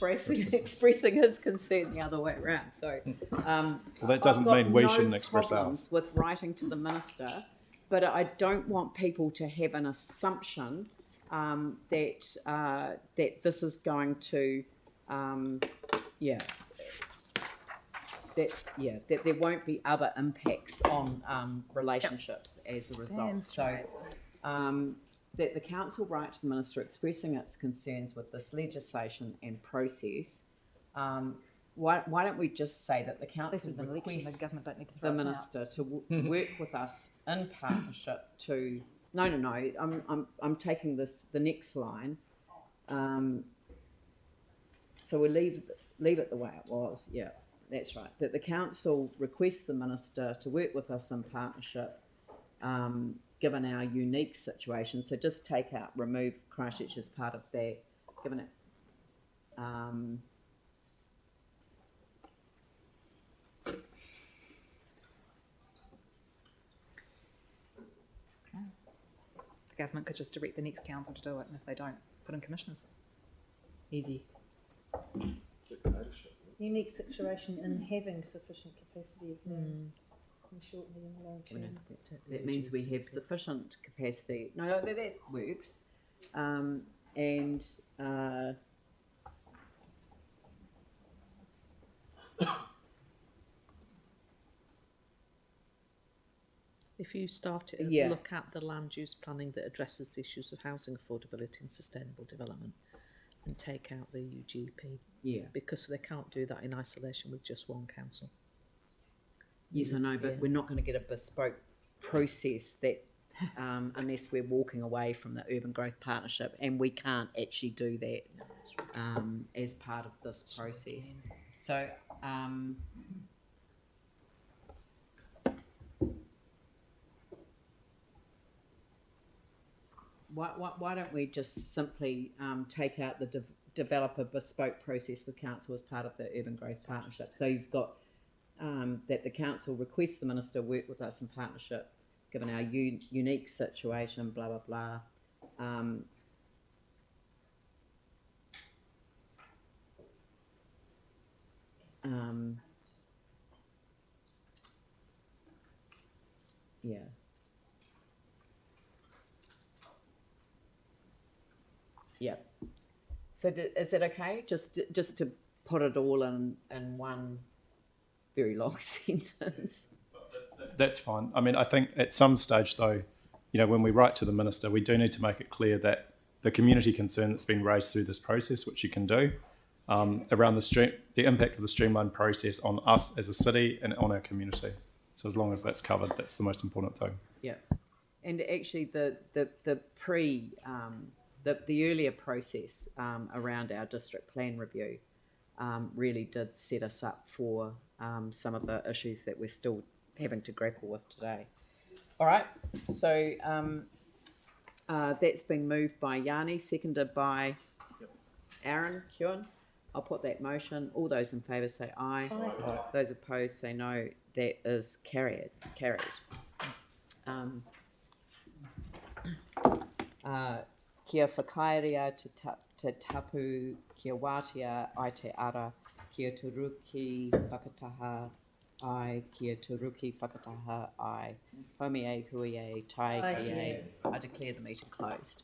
Expressing his concern the other way around. So well, that doesn't mean we shouldn't express ours. With writing to the minister, but I don't want people to have an assumption that this is going to, that there won't be other impacts on relationships as a result. So that the council write to the minister expressing its concerns with this legislation and process. Why don't we just say that the council requests the minister to work with us in partnership to... No, I'm taking the next line. So we'll leave it the way it was. Yeah, that's right. That the council requests the minister to work with us in partnership, given our unique situation. So just remove Christchurch as part of that, given it. The government could just direct the next council to do it, and if they don't, put in commissioners. Easy. Unique situation in having sufficient capacity of land in the short, medium, and long term. That means we have sufficient capacity. No, that works. If you start it and Yeah. look at the land use planning that addresses the issues of housing affordability and sustainable development, and take out the UGP. Yeah. Because they can't do that in isolation with just one council. Yes, I know, but Yeah. we're not going to get a bespoke process that unless we're walking away from the urban growth partnership, and we can't actually do that as part of this process. So why don't we just simply take out the develop a bespoke process with council as part of the urban growth partnership? So you've got that the council requests the minister work with us in partnership, given our unique situation, blah, blah, blah. Yeah. Yeah. So is it okay? Just to put it all in one very long sentence. That's fine. I mean, I think at some stage, though, you know, when we write to the minister, we do need to make it clear that the community concern that's been raised through this process, which you can do, around the impact of the streamlined process on us as a city and on our community. So as long as that's covered, that's the most important thing. Yeah, and actually the earlier process around our district plan review really did set us up for some of the issues that we're still having to grapple with today. All right, so that's been moved by Yanni, seconded by Aaron Kewen. I'll put that motion. All those in favour say aye. Aye. Those opposed say no. That is carried. Kia whakairea te tapu, kia wātea ai te ara, kia turuki whakataha ai, kia turuki whakataha ai. Haumi e, hui e, tai ki e. I declare the meeting closed.